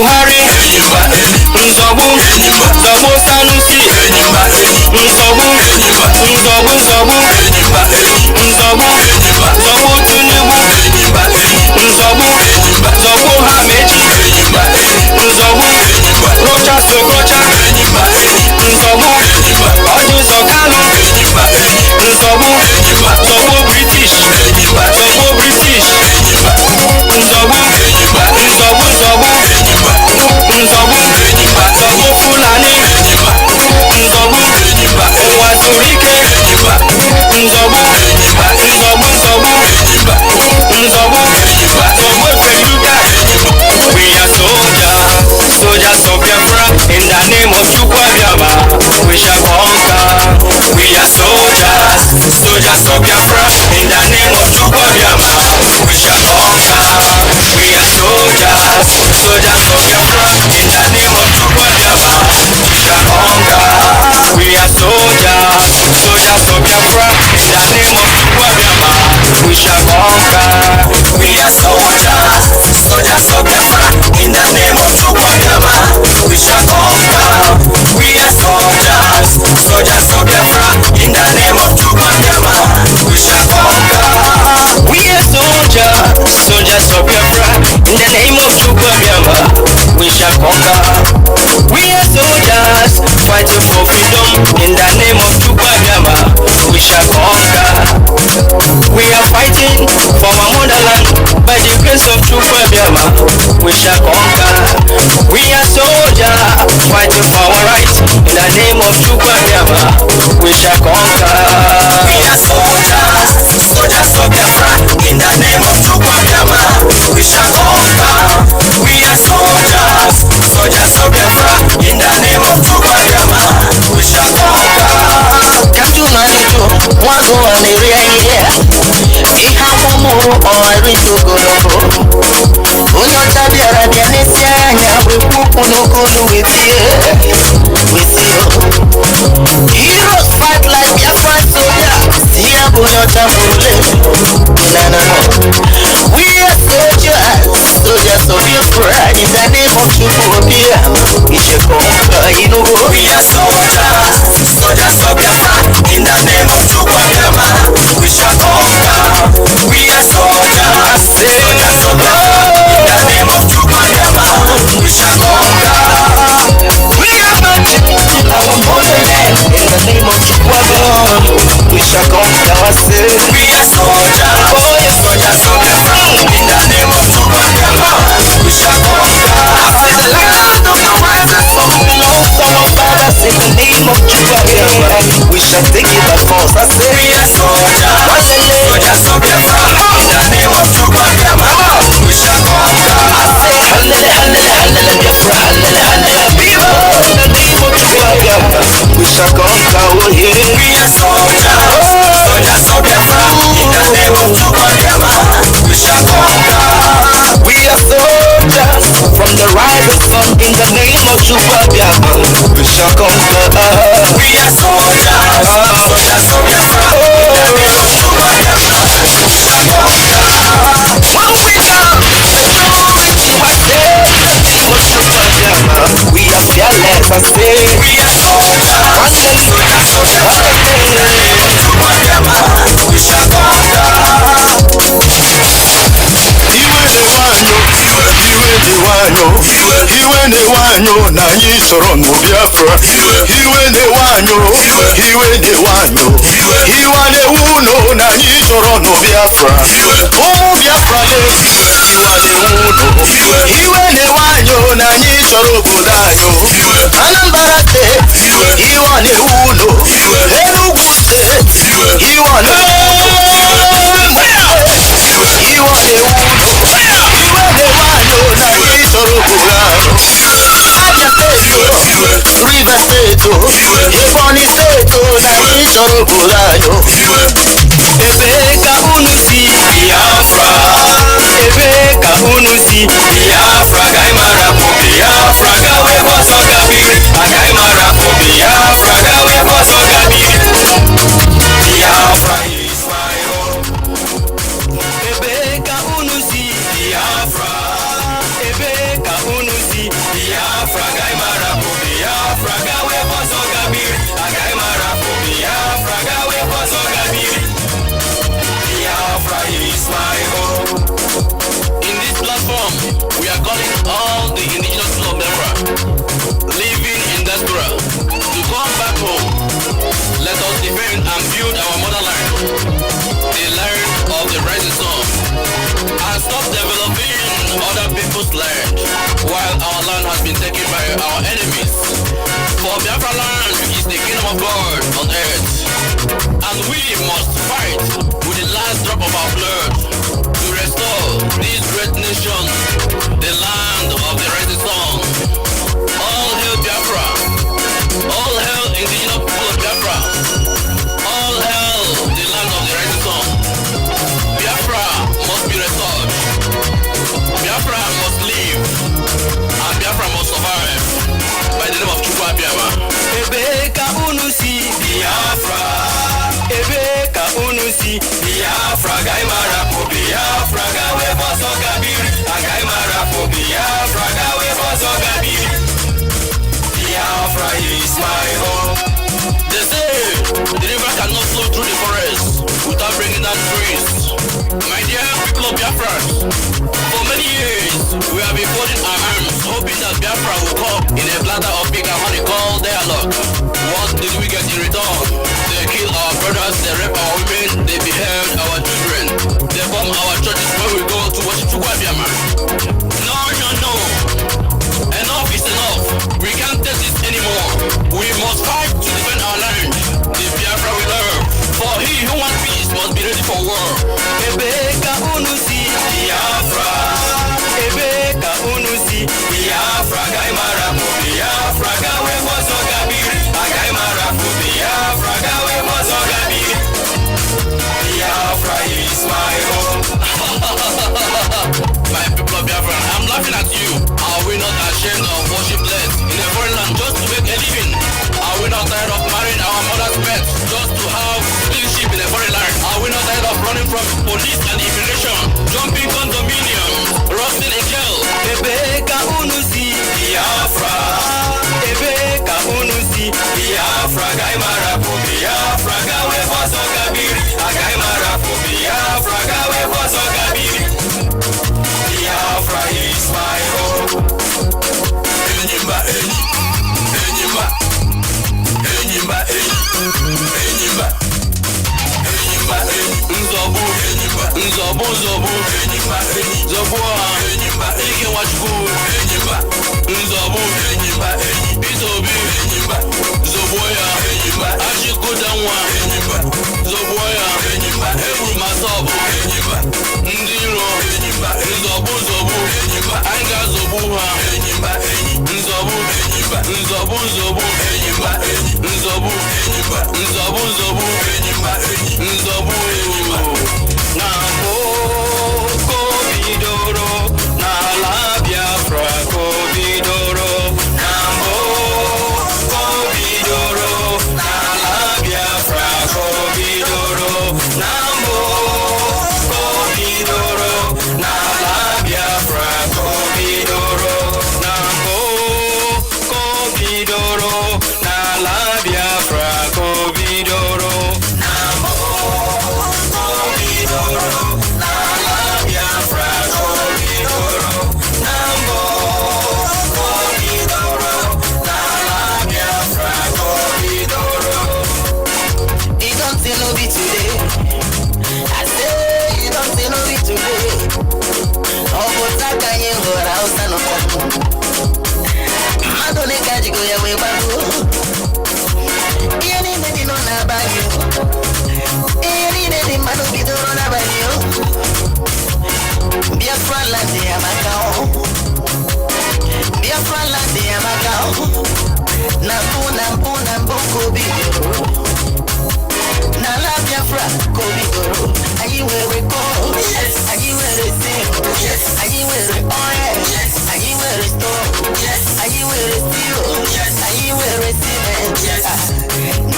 Buhari, Nzobu, Zobu Sanusi, Nzobu, Nzobu, Zobu, Nzobu, Zobu Tinubu, Nzobu, Zobu Hameji, Nzobu, Rocha Sokocha, Nzobu, Odu Zokalo, Nzobu, Zobu British, Zobu British, Nzobu, Nzobu, Zobu, Nzobu, Zobu Fulani, Nzobu, Nwazurike, Nzobu, Nzobu, Nzobu, Nzobu, Zobu Feluga. We are soldiers, soldiers of Biafra, in the name of Chukwuemeka, we shall conquer. We are soldiers, soldiers of Biafra, in the name of Chukwuemeka, we shall conquer. We are soldiers, soldiers of Biafra, in the name of Chukwuemeka, we shall conquer. We are soldiers, soldiers of Biafra, in the name of Chukwuemeka, we shall conquer. We are soldiers, soldiers of Biafra, in the name of Chukwuemeka, we shall conquer. We are soldiers, soldiers of Biafra, in the name of Chukwuemeka, we shall conquer. We are soldiers, soldiers of Biafra, in the name of Chukwuemeka, we shall conquer. We are soldiers, fighting for freedom, in the name of Chukwuemeka, we shall conquer. We are fighting for our motherland, by the grace of Chukwuemeka, we shall conquer. We are soldiers, fighting for our rights, in the name of Chukwuemeka, we shall conquer. We are soldiers, soldiers of Biafra, in the name of Chukwuemeka, we shall conquer. We are soldiers, soldiers of Biafra, in the name of Chukwuemeka, we shall conquer. Kaju na nijo, wazo aniria idea, ihamumu ori togologo. Onye ọcha bịara bịa n'isi anya wekwu n'okolu wetie. Heroes fight like Biafra soldiers. See ya bụ onye ọcha mụrụle. We are soldiers, soldiers of Biafra, in the name of Chukwuemeka, we shall conquer. We are soldiers, soldiers of Biafra, in the name of Chukwuemeka, we shall conquer. We are soldiers, soldiers of Biafra, in the name of Chukwuemeka, we shall conquer. We are marching our motherland, in the name of Chukwuemeka, we shall conquer. We are soldiers, soldiers of Biafra, in the name of Chukwuemeka, we shall conquer. After the land of the rising sun belongs to our fathers, in the name of Chukwuemeka, we shall take it by force. I say we are soldiers, soldiers of Biafra, in the name of Chukwuemeka, we shall conquer. I say hallelujah, hallelujah, Biafra, hallelujah, people, in the name of Chukwuemeka, we shall conquer. Oh yeah, we are soldiers, soldiers of Biafra, in the name of Chukwuemeka, we shall conquer. We are soldiers from the rising sun, in the name of Chukwuemeka, we shall conquer. We are soldiers, soldiers of Biafra, in the name of Chukwuemeka, we shall conquer. One winner, we are fearless, I say. We are soldiers, soldiers of Biafra, in the name of Chukwuemeka, we shall conquer. Iwe na-ewanyo na anyị chọrọ nụ Biafra. Iwe na-ewanyo, iwe na-ewanyo, iwe na-ewu ụlọ na anyị chọrọ nụ Biafra. Ụmụ Biafra iwe na-ewu ụlọ, iwe na-ewanyo na anyị chọrọ obodo anyị. Anambra steeti, iwe na-ewu ụlọ, Enugu steeti, iwe na-ewu ụlọ, River State, Ebonyi State, na chọrọ bụlayo. Ebe ka unu si Biafra, ebe ka unu si Biafra, agaghị mara bụ Biafra, gawe bọsọ gabiri, agaghị mara bụ Biafra, gawe bọsọ gabiri. Biafra is my home. Ebe ka unu si Biafra, ebe ka unu si promised land, while our land has been taken by our enemies. For Biafra land is the kingdom of God on earth, and we must fight with the last drop of our blood to restore this great nation, the land of the rising sun. All hail Biafra! All hail indigenous people of Biafra! All hail the land of the rising sun! Biafra must be restored. Biafra must live, and Biafra must survive by the name of Chukwuemeka. Ebe ka unu si Biafra, ebe ka unu si Biafra, gaimara po Biafra, gawe boso gabiri, gaimara po Biafra, gawe boso gabiri. Biafra is my home. They say the river cannot flow through the forest without bringing down trees. My dear people of Biafra, for many years we have been folding our arms, hoping that Biafra will come in a platter of pig and honey called dialogue. What did we get in return? They kill our brothers, they rape our women, they behead our children, they bomb our churches when we go to worship Chukwuemeka. No, no, no. Enough is enough. We can't take this anymore. We must fight to defend our land, the Biafra we love. For he who wants peace must be ready for war. ebe ka unu si Biafra, ebe ka unu si Biafra, gaimara po Biafra, gawe boso gabiri, gaimara po Biafra, gawe boso gabiri. Biafra is my home. My people of Biafra, I'm laughing at you. Are we not ashamed of worshipless in a foreign land just to make a living? Are we not tired of marrying our mother's pets just to have leadership in a foreign land? Are we not tired of running from police and immigration, jumping condominium, rusting in jail? ebe ka unu si Biafra, ebe ka unu si Biafra, gaimara po Biafra, gawe boso gabiri, gaimara po Biafra, gawe boso gabiri. Biafra is my home. Enyimba enyi, enyimba, enyimba enyi, enyimba, enyimba enyi, nzobu enyimba, nzobu nzobu enyimba enyi, zobu enyimba, ike Nwachukwu enyimba, nzobu enyimba enyi, Itobi enyimba, zobu ya enyimba, Achikuda nwa enyimba, zobu ya enyimba, eburu masobu enyimba, ndị iro enyimba, nzobu nzobu enyimba, anyị ga-azọgbu ha enyimba enyi, nzobu enyimba, nzobu nzobu enyimba enyi, nzobu enyimba, nzobu nzobu enyimba enyi, nzobu enyimba. na mbụ ka o bidoro n'ala Biafra ka o bidoro Na mbụ ka o bidoro n'ala Biafra ka o bidoro, na mbụ ka o bidoro n'ala Biafra ka o bidoro, na mbụ ka o bidoro n'ala Biafra ka o bidoro na mbụ ka o bidoro n'ala Biafra ka o bidoro, na mbụ ka o bidoro n'ala Biafra ka o bidoro. e don say no be today I say e don say no be today ọ bụ taa ka anyị hụrụ Hausa n'ụtọ mmadụ ole ka jigo ya wee gbago ihe niile dị nọ n'abalị ihe niile dị mmadụ bidoro n'abalị Biafra land amaka Biafra land amaka na mbụ na mbụ na mbụ ka o bidoro n'ala Biafra ka o bidoro anyị nwere gold anyị nwere silver anyị nwere oil anyị nwere stone anyị nwere steel anyị nwere cement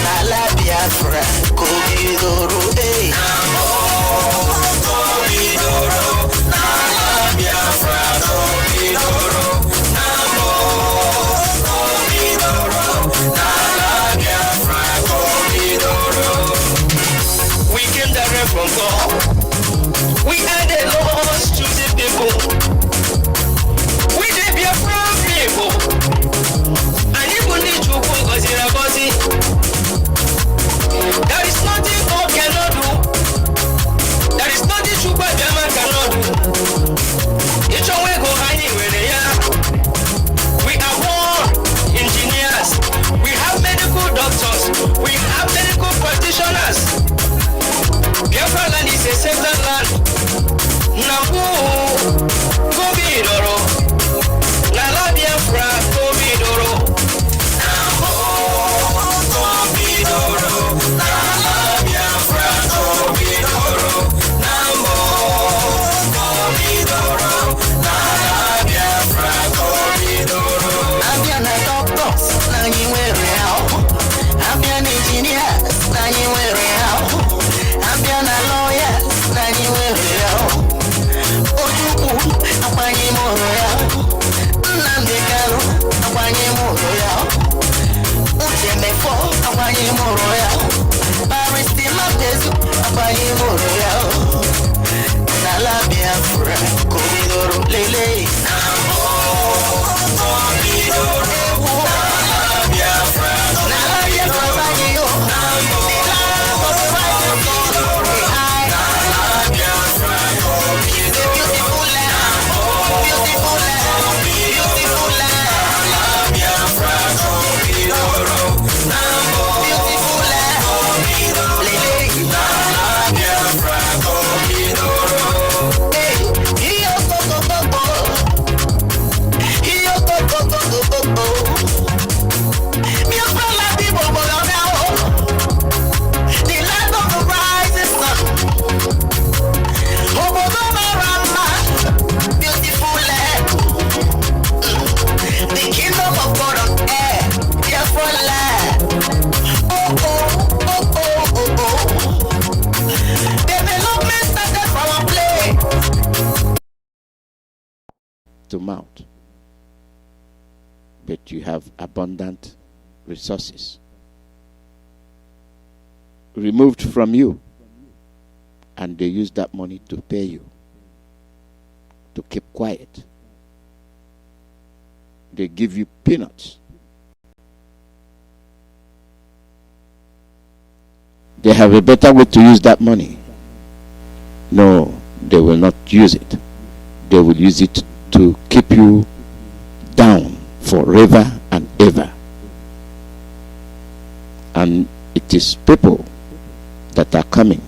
n'ala Biafra ka o bidoro Na mbụ ka o bidoro n'ala Biafra ka o bidoro, na mbụ ka o bidoro n'ala Biafra ka o bidoro. we came direct from God we are the lost chosen people we the Biafra people anyị bụ ndị Chukwu gọziri agọzi there is nothing God cannot do akwanye mụrụ ya. Nnamdi Kanu akwanye mụrụ ya. Uche Mefo akwanye mụrụ ya. Barrister Mapezu akwanye mụrụ ya. N'ala Biafra ka o bidoro lele. To mount, but you have abundant resources removed from you, and they use that money to pay you to keep quiet. They give you peanuts. They have a better way to use that money. No, they will not use it. They will use it to keep you down forever and ever. And it is people that are coming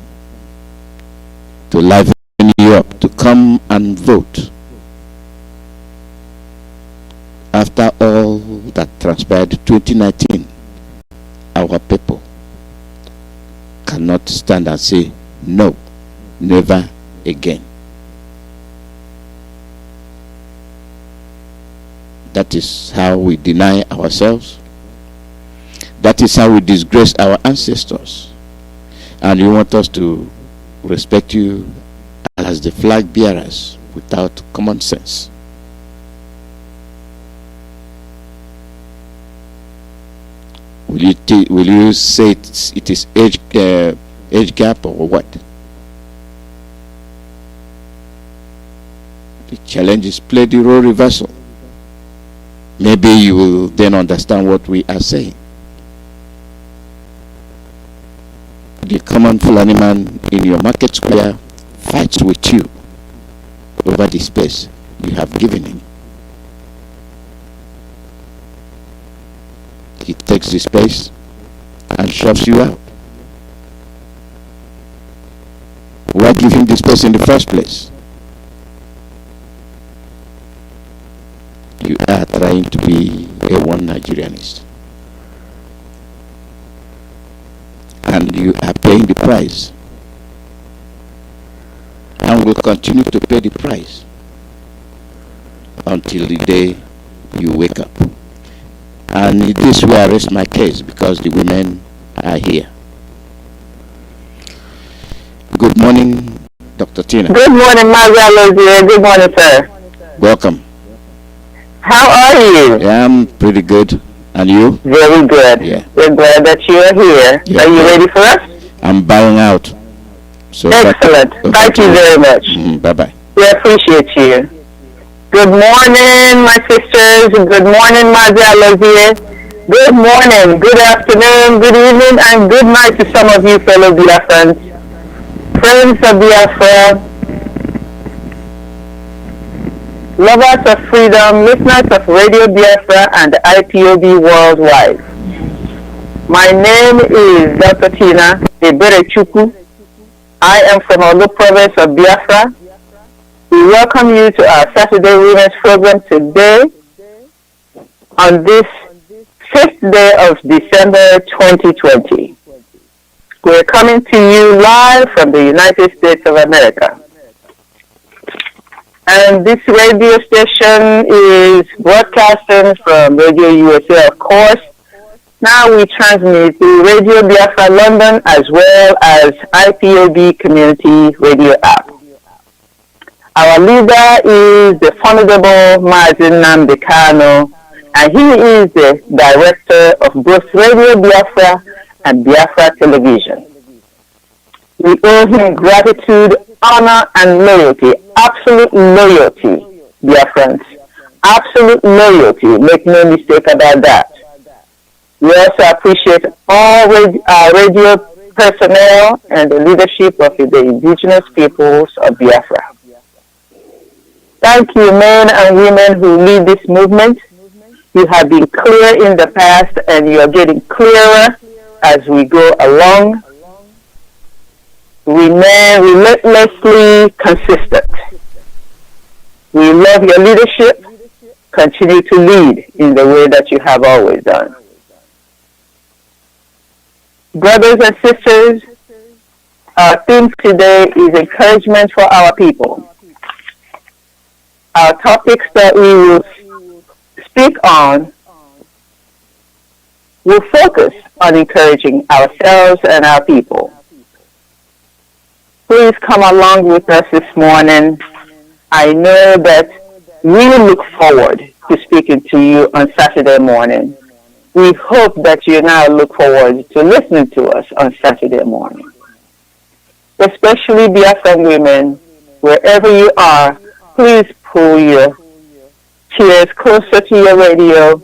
to liven you up to come and vote. After all that transpired in 2019, our people cannot stand and say, no, never again. That is how we deny ourselves. That is how we disgrace our ancestors. And you want us to respect you as the flag bearers without common sense. Will you say it is age gap or what? The challenge is play the role reversal. Maybe you will then understand what we are saying. The common Fulani man in your market square fights with you over the space you have given him. He takes the space and shoves you out. Why give him the space in the first place? You are trying to be a one Nigerianist. And you are paying the price. And will continue to pay the price until the day you wake up. And this will arrest my case because the women are here. Good morning, Dr. Tina. Good morning, Mazi Alozie. Good morning, sir. Welcome. How are you? Yeah, I'm pretty good. And you? Very good. Yeah. We're glad that you are here. Yeah. Are you ready for us? I'm bowing out. So excellent. Thank you very much. Bye-bye. We appreciate you. Good morning, my sisters. Good morning, Mazi Alozie. Good morning, good afternoon, good evening, and good night to some of you fellow Biafrans. Friends of Biafra, lovers of freedom, listeners of Radio Biafra and IPOB worldwide. My name is Dr. Tina Chukwuemeka. I am from Alozie province of Biafra. We welcome you to our Saturday Women's Program today on this 5th day of December 2020. We're coming to you live from the United States of America. And this radio station is broadcasting from Radio USA, of course. Now we transmit through Radio Biafra London as well as IPOB Community Radio app. Our leader is the Honorable Mazi and he is the director of both Radio Biafra and Biafra Television. We owe him gratitude, honor, and loyalty, absolute loyalty, Biafrans. Absolute loyalty, make no mistake about that. We also appreciate all our radio personnel and the leadership of the indigenous peoples of Biafra. Thank you, men and women who lead this movement. You have been clear in the past and you are getting clearer as we go along. Remain relentlessly consistent. We love your leadership. Continue to lead in the way that you have always done. Brothers and sisters, our theme today is encouragement for our people. Our topics that we will speak on will focus on encouraging ourselves and our people. Please come along with us this morning. I know that we look forward to speaking to you on Saturday morning. We hope that you now look forward to listening to us on Saturday morning. Especially Biafran women, wherever you are, please pull your chairs closer to your radio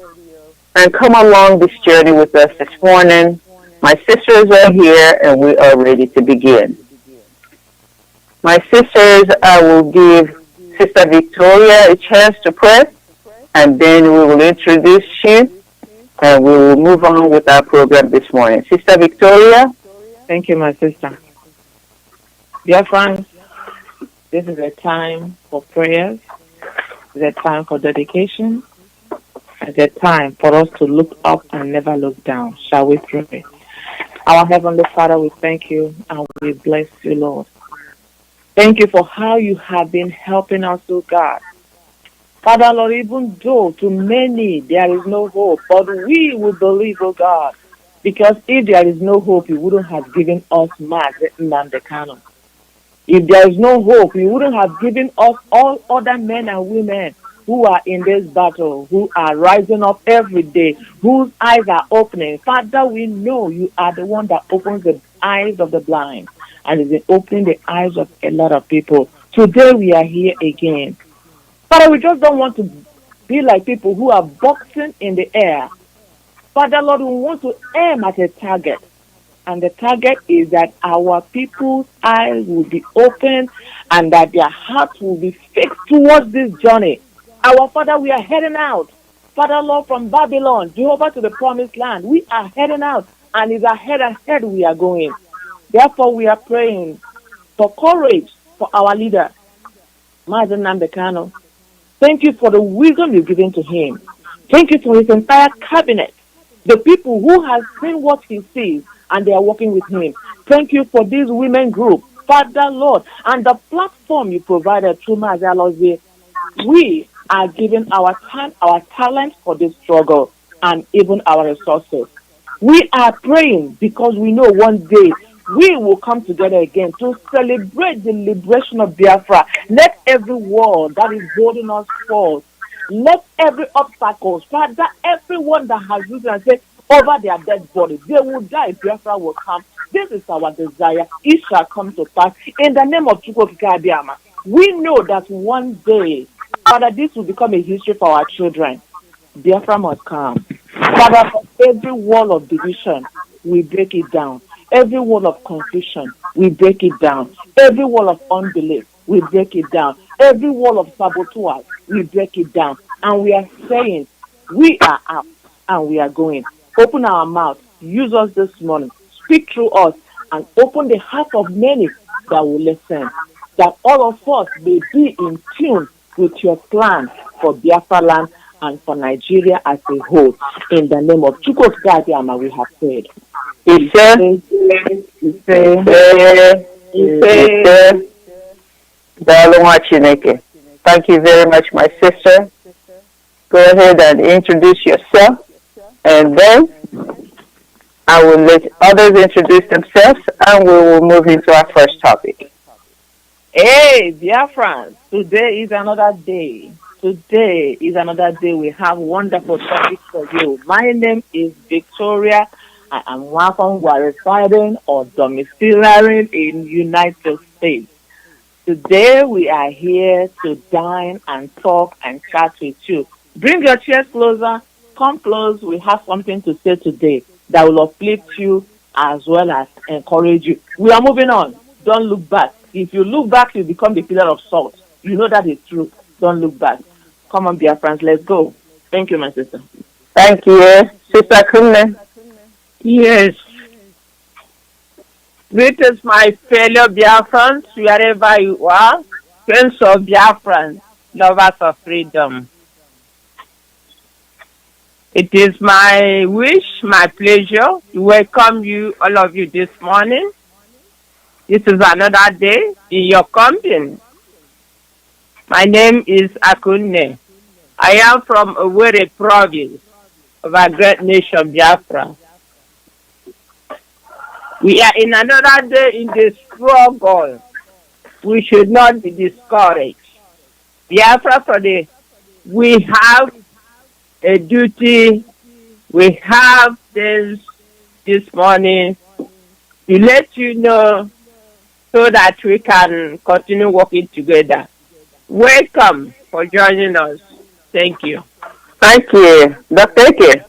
and come along this journey with us this morning. My sisters are here and we are ready to begin. My sisters, I will give Sister Victoria a chance to pray, and then we will introduce you and we will move on with our program this morning. Sister Victoria? Thank you, my sister. Dear friends, this is a time for prayers, it's a time for dedication, it's a time for us to look up and never look down. Shall we pray? Our Heavenly Father, we thank you and we bless you, Lord. Thank you for how you have been helping us, oh God. Father, Lord, even though to many there is no hope, but we will believe, oh God, because if there is no hope, you wouldn't have given us Mazi. If there is no hope, you wouldn't have given us all other men and women who are in this battle, who are rising up every day, whose eyes are opening. Father, we know you are the one that opens the eyes of the blind and is opening the eyes of a lot of people. Today we are here again. Father, we just don't want to be like people who are boxing in the air. Father, Lord, we want to aim at a target. And the target is that our people's eyes will be open and that their hearts will be fixed towards this journey. Our Father, we are heading out. Father, Lord, from Babylon, Jehovah, to the promised land. We are heading out, and it's ahead we are going. Therefore, we are praying for courage for our leader, Mazi Nnamdi. Thank you for the wisdom you've given to him. Thank you for his entire cabinet, the people who have seen what he sees, and they are working with him. Thank you for this women group, Father, Lord, and the platform you provided through Mazi Alozie. We are giving our time, our talent for this struggle, and even our resources. We are praying because we know one day we will come together again to celebrate the liberation of Biafra. Let every wall that is holding us fall. Let every obstacle, Father, everyone that has risen and said over their dead bodies, they will die, Biafra will come. This is our desire. It shall come to pass. In the name of Chukwuemeka, we know that one day, Father, this will become a history for our children. Biafra must come. Father, for every wall of division, we break it down. Every wall of confusion, we break it down. Every wall of unbelief, we break it down. Every wall of saboteurs, we break it down. And we are saying, we are up and we are going. Open our mouth. Use us this morning. Speak through us and open the heart of many that will listen. That all of us may be in tune with your plan for Biafra land and for Nigeria as a whole. In the name of Chukwuemeka, we have prayed. Thank you very much, my sister. Go ahead and introduce yourself, and then I will let others introduce themselves, and we will move into our first topic. Hey, dear friends, today is another day. Today is another day. We have wonderful topics for you. My name is Victoria. I am welcome. We are residing or domiciliary in United States. Today we are here to dine and talk and chat with you. Bring your chairs closer. Come close. We have something to say today that will uplift you as well as encourage you. We are moving on. Don't look back. If you look back, you become the pillar of salt. You know that is true. Don't look back. Come on, dear friends. Let's go. Thank you, my sister. Thank you. Sister Kunne. Yes. Greetings, my fellow Biafrans, wherever you are, friends of Biafrans, lovers of freedom. It is my wish, my pleasure to welcome you, all of you, this morning. This is another day in your company. My name is Akunne. I am from Owerri province of our great nation, Biafra. We are in another day in the struggle. We should not be discouraged. Biafra we have a duty, we have this morning to let you know so that we can continue working together. Welcome for joining us. Thank you. Thank you. Dr. Eke.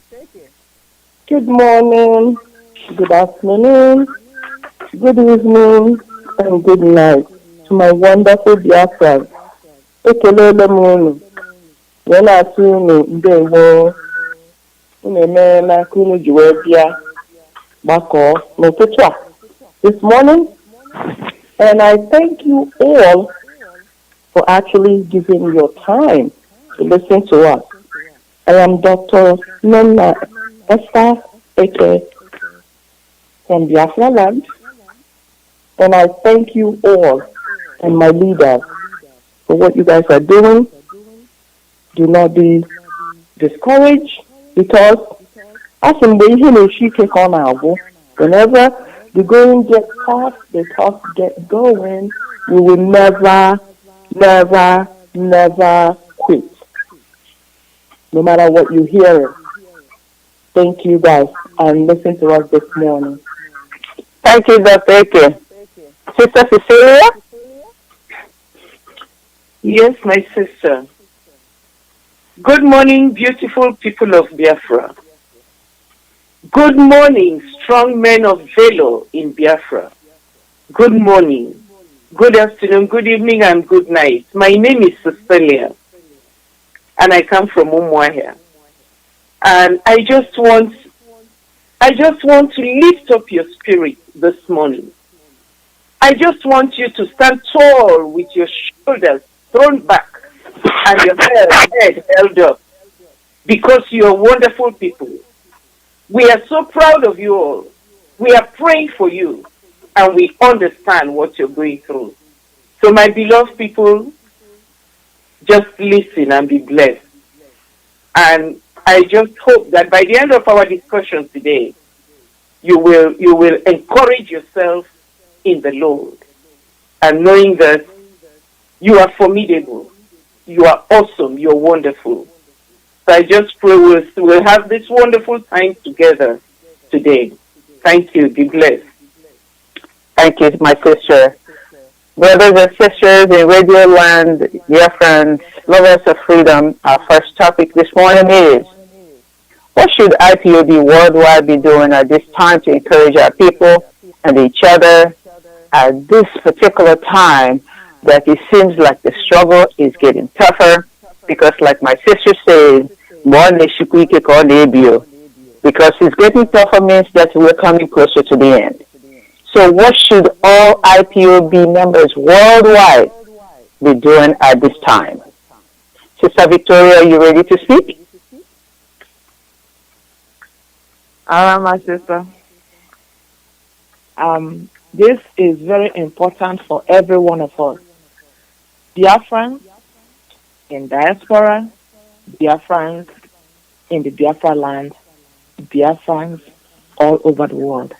Good morning, good afternoon, good evening, and good night to my wonderful Biafrans. Ekelele m unu. Wee na-asị unu ndewo. Unu emeela ka unu ji wee bịa gbakọọ n'ụtụtụ a this morning. And I thank you all for actually giving your time to listen to us. I am Dr. Nonna Esther Eke from Biafra land, and I thank you all and my leaders for what you guys are doing. Do not be discouraged, because as in the whenever the going gets tough, the tough get going, we will never, never, never quit. No matter what you hear. Thank you guys, and listen to us this morning. Thank you, Dr. Eke. Sister Cecilia? Yes, my sister. Good morning, beautiful people of Biafra. Good morning, strong men of valor in Biafra. Good morning, good afternoon, good evening, and good night. My name is Cecilia, and I come from Umuahia. And I just want to lift up your spirit this morning. I just want you to stand tall with your shoulders thrown back and your head held up, because you are wonderful people. We are so proud of you all. We are praying for you, and we understand what you're going through. So my beloved people, just listen and be blessed. And I just hope that by the end of our discussion today, you will encourage yourself in the Lord, and knowing that you are formidable, you are awesome, you're wonderful. So I just pray we'll have this wonderful time together today. Thank you. Be blessed. Thank you, my sister. Brothers and sisters in Radio Land, dear friends, lovers of freedom, our first topic this morning is, what should IPOB worldwide be doing at this time to encourage our people and each other at this particular time that it seems like the struggle is getting tougher? Because like my sister said, because it's getting tougher means that we're coming closer to the end. So what should all IPOB members worldwide be doing at this time? Sister Victoria, are you ready to speak? My sister. This is very important for every one of us. Biafrans in diaspora, Biafrans in the Biafra land, Biafrans all over the world.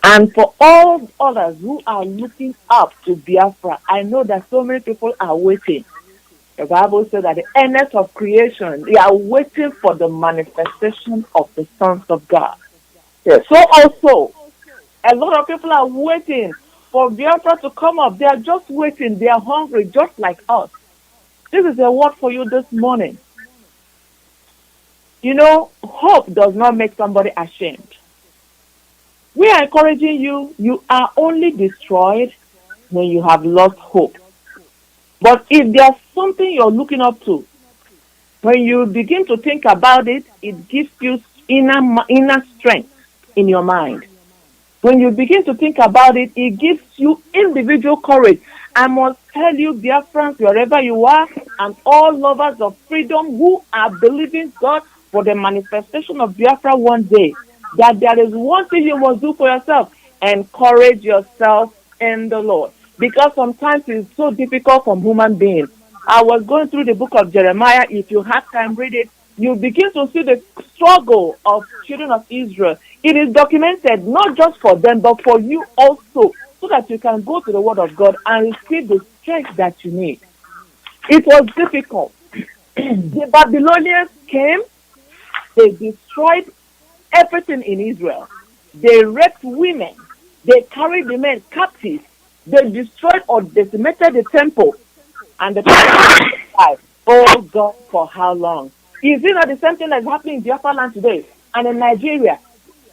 And for all others who are looking up to Biafra, I know that so many people are waiting. The Bible says that the earnest of creation, they are waiting for the manifestation of the sons of God. Yes. So also, a lot of people are waiting for Biafra to come up. They are just waiting. They are hungry, just like us. This is a word for you this morning. You know, hope does not make somebody ashamed. We are encouraging you. You are only destroyed when you have lost hope. But if there's something you're looking up to, when you begin to think about it, it gives you inner strength in your mind. When you begin to think about it, it gives you individual courage. I must tell you, Biafrans, wherever you are, and all lovers of freedom who are believing God for the manifestation of Biafra one day, that there is one thing you must do for yourself: encourage yourself in the Lord. Because sometimes it's so difficult from human beings. I was going through the book of Jeremiah. If you have time, read it. You begin to see the struggle of children of Israel. It is documented not just for them, but for you also, so that you can go to the Word of God and receive the strength that you need. It was difficult. The Babylonians came. They destroyed everything in Israel. They raped women. They carried the men captive. They destroyed or decimated the temple. And the people died. Oh God, for how long? Is it not the same thing that's happening in Biafra land today and in Nigeria?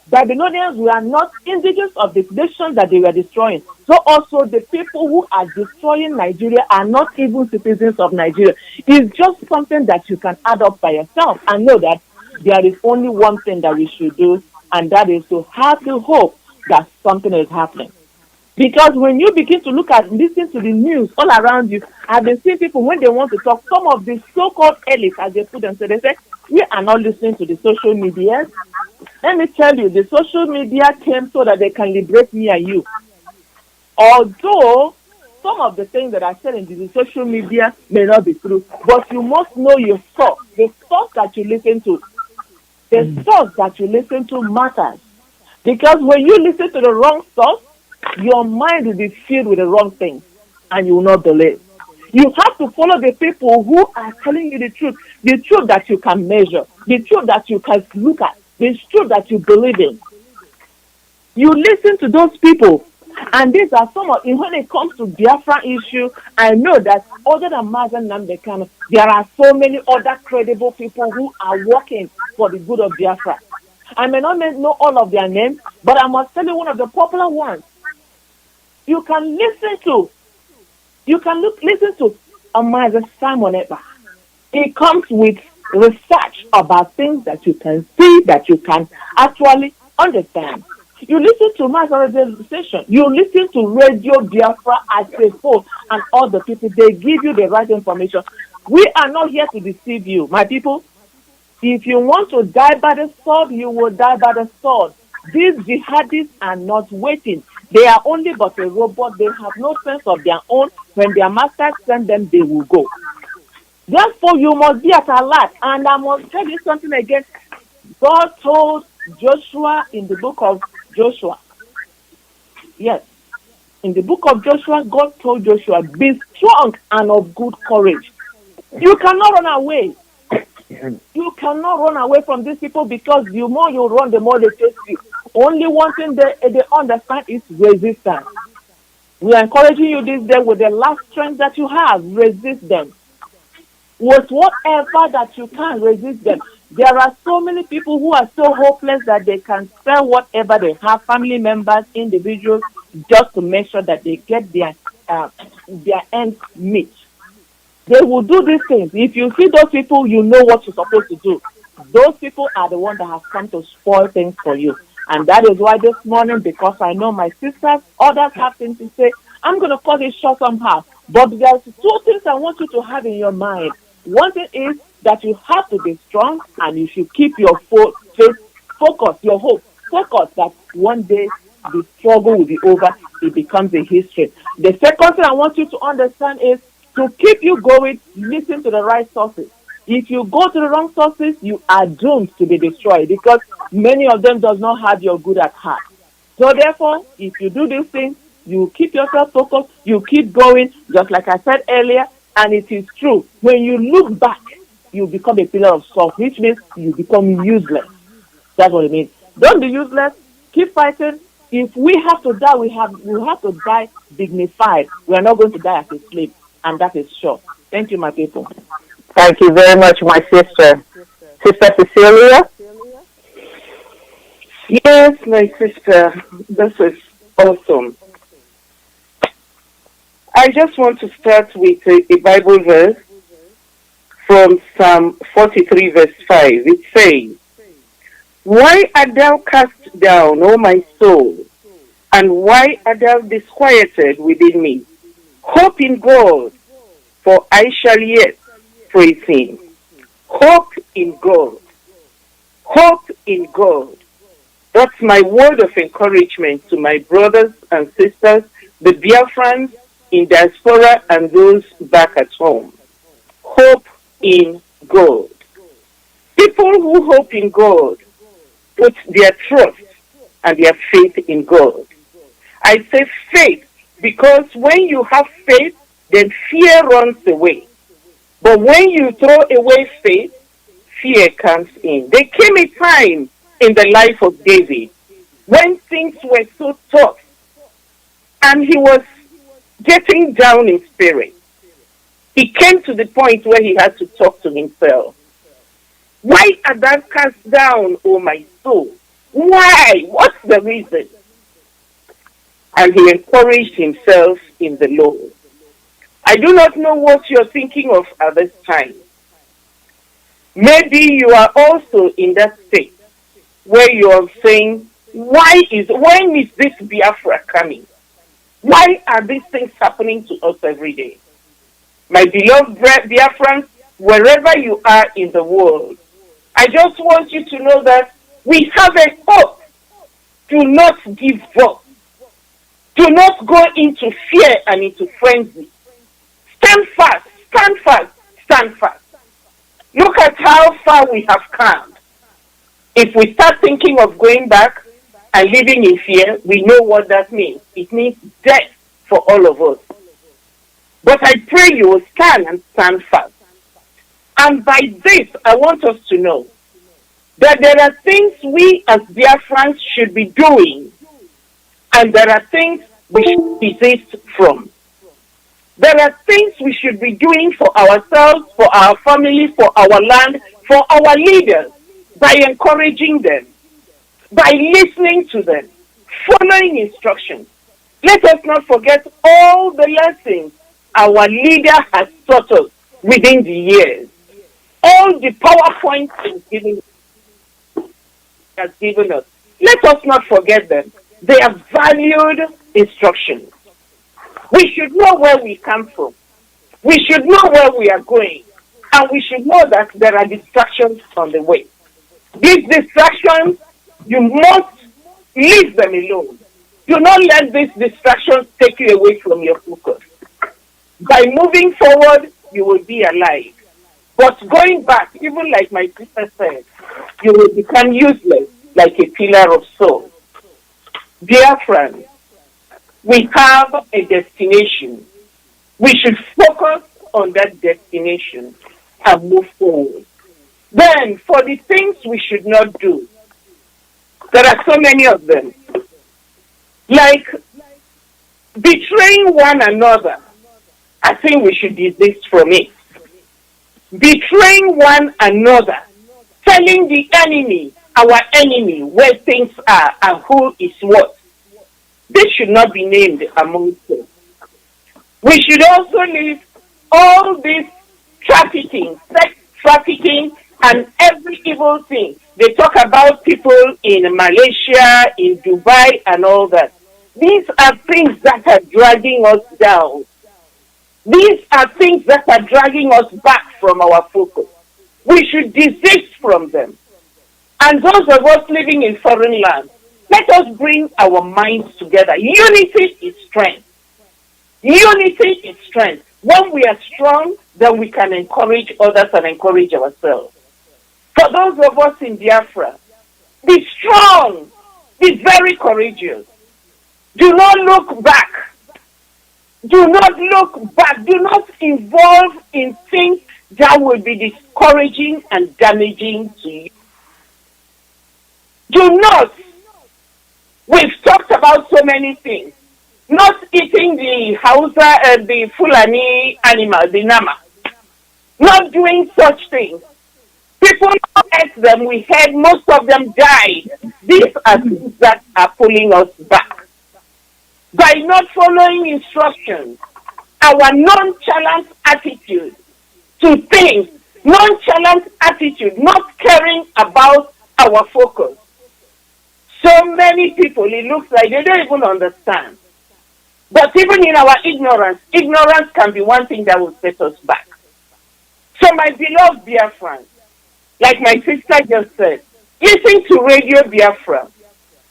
Babylonians were not indigenous of the nation that they were destroying. So also the people who are destroying Nigeria are not even citizens of Nigeria. It's just something that you can add up by yourself and know that there is only one thing that we should do, and that is to have the hope that something is happening. Because when you begin to look at, listen to the news all around you, I've been seeing people when they want to talk, some of the so-called elites, as they put them, so they say, we are not listening to the social media. Let me tell you, the social media came so that they can liberate me and you. Although some of the things that are said in the social media may not be true, but you must know your source, the source that you listen to. The source that you listen to matters. Because when you listen to the wrong source, your mind will be filled with the wrong things and you will not believe. You have to follow the people who are telling you the truth that you can measure, the truth that you can look at, the truth that you believe in. You listen to those people, and these are some of, when it comes to Biafra issue, I know that other than Mazi and Nnamdi, there are so many other credible people who are working for the good of Biafra. I may not know all of their names, but I must tell you one of the popular ones. You can listen to Mazi Simon Eba. It comes with research about things that you can see, that you can actually understand. You listen to Mazi station, you listen to Radio Biafra as a whole, and all the people, they give you the right information. We are not here to deceive you, my people. If you want to die by the sword, you will die by the sword. These jihadists are not waiting. They are only but a robot. They have no sense of their own. When their masters send them, they will go. Therefore, you must be at alert. And I must tell you something again. God told Joshua in the book of Joshua. Yes. In the book of Joshua, God told Joshua, be strong and of good courage. You cannot run away. You cannot run away from these people, because the more you run, the more they chase you. Only one thing they understand is resistance. We are encouraging you this day with the last strength that you have. Resist them. With whatever that you can, resist them. There are so many people who are so hopeless that they can sell whatever they have, family members, individuals, just to make sure that they get their ends meet. They will do these things. If you see those people, you know what you're supposed to do. Those people are the ones that have come to spoil things for you. And that is why this morning, because I know my sisters, others have things to say, I'm going to cut it short somehow. But there's two things I want you to have in your mind. One thing is that you have to be strong, and you should keep your faith focused, your hope focused, that one day the struggle will be over. It becomes a history. The second thing I want you to understand is, to keep you going, listen to the right sources. If you go to the wrong sources, you are doomed to be destroyed, because many of them does not have your good at heart. So therefore, if you do this thing, you keep yourself focused, you keep going, just like I said earlier, and it is true. When you look back, you become a pillar of salt, which means you become useless. That's what it means. Don't be useless. Keep fighting. If we have to die, we have to die dignified. We are not going to die as a slave, and that is sure. Thank you, my people. Thank you very much, my sister. Sister Cecilia? Yes, my sister, this is awesome. I just want to start with a Bible verse from Psalm 43, verse 5. It says, "Why art thou cast down, O my soul, and why art thou disquieted within me? Hope in God, for I shall yet praise him." Hope in God. Hope in God. That's my word of encouragement to my brothers and sisters, the Biafrans in diaspora and those back at home. Hope in God. People who hope in God put their trust and their faith in God. I say faith because when you have faith, then fear runs away. But when you throw away faith, fear comes in. There came a time in the life of David when things were so tough and he was getting down in spirit. He came to the point where he had to talk to himself. "Why art thou cast down, O my soul? Why? What's the reason?" And he encouraged himself in the Lord. I do not know what you're thinking of at this time. Maybe you are also in that state where you are saying, when is this Biafra coming? Why are these things happening to us every day? My beloved Biafrans, wherever you are in the world, I just want you to know that we have a hope. Do not give up. Do not go into fear and into frenzy. Stand fast, stand fast, stand fast. Look at how far we have come. If we start thinking of going back and living in fear, we know what that means. It means death for all of us. But I pray you will stand and stand fast. And by this, I want us to know that there are things we as Biafrans should be doing, and there are things we should desist from. There are things we should be doing for ourselves, for our family, for our land, for our leaders, by encouraging them, by listening to them, following instructions. Let us not forget all the lessons our leader has taught us within the years. All the PowerPoints he has given us. Let us not forget them. They are valued instructions. We should know where we come from. We should know where we are going. And we should know that there are distractions on the way. These distractions, you must leave them alone. Do not let these distractions take you away from your focus. By moving forward, you will be alive. But going back, even like my sister said, you will become useless like a pillar of salt. Dear friends, we have a destination. We should focus on that destination and move forward. Then, for the things we should not do, there are so many of them. Like betraying one another. I think we should desist from it. Betraying one another. Telling the enemy, our enemy, where things are and who is what. This should not be named amongst us. We should also leave all this trafficking, sex trafficking, and every evil thing. They talk about people in Malaysia, in Dubai, and all that. These are things that are dragging us down. These are things that are dragging us back from our focus. We should desist from them. And those of us living in foreign lands, let us bring our minds together. Unity is strength. Unity is strength. When we are strong, then we can encourage others and encourage ourselves. For those of us in Biafra, be strong. Be very courageous. Do not look back. Do not look back. Do not involve in things that will be discouraging and damaging to you. Do not. We've talked about so many things. Not eating the Hausa and the Fulani animal, the Nama. Not doing such things. People ate them, we heard most of them died. These are things that are pulling us back. By not following instructions, our nonchalant attitude to things, nonchalant attitude, not caring about our focus. So many people, it looks like they don't even understand. But even in our ignorance, ignorance can be one thing that will set us back. So my beloved Biafrans, like my sister just said, listen to Radio Biafra.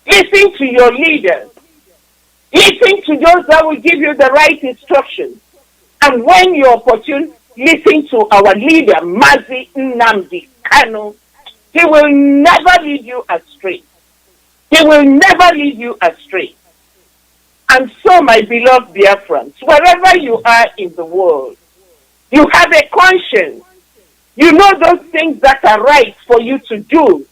Listen to your leaders. Listen to those that will give you the right instructions. And when you're opportune, listen to our leader, Mazi Nnamdi Kanu. He will never lead you astray. He will never lead you astray. And so, my beloved Biafrans, wherever you are in the world, you have a conscience. You know those things that are right for you to do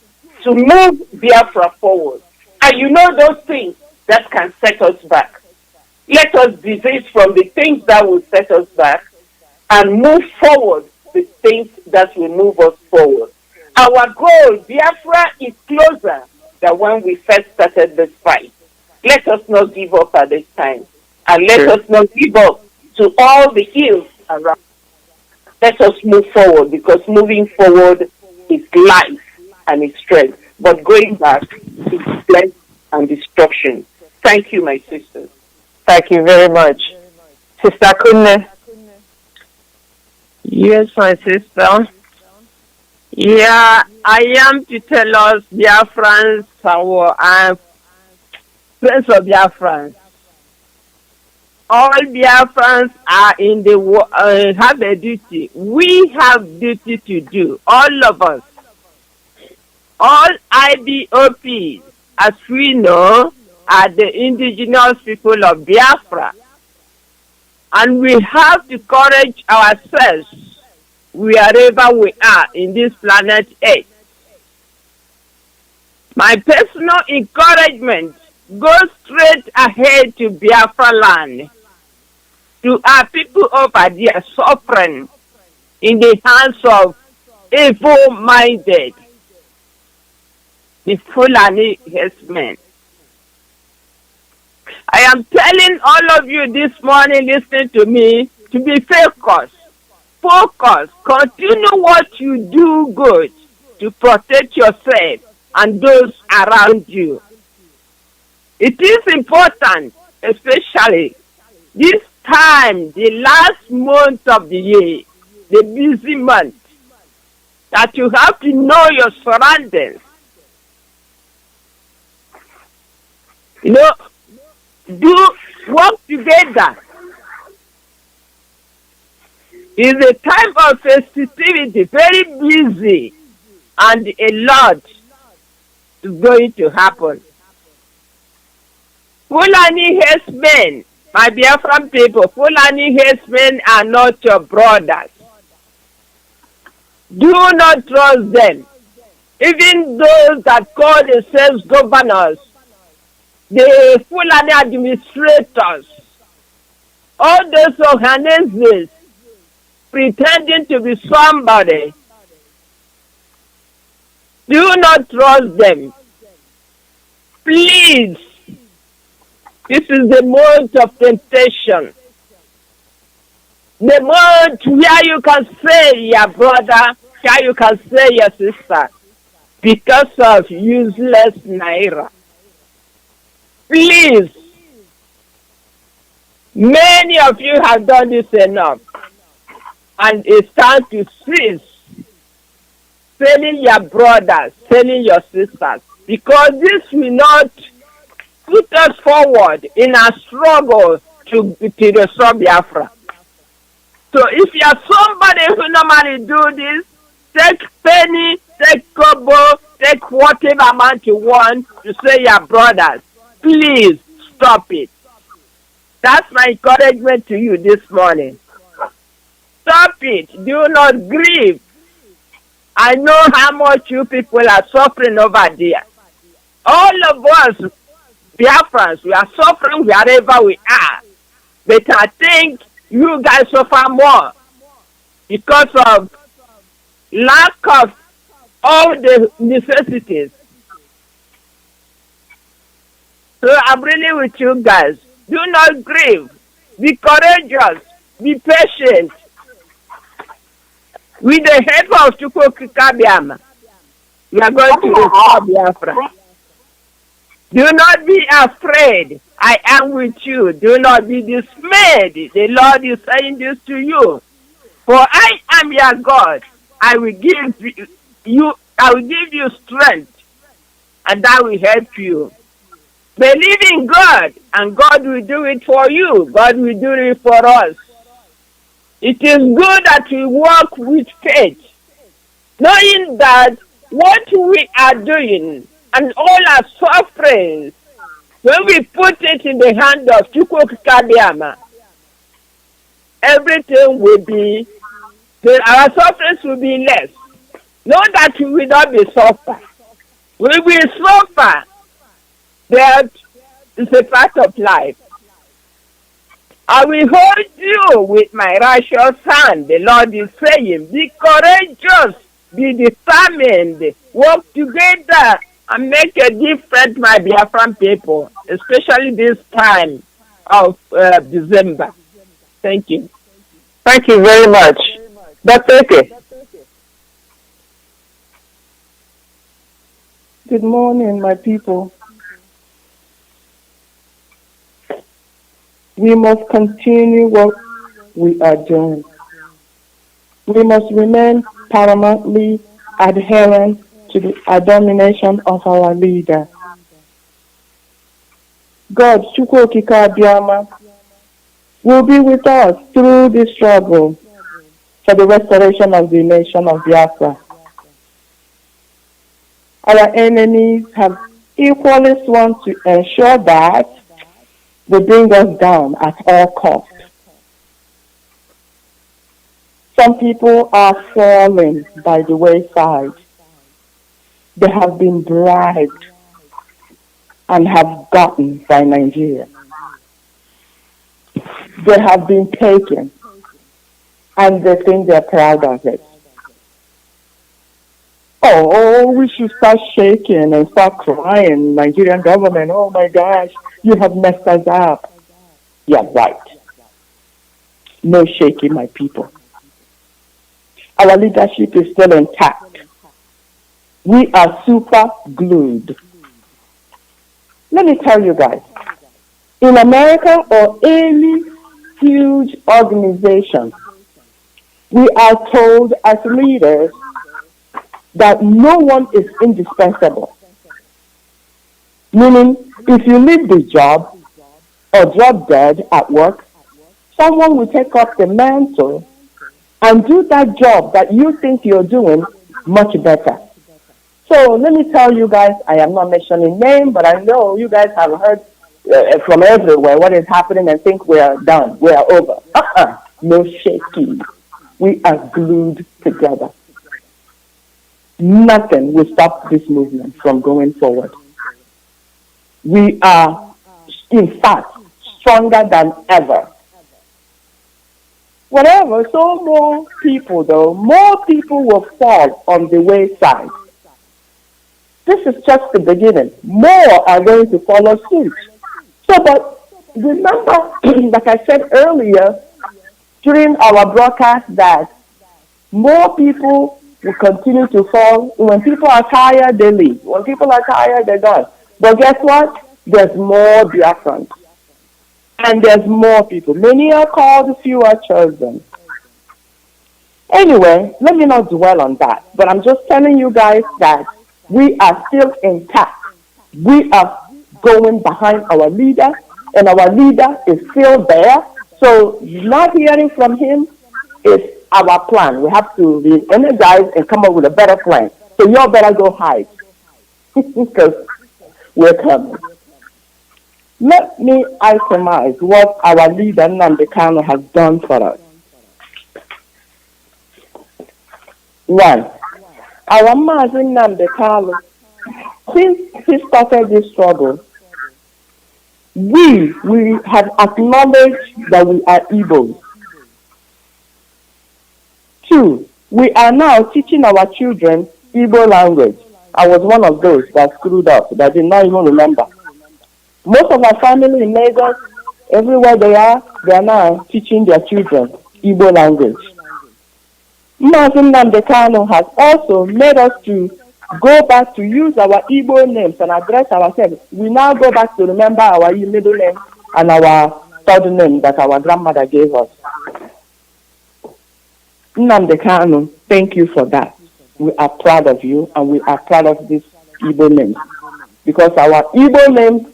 to move Biafra forward. And you know those things that can set us back. Let us desist from the things that will set us back and move forward with things that will move us forward. Our goal, Biafra, is closer than when we first started this fight. Let us not give up at this time. And let us not give up to all the ills around. Let us move forward, because moving forward is life and is strength. But going back is death and destruction. Thank you, my sisters. Thank you very much. Sister Kunne. Yes, my sister. Yeah, I am to tell us, Biafrans, friends of Biafrans. All Biafrans are in the have a duty. We have duty to do, all of us. All IBOPs, as we know, are the indigenous people of Biafra. And we have to encourage ourselves wherever we are in this planet Earth. My personal encouragement goes straight ahead to Biafra land, to our people over there suffering in the hands of evil-minded, the Fulani herdsmen. I am telling all of you this morning, listening to me, to be focused. Focus. Continue what you do good to protect yourself and those around you. It is important, especially this time, the last month of the year, the busy month, that you have to know your surroundings. You know, work together. It's a time of festivity, very busy, and a lot is going to happen. Fulani herdsmen, my Biafran people, Fulani herdsmen are not your brothers. Do not trust them. Even those that call themselves governors, the Fulani administrators, all those organizations pretending to be somebody, do not trust them. Please. This is the month of temptation. The month where you can say your brother, where you can say your sister, because of useless naira. Please. Many of you have done this enough. And it's time to cease selling your brothers, selling your sisters, because this will not put us forward in our struggle to restore Biafra. So if you are somebody who normally do this, take penny, take kobo, take whatever amount you want to say your brothers. Please stop it. That's my encouragement to you this morning. Stop it. Do not grieve. I know how much you people are suffering over there. All of us, Biafrans, we are suffering wherever we are. But I think you guys suffer more because of lack of all the necessities. So I'm really with you guys. Do not grieve. Be courageous. Be patient. With the help of Chukwuemeka, we are going to restore Biafra. Do not be afraid. I am with you. Do not be dismayed. The Lord is saying this to you. For I am your God. I will give you strength, and I will help you. Believe in God, and God will do it for you. God will do it for us. It is good that we walk with faith, knowing that what we are doing and all our sufferings, when we put it in the hand of Chukwuemeka, everything will be, our sufferings will be less. Know that we will not be suffer. We will suffer. That is a part of life. I will hold you with my righteous hand. The Lord is saying, be courageous, be determined, work together, and make a difference, my Biafran people, especially this time of December. Thank you. Thank you very much. Dr. Eke. Good morning, my people. We must continue what we are doing. We must remain paramountly adherent to the domination of our leader. God, Chukwuemeka, will be with us through this struggle for the restoration of the nation of Biafra. Our enemies have equally sworn to ensure that they bring us down at all costs. Some people are falling by the wayside. They have been bribed and have gotten by Nigeria. They have been taken and they think they're proud of it. Oh, we should start shaking and start crying. Nigerian government, oh my gosh, you have messed us up. Yeah, right. No shaking, my people. Our leadership is still intact. We are super glued. Let me tell you guys, in America or any huge organization, we are told as leaders that no one is indispensable. Meaning, if you leave the job or drop dead at work, someone will take up the mantle and do that job that you think you're doing much better. So let me tell you guys, I am not mentioning names, but I know you guys have heard from everywhere what is happening and think we are done, we are over. No shaking. We are glued together. Nothing will stop this movement from going forward. We are, in fact, stronger than ever. Whatever, so more people will fall on the wayside. This is just the beginning. More are going to follow suit. So, but remember, like I said earlier, during our broadcast, that more people will continue to fall. When people are tired, they leave. When people are tired, they're gone. But guess what? There's more Biafrans. And there's more people. Many are called, few are chosen. Anyway, let me not dwell on that. But I'm just telling you guys that we are still intact. We are going behind our leader, and our leader is still there. So not hearing from him is our plan. We have to be energized and come up with a better plan. So y'all better go hide because we're coming. Let me itemize what our leader Nnamdi Kanu has done for us. 1. Our Mazi Nnamdi Kanu, since he started this struggle, we have acknowledged that we are Igbos. 2. We are now teaching our children Igbo language. I was one of those that screwed up, that did not even remember. Most of our family in Lagos, everywhere they are now teaching their children Igbo language. Mazi Nnamdi Kanu has also made us to go back to use our Igbo names and address ourselves. We now go back to remember our middle name and our third name that our grandmother gave us. Nnamdi Kanu, thank you for that. We are proud of you and we are proud of these Igbo names. Because our Igbo names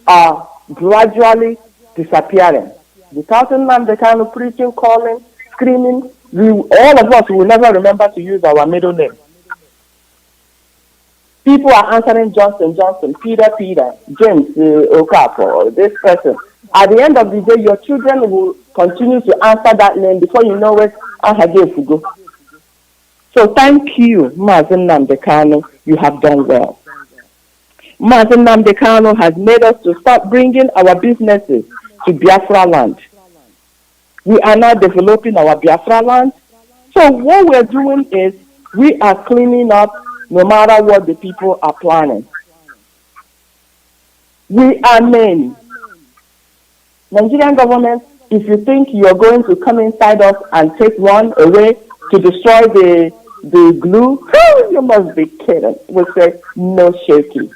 are gradually disappearing. Without Nnamdi Kanu preaching, calling, screaming, all of us will never remember to use our middle name. People are answering Johnson, Peter, James, Okafor, this person. At the end of the day, your children will continue to answer that name. Before you know it, Ahagefugo. So thank you, Mazi Nnamdi Kanu. You have done well. Mazi Nnamdi Kanu has made us to start bringing our businesses to Biafra land. We are now developing our Biafra land. So what we're doing is we are cleaning up no matter what the people are planning. We are many. Nigerian government, if you think you're going to come inside us and take one away to destroy the glue, you must be kidding. We say no shaky.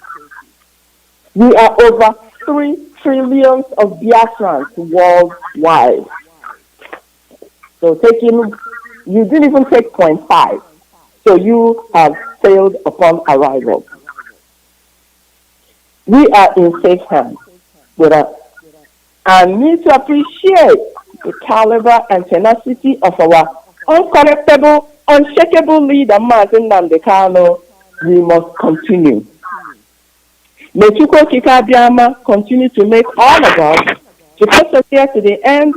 We are over 3 trillion of Biafrans worldwide. So you didn't even take 0.5. So you have sailed upon arrival. We are in safe hands with us. And need to appreciate the caliber and tenacity of our uncorrectable, unshakable leader, Mazi Nnamdi Kanu. We must continue. May Chukwuemeka continue to make all of us to persevere to the end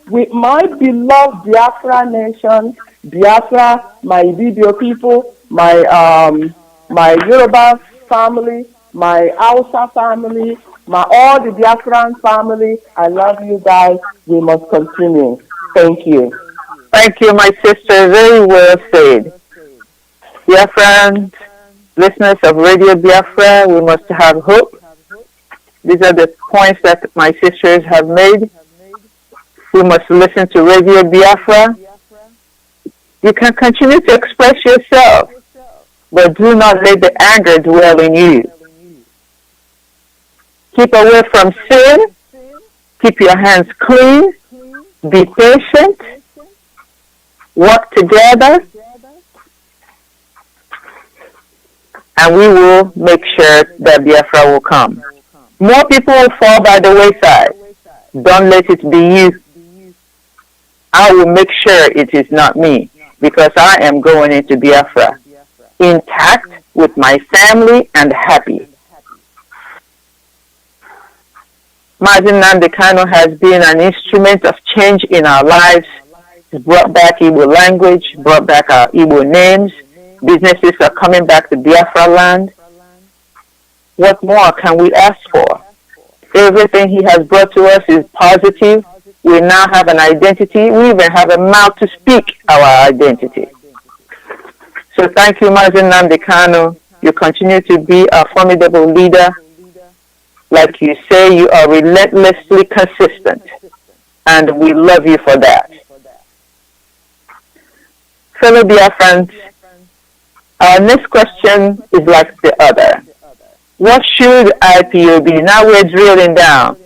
with my beloved Biafra nation, Biafra, my Ibibio people, my Yoruba family, my Hausa family, all the Biafran family. I love you guys. We must continue. Thank you. Thank you, my sister. Very well said. Biafran, listeners of Radio Biafra, we must have hope. These are the points that my sisters have made. We must listen to Radio Biafra. You can continue to express yourself, but do not let the anger dwell in you. Keep away from sin. Keep your hands clean. Be patient. Work together. And we will make sure that Biafra will come. More people will fall by the wayside. Don't let it be you. I will make sure it is not me, because I am going into Biafra intact with my family and happy. Mazi Nnamdi Kanu has been an instrument of change in our lives. He's brought back Igbo language, brought back our Igbo names. Businesses are coming back to Biafra land. What more can we ask for? Everything he has brought to us is positive. We now have an identity. We even have a mouth to speak our identity. So thank you, Mazi Nnamdi Kanu. You continue to be a formidable leader. Like you say, you are relentlessly consistent. And we love you for that. Fellow Biafrans, our next question is like the other. What should IPO be? Now we're drilling down.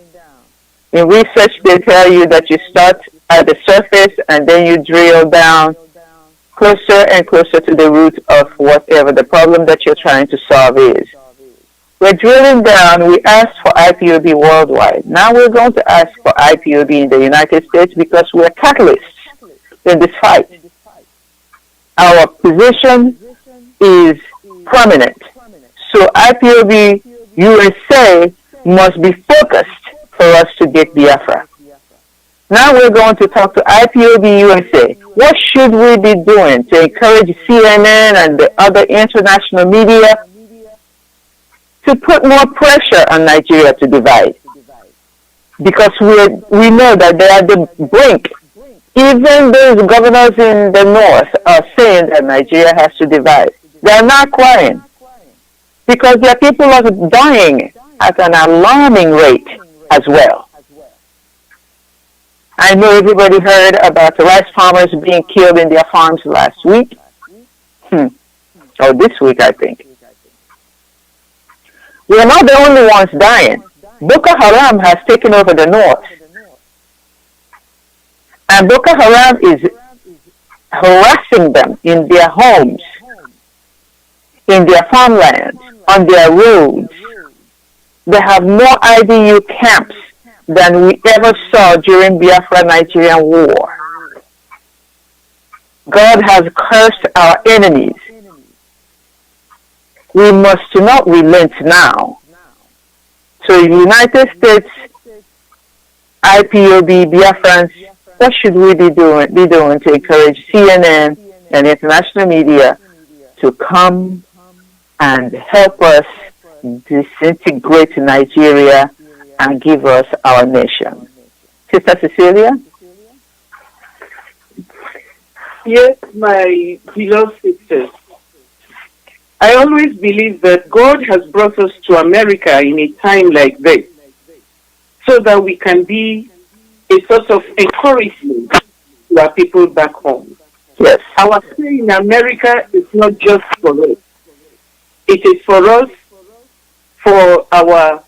In research, they tell you that you start at the surface and then you drill down closer and closer to the root of whatever the problem that you're trying to solve is. We're drilling down. We asked for IPOB worldwide. Now we're going to ask for IPOB in the United States because we're catalysts in this fight. Our position is prominent. So IPOB USA must be focused for us to get Biafra. Now we're going to talk to IPOB USA. What should we be doing to encourage CNN and the other international media to put more pressure on Nigeria to divide? Because we know that they are at the brink. Even those governors in the north are saying that Nigeria has to divide. They are not crying because their people are dying at an alarming rate as well. I know everybody heard about the rice farmers being killed in their farms last week. Or this week, I think. We're not the only ones dying. Boko Haram has taken over the north. And Boko Haram is harassing them in their homes, in their farmlands, on their roads. They have more IDU camps than we ever saw during Biafra-Nigerian war. God has cursed our enemies. We must not relent now. So United States, IPOB, Biafrans, what should we be doing to encourage CNN and international media to come and help us disintegrate Nigeria and give us our nation? Sister Cecilia? Yes, my beloved sisters. I always believe that God has brought us to America in a time like this so that we can be a source of encouragement to our people back home. Yes. Our stay in America is not just for us. It is for us, for our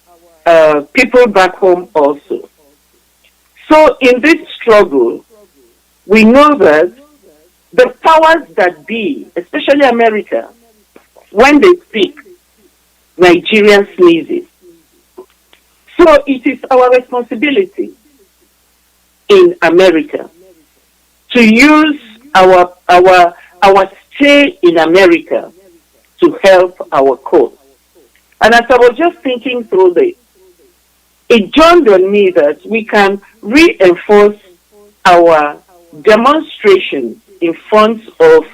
people back home also. So in this struggle, we know that the powers that be, especially America, when they speak, Nigeria sneezes. So it is our responsibility in America to use our stay in America to help our cause. And as I was just thinking through this, it dawned on me that we can reinforce our demonstrations in front of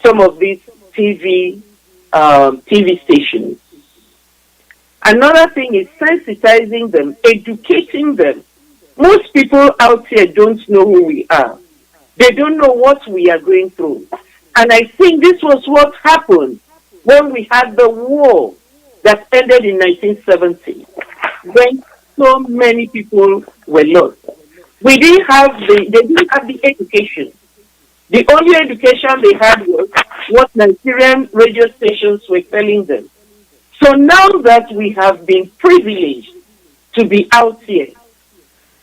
some of these TV stations. Another thing is sensitizing them, educating them. Most people out here don't know who we are. They don't know what we are going through. And I think this was what happened when we had the war that ended in 1970, when so many people were lost. They didn't have the education. The only education they had was what Nigerian radio stations were telling them. So now that we have been privileged to be out here,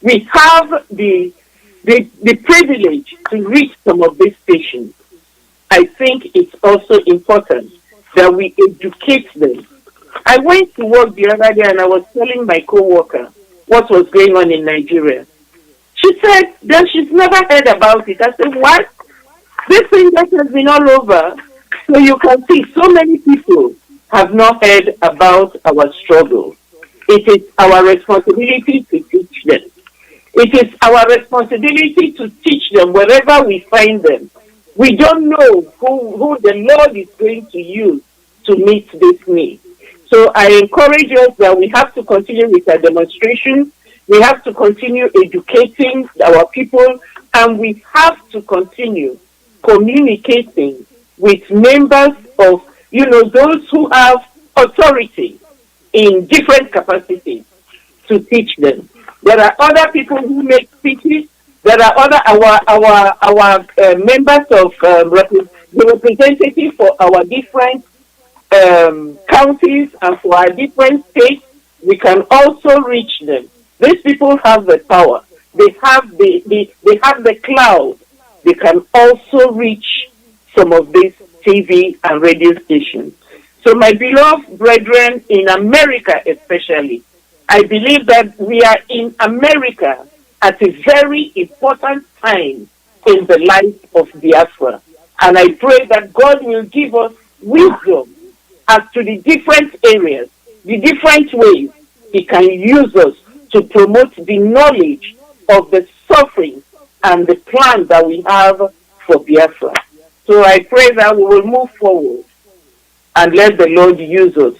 we have the privilege to reach some of these stations. I think it's also important that we educate them. I went to work the other day and I was telling my co-worker what was going on in Nigeria. She said that she's never heard about it. I said, what? This thing that has been all over. So you can see so many people have not heard about our struggle. It is our responsibility to teach them. It is our responsibility to teach them wherever we find them. We don't know who the Lord is going to use to meet this need. So I encourage us that we have to continue with our demonstrations. We have to continue educating our people, and we have to continue communicating with members of, those who have authority in different capacities to teach them. There are other people who make speeches. There are other our members of the representative for our different counties and for our different states. We can also reach them. These people have the power. They have the cloud. They can also reach some of these TV and radio stations. So my beloved brethren in America especially, I believe that we are in America at a very important time in the life of Biafra. And I pray that God will give us wisdom as to the different areas, the different ways He can use us to promote the knowledge of the suffering and the plan that we have for Biafra. So I pray that we will move forward and let the Lord use us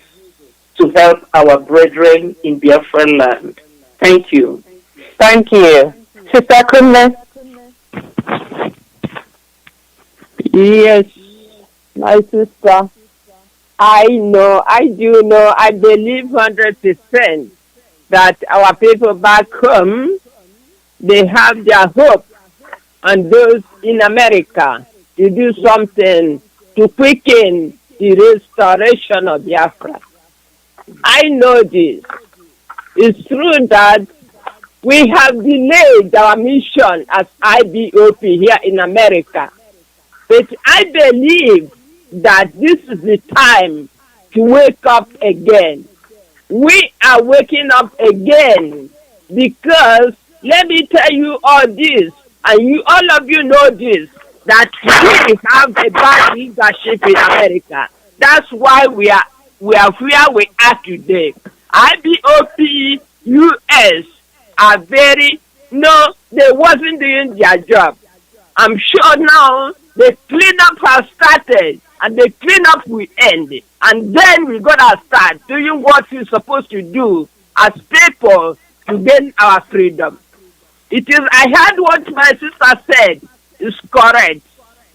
to help our brethren in Biafra land. Thank you. Thank you. Sister Kunle. Yes, my sister. I do know, I believe 100% that our people back home, they have their hope on those in America to do something to quicken the restoration of Biafra. I know this. It's true that we have delayed our mission as IBOP here in America. But I believe that this is the time to wake up again. We are waking up again because, let me tell you all this, and all of you know this, that we have a bad leadership in America. That's why we are where we are today. IBOP, US are they wasn't doing their job. I'm sure now the cleanup has started and the cleanup will end. And then we're gonna start doing what we're supposed to do as people to gain our freedom. I heard what my sister said is correct.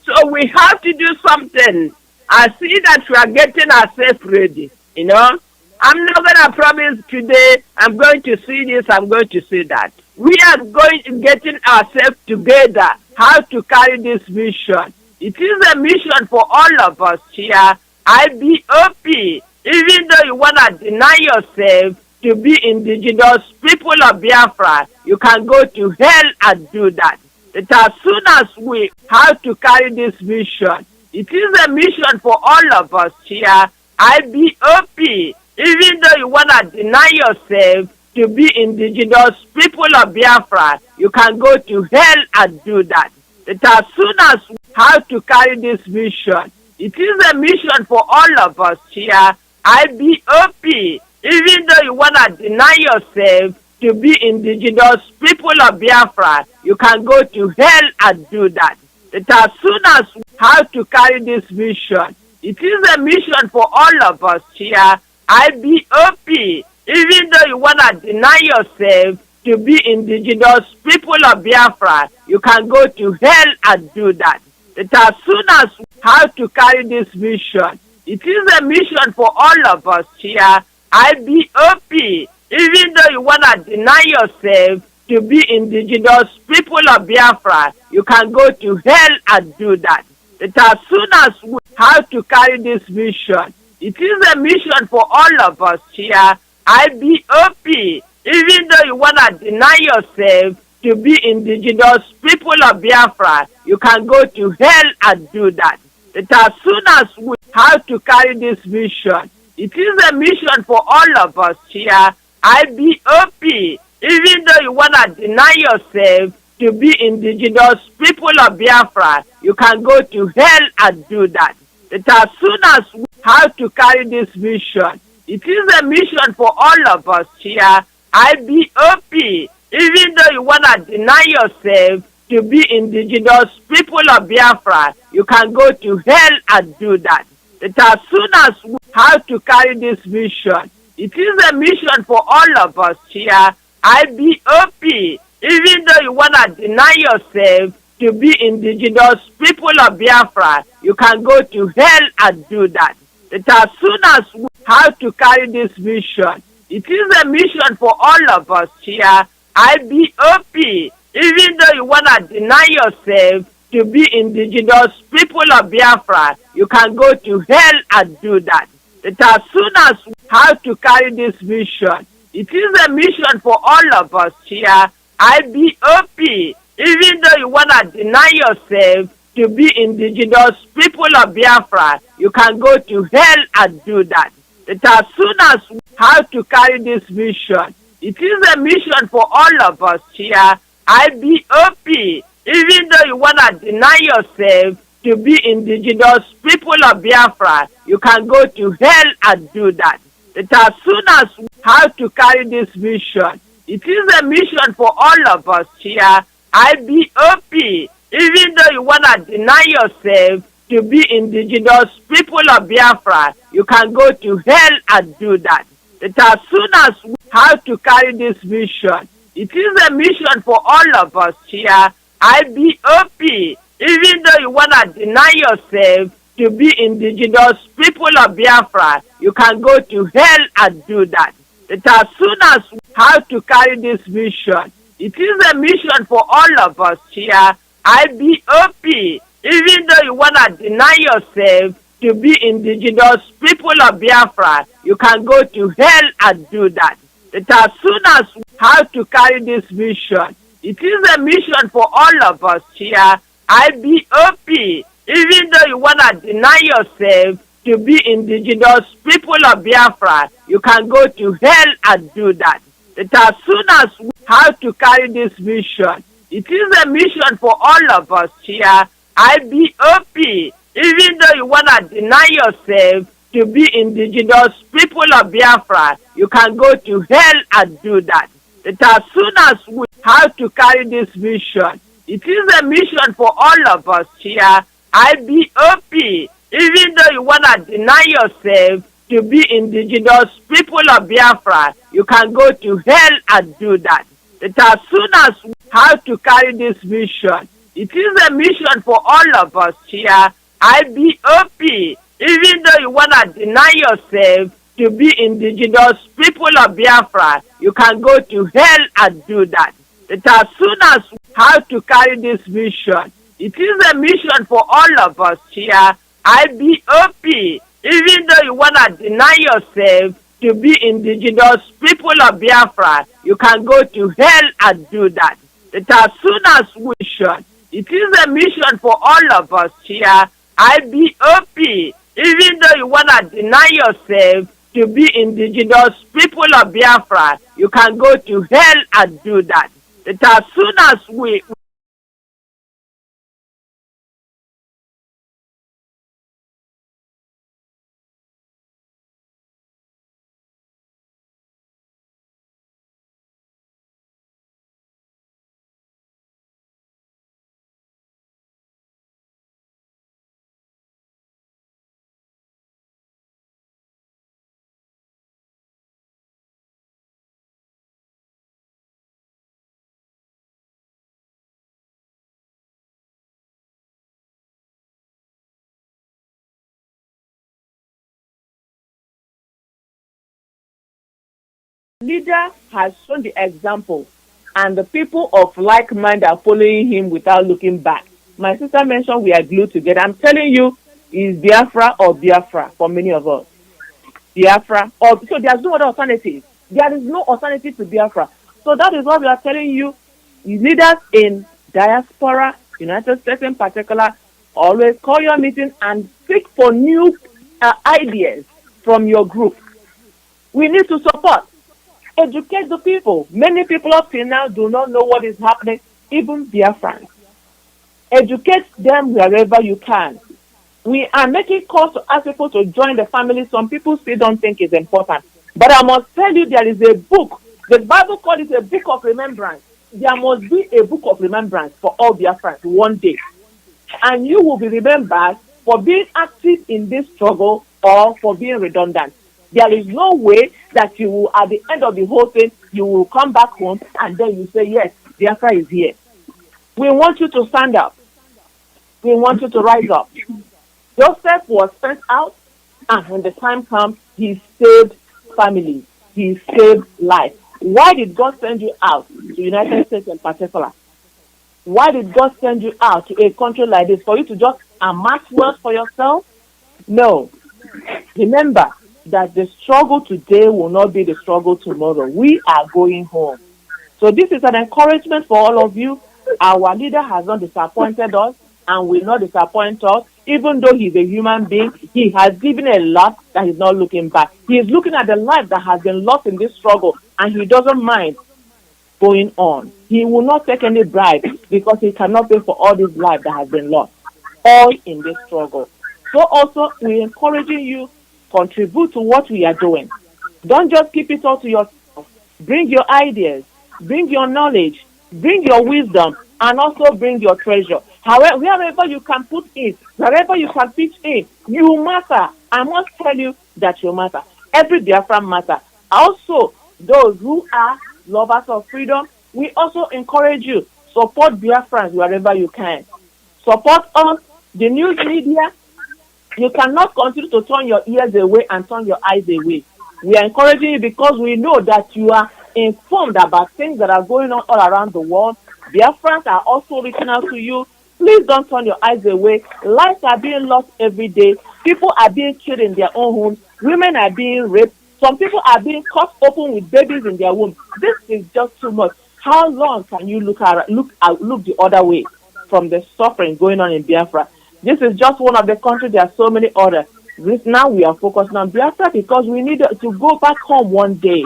So we have to do something. I see that we are getting ourselves ready, I'm not going to promise today, I'm going to see this, I'm going to see that. We are getting ourselves together, how to carry this mission. It is a mission for all of us here. IBOP, even though you want to deny yourself to be indigenous people of Biafra, you can go to hell and do that. But as soon as we have to carry this mission, it is a mission for all of us here. IBOP, even though you want to deny yourself to be indigenous people of Biafra, you can go to hell and do that. But as soon as we have to carry this mission, it is a mission for all of us here. IBOP, even though you want to deny yourself to be indigenous people of Biafra, you can go to hell and do that. But as soon as we have to carry this mission, it is a mission for all of us here. IBOP, even though you want to deny yourself to be indigenous people of Biafra, you can go to hell and do that. But as soon as we have to carry this mission, it is a mission for all of us here. IBOP, even though you want to deny yourself to be indigenous people of Biafra, you can go to hell and do that. But as soon as we have to carry this mission, it is a mission for all of us here. IBOP, even though you want to deny yourself to be indigenous people of Biafra, you can go to hell and do that. But as soon as we have to carry this mission, it is a mission for all of us here. IBOP, even though you want to deny yourself to be indigenous people of Biafra, you can go to hell and do that. But as soon as we have to carry this mission, it is a mission for all of us here. IBOP, even though you want to deny yourself to be indigenous people of Biafra, you can go to hell and do that. But as soon as we have to carry this mission, it is a mission for all of us here. IBOP, even though you want to deny yourself to be indigenous people of Biafra, you can go to hell and do that. But as soon as we have to carry this mission, it is a mission for all of us here. IBOP, even though you want to deny yourself to be indigenous people of Biafra, you can go to hell and do that. But as soon as we have to carry this mission, it is a mission for all of us here. IBOP, even though you want to deny yourself to be indigenous people of Biafra, you can go to hell and do that. But as soon as we have to carry this mission, it is a mission for all of us here. IBOP, even though you want to deny yourself to be indigenous people of Biafra, you can go to hell and do that. But as soon as we have to carry this mission, It is a mission for all of us here. IBOP, even though you want to deny yourself to be indigenous people of Biafra, you can go to hell and do that. That as soon as we have to carry this mission, it is a mission for all of us here. IBOP, even though you want to deny yourself to be indigenous people of Biafra, you can go to hell and do that. That as soon as we have to carry this mission, it is a mission for all of us here. IBOP, even though you want to deny yourself to be indigenous people of Biafra, you can go to hell and do that. That as soon as we have to carry this mission, it is a mission for all of us here. IBOP, even though you want to deny yourself to be indigenous people of Biafra, you can go to hell and do that. That as soon as we have to carry this mission, it is a mission for all of us here. IBOP, even though you want to deny yourself to be indigenous people of Biafra, you can go to hell and do that. That as soon as we have to carry this mission, it is a mission for all of us here. IBOP, even though you want to deny yourself to be indigenous people of Biafra, you can go to hell and do that. That as soon as we have to carry this mission, it is a mission for all of us here. IBOP, even though you want to deny yourself to be indigenous people of Biafra, you can go to hell and do that. That as soon as we have to carry this mission, it is a mission for all of us here. IBOP, even though you want to deny yourself to be indigenous people of Biafra, you can go to hell and do that. That as soon as we should, it is a mission for all of us here. IBOP, even though you want to deny yourself to be indigenous people of Biafra, you can go to hell and do that. That as soon as we leader has shown the example, and the people of like mind are following him without looking back. My sister mentioned we are glued together. I'm telling you, is Biafra or Biafra for many of us. Biafra, or so there's no other alternative. There is no alternative to Biafra. So that is what we are telling you. Leaders in diaspora, United States in particular, always call your meeting and seek for new ideas from your group. We need to support. Educate the people. Many people up till now do not know what is happening, even Biafrans. Educate them wherever you can. We are making calls to ask people to join the family. Some people still don't think it's important. But I must tell you, there is a book. The Bible calls it a book of remembrance. There must be a book of remembrance for all Biafrans one day. And you will be remembered for being active in this struggle or for being redundant. There is no way that you will, at the end of the whole thing, you will come back home and then you say, yes, Biafra is here. We want you to stand up. We want you to rise up. Joseph was sent out, and when the time comes, he saved families. He saved life. Why did God send you out to the United States in particular? Why did God send you out to a country like this? For you to just amass wealth for yourself? No. Remember that the struggle today will not be the struggle tomorrow. We are going home. So this is an encouragement for all of you. Our leader has not disappointed us and will not disappoint us. Even though he's a human being, he has given a lot that he's not looking back. He is looking at the life that has been lost in this struggle, and he doesn't mind going on. He will not take any bribe because he cannot pay for all this life that has been lost, all in this struggle. So also, we're encouraging you, contribute to what we are doing. Don't just keep it all to yourself. Bring your ideas. bring your knowledge, bring your wisdom, and also bring your treasure. However, wherever you can put in, wherever you can pitch in, you matter. I must tell you that you matter. Every Biafran matter. Also, those who are lovers of freedom, we also encourage you, support Biafrans wherever you can. Support us, the news media. You cannot continue to turn your ears away and turn your eyes away. We are encouraging you because we know that you are informed about things that are going on all around the world. Biafrans are also reaching out to you. Please don't turn your eyes away. Lives are being lost every day. People are being killed in their own homes. Women are being raped. Some people are being cut open with babies in their womb. This is just too much. How long can you look the other way from the suffering going on in Biafra? This is just one of the countries. There are so many others. Now we are focusing on Biafra because we need to go back home one day.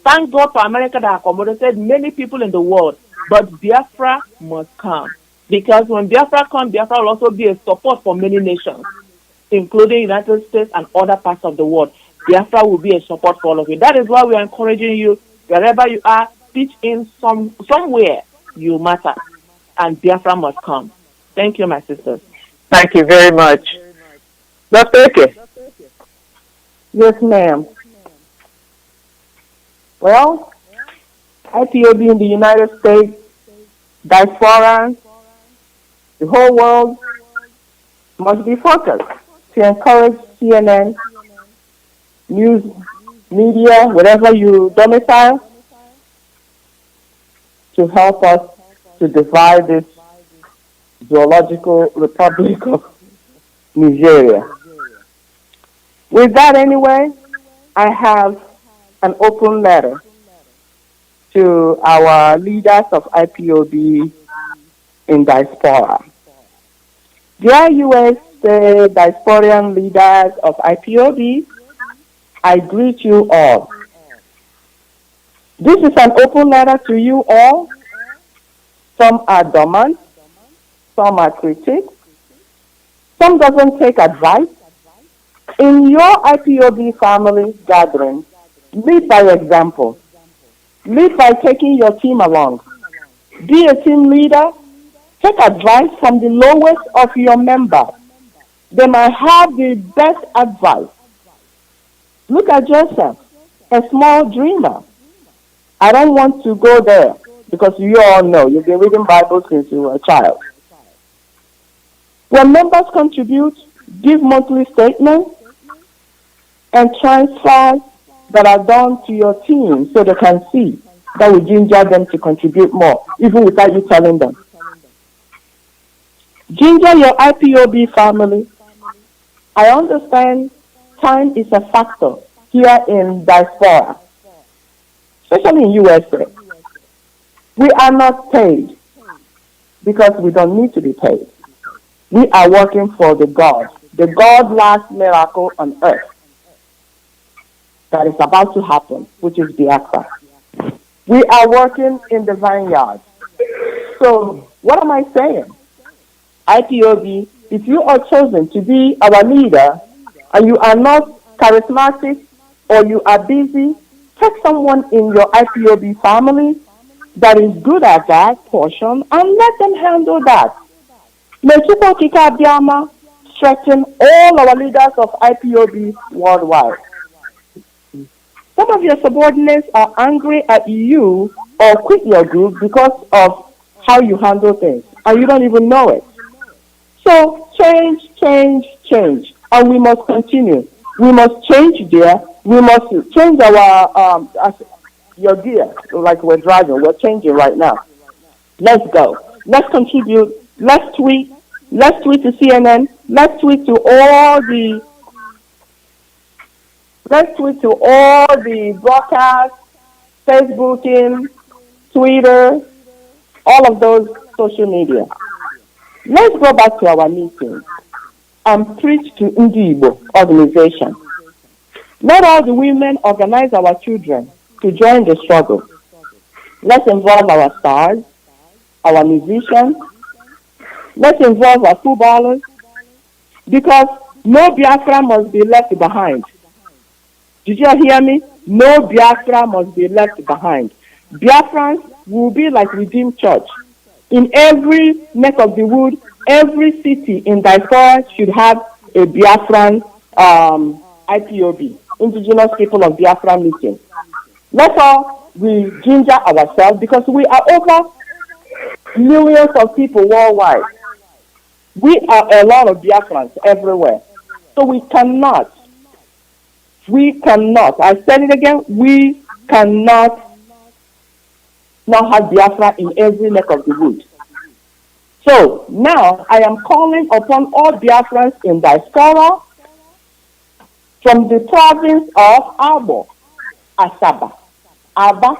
Thank God for America that accommodated many people in the world. But Biafra must come. Because when Biafra comes, Biafra will also be a support for many nations, including United States and other parts of the world. Biafra will be a support for all of you. That is why we are encouraging you, wherever you are, pitch in somewhere. You matter. And Biafra must come. Thank you, my sisters. Thank you very much. Dr. Eke. Yes, ma'am. Well, IPOB in the United States, diaspora, the whole world must be focused to encourage CNN, news, media, whatever you domicile, to help us to divide this zoological republic of Nigeria. With that anyway, I have an open letter to our leaders of IPOB in diaspora. Dear U.S. diasporian leaders of IPOB, I greet you all. This is an open letter to you all. Some are dormant, some are critics, some doesn't take advice. In your IPOB family gathering, lead by example. Lead by taking your team along. Be a team leader. Take advice from the lowest of your members. They might have the best advice. Look at Joseph, a small dreamer. I don't want to go there because you all know you've been reading Bible since you were a child. When members contribute, give monthly statements and transfers that are done to your team so they can see. That will ginger them to contribute more, even without you telling them. Ginger your IPOB family. I understand time is a factor here in diaspora, especially in USA. We are not paid because we don't need to be paid. We are working for the God last miracle on earth that is about to happen, which is Biafra. We are working in the vineyard. So what am I saying? IPOB, if you are chosen to be our leader and you are not charismatic or you are busy, take someone in your IPOB family that is good at that portion and let them handle that. May Chukwuemeka Abiyama strengthen all our leaders of IPOB worldwide. Some of your subordinates are angry at you or quit your group because of how you handle things, and you don't even know it. So change, and we must continue. We must change there. We must change our your gear, like we're driving. We're changing right now. Let's go. Let's contribute. Let's tweet. Let's tweet to CNN. Let's tweet to all the broadcasts, Facebooking, Twitter, all of those social media. Let's go back to our meetings and preach to Ndibo organization. Let all the women organize our children to join the struggle. Let's involve our stars, our musicians. Let's involve our footballers, because no Biafra must be left behind. Did you hear me? No Biafra must be left behind. Biafrans will be like Redeemed Church. In every neck of the wood, every city in diaspora should have a Biafran IPOB, Indigenous People of Biafra meeting. Let us we ginger ourselves because we are over millions of people worldwide. We are a lot of Biafrans everywhere. So we cannot, I said it again, we cannot not have Biafra in every neck of the wood. So now I am calling upon all Biafrans in diaspora from the province of Abo, Asaba, Aba,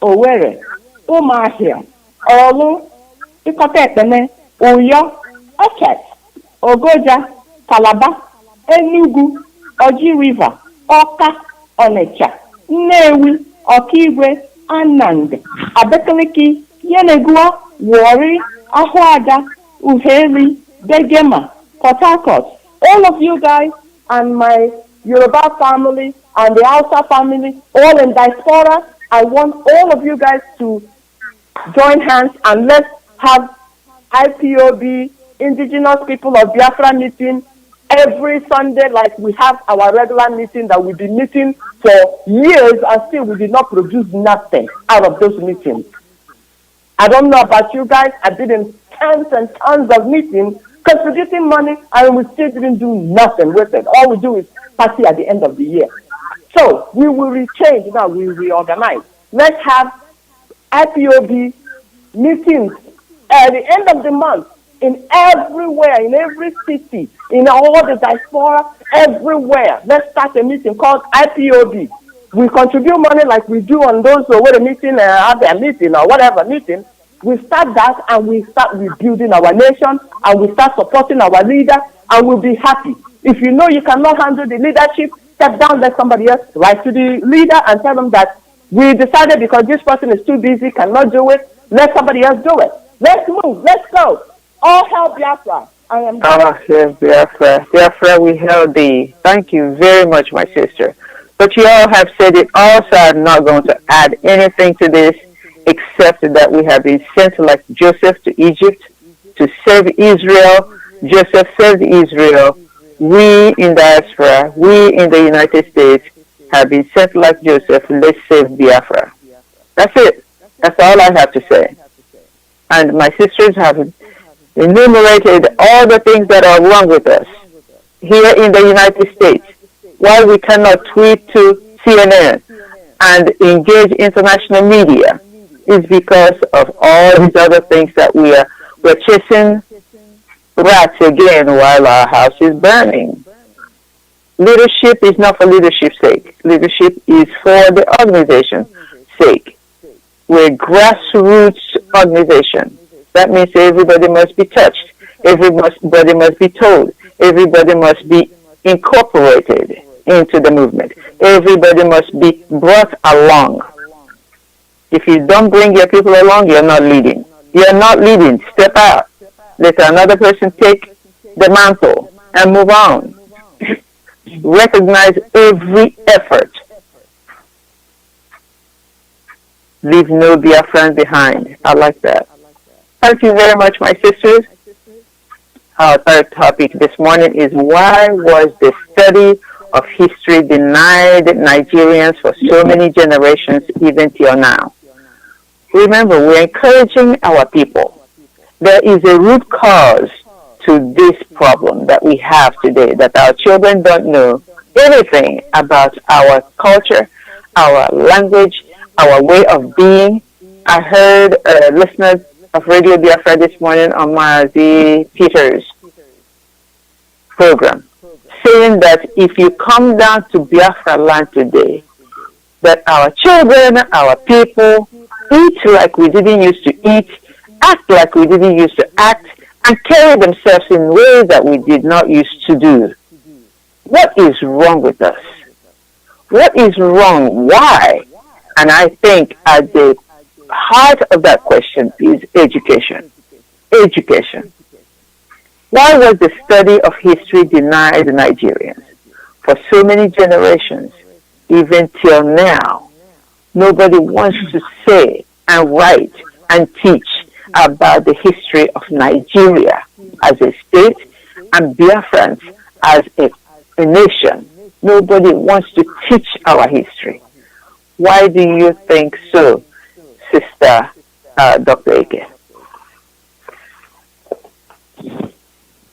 Owerri, Umuahia, Olu, Ikotepene, Uyo, Oket, Ogoja, Calabar, Enugu, Oji River, Oka, Onitsha, Nnewi, Okigwe, Anand, Abakaliki, Yenegua, Warri, Ahwada, Uheli, Begema, Port Harcourt. All of you guys and my Yoruba family and the Hausa family, all in diaspora, I want all of you guys to join hands and let's have IPOB, Indigenous People of Biafra meeting every Sunday like we have our regular meeting that we've been meeting for years and still we did not produce nothing out of those meetings. I don't know about you guys, I've been in tons and tons of meetings contributing money and we still didn't do nothing with it. All we do is party at the end of the year. So we will rechange now, we reorganize. Let's have IPOB meetings at the end of the month in everywhere, in every city, in all the diaspora, everywhere. Let's start a meeting called IPOB. We contribute money like we do on those who a meeting, have their meeting or whatever meeting. We start that and we start rebuilding our nation and we start supporting our leader and we'll be happy. If you know you cannot handle the leadership, step down, let somebody else write to the leader and tell them that we decided because this person is too busy, cannot do it, let somebody else do it. Let's move, let's go. All hell Biafra. I am Biafra. Biafra, we hail thee. Thank you very much, my sister. But you all have said it also. I'm not going to add anything to this except that we have been sent like Joseph to Egypt to save Israel. Joseph saved Israel. We in diaspora, we in the United States have been sent like Joseph. Let's save Biafra. That's it. That's all I have to say. And my sisters have enumerated all the things that are wrong with us here in the United States. Why we cannot tweet to CNN and engage international media is because of all these other things that we're chasing rats again while our house is burning. Leadership is not for leadership's sake. Leadership is for the organization's sake. We're a grassroots organization. That means everybody must be touched. Everybody must be told. Everybody must be incorporated into the movement. Everybody must be brought along. If you don't bring your people along, you're not leading. You're not leading. Step out. Let another person take the mantle and move on. Recognize every effort. Leave no Biafran behind. I like that. Thank you very much, my sisters. Our third topic this morning is why was the study of history denied Nigerians for so many generations, even till now? Remember, we're encouraging our people. There is a root cause to this problem that we have today, that our children don't know anything about our culture, our language, our way of being. I heard listeners of Radio Biafra this morning on Mazi Peter's program, saying that if you come down to Biafra land today, that our children, our people, eat like we didn't used to eat, act like we didn't used to act, and carry themselves in ways that we did not used to do. What is wrong with us? What is wrong? Why? And I think at the heart of that question is education. Education. Why was the study of history denied Nigerians for so many generations, even till now? Nobody wants to say and write and teach about the history of Nigeria as a state and Biafrans as a nation. Nobody wants to teach our history. Why do you think so, Sister Dr. Eke?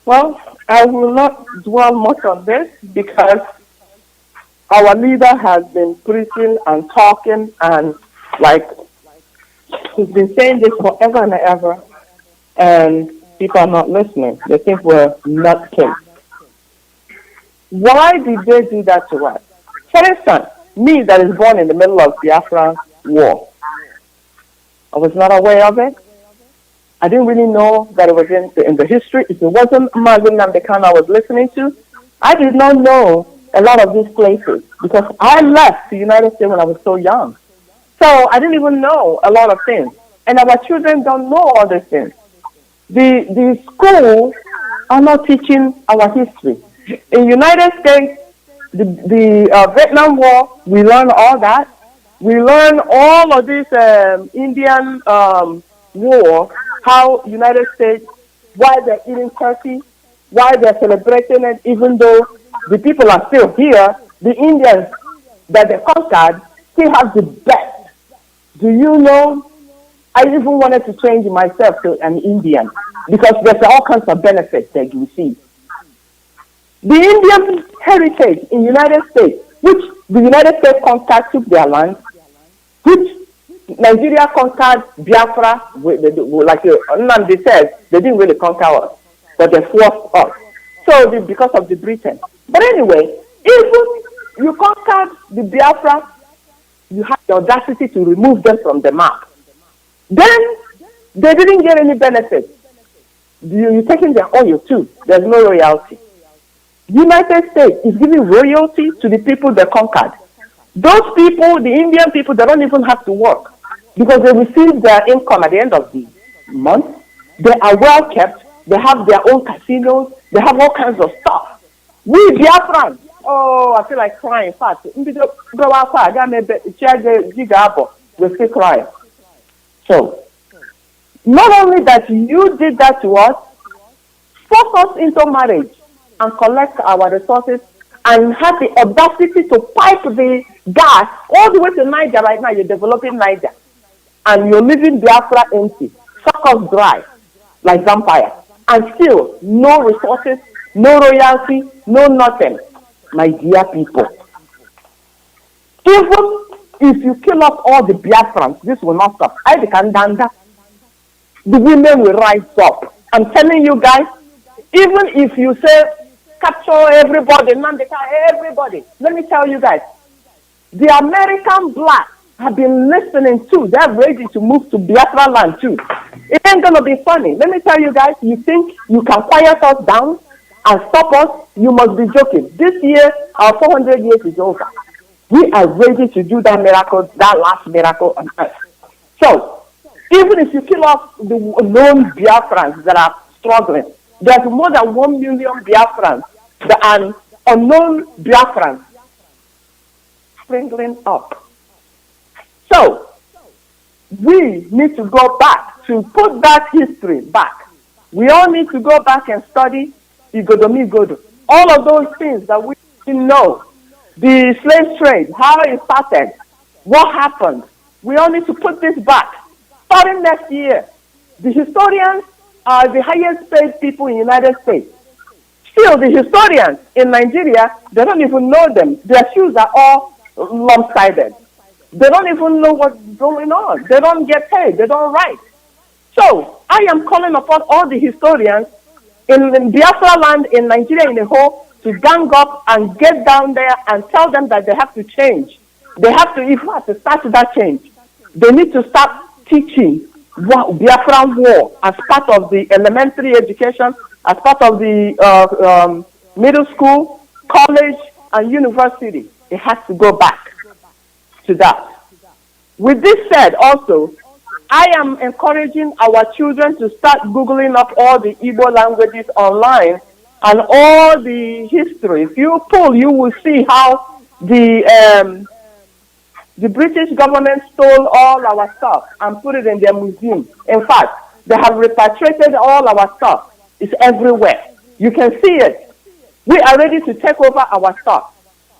Well, I will not dwell much on this because our leader has been preaching and talking and he's been saying this forever and ever, and people are not listening. They think we're not kids. Why did they do that to us? For instance, me that is born in the middle of Biafra war, I was not aware of it. I didn't really know that it was in the history. If it wasn't Mazi I was listening to, I did not know a lot of these places because I left the United States when I was so young. So I didn't even know a lot of things. And our children don't know all these things. The schools are not teaching our history. In the United States, the Vietnam War, we learn all that. We learn all of this Indian war, how United States, why they're eating turkey, why they're celebrating it, even though the people are still here. The Indians that they conquered still have the best. Do you know? I even wanted to change myself to an Indian because there's all kinds of benefits that you see. The Indian heritage in the United States, which the United States conquered, took their land, which Nigeria conquered Biafra, like Nnamdi said, they didn't really conquer us, but they forced us. So because of the Britain. But anyway, even you conquered the Biafra, you had the audacity to remove them from the map. Then they didn't get any benefit. You're taking their oil too. There's no royalty. United States is giving royalty to the people they conquered. Those people, the Indian people, they don't even have to work because they receive their income at the end of the month. They are well kept. They have their own casinos. They have all kinds of stuff. We Biafrans, oh, I feel like crying fast. We still crying. So, not only that you did that to us, force us into marriage and collect our resources and have the audacity to pipe the gas all the way to Niger. Right now, you're developing Niger. And you're leaving Biafra empty, suck us dry, like vampire. And still, no resources, no royalty, no nothing. My dear people, even if you kill off all the Biafrans, this will not stop. The women will rise up. I'm telling you guys, even if you say, capture everybody, everybody, let me tell you guys, the American blacks have been listening too. They're ready to move to Biafra land too. It ain't gonna be funny. Let me tell you guys, you think you can quiet us down and stop us? You must be joking. This year, our 400 years is over. We are ready to do that miracle, that last miracle on earth. So, even if you kill off the known Biafrans that are struggling, there's more than 1 million Biafrans that are unknown Biafrans sprinkling up. So, we need to go back to put that history back. We all need to go back and study Igodomigodo. All of those things that we know. The slave trade, how it started, what happened. We all need to put this back. Starting next year, the historians are the highest paid people in the United States. Still, the historians in Nigeria, they don't even know them. Their shoes are all lopsided. They don't even know what's going on. They don't get paid. They don't write. So, I am calling upon all the historians in Biafra land, in Nigeria in the whole, to gang up and get down there and tell them that they have to change. They have to, if you have to start that change, they need to start teaching Biafran war as part of the elementary education, as part of the middle school, college, and university. It has to go back to that. With this said, also, I am encouraging our children to start Googling up all the Igbo languages online and all the history. If you pull, you will see how the The British government stole all our stuff and put it in their museum. In fact, they have repatriated all our stuff. It's everywhere. You can see it. We are ready to take over our stuff.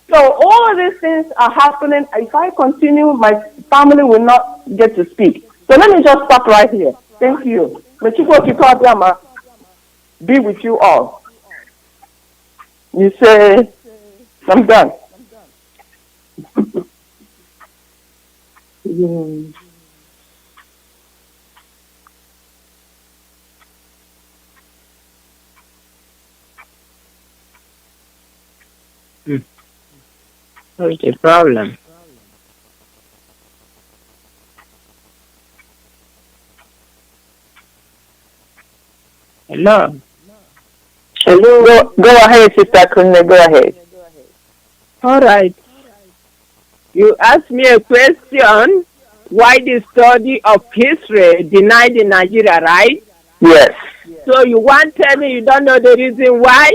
So all of these things are happening. If I continue, my family will not get to speak. So let me just stop right here. Thank you. May Chukwuemeka be with you all. You say, I'm done. What's the problem? Hello? Hello. Go ahead, Sister Kunle. Go ahead. All right. You asked me a question. Why the study of history denied in Nigeria, right? Yes. So you want to tell me you don't know the reason why?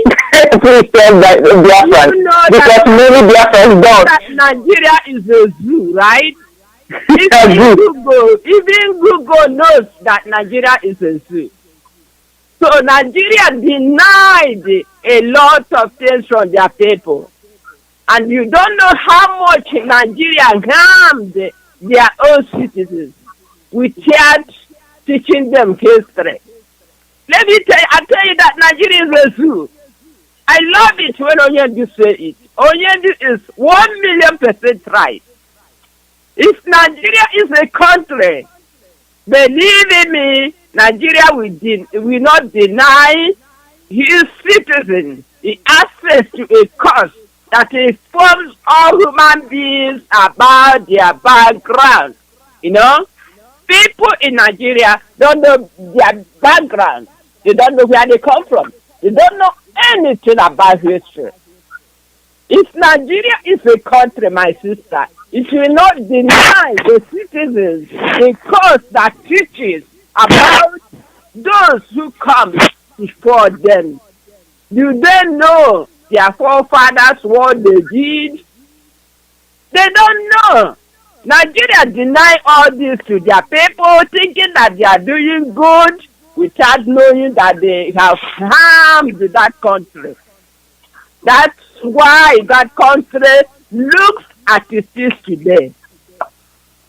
Please tell Biafra. You know because many Biafrans don't. That Nigeria is a zoo, right? Even Google knows that Nigeria is a zoo. So Nigeria denied a lot of things from their people. And you don't know how much Nigeria harmed their own citizens without teaching them history. Let me tell you, I tell you that Nigeria is a zoo. I love it when Onyendu say it. Onyendu is 1,000,000% right. If Nigeria is a country, believe in me, Nigeria will not deny his citizens the access to a cause that informs all human beings about their background. You know, people in Nigeria don't know their background. They don't know where they come from. They don't know anything about history. If Nigeria is a country, my sister, it will not deny the citizens the course that teaches about those who come before them. Do they know their forefathers what they did? They don't know. Nigeria deny all this to their people, thinking that they are doing good without knowing that they have harmed that country. That's why that country looks as it is today.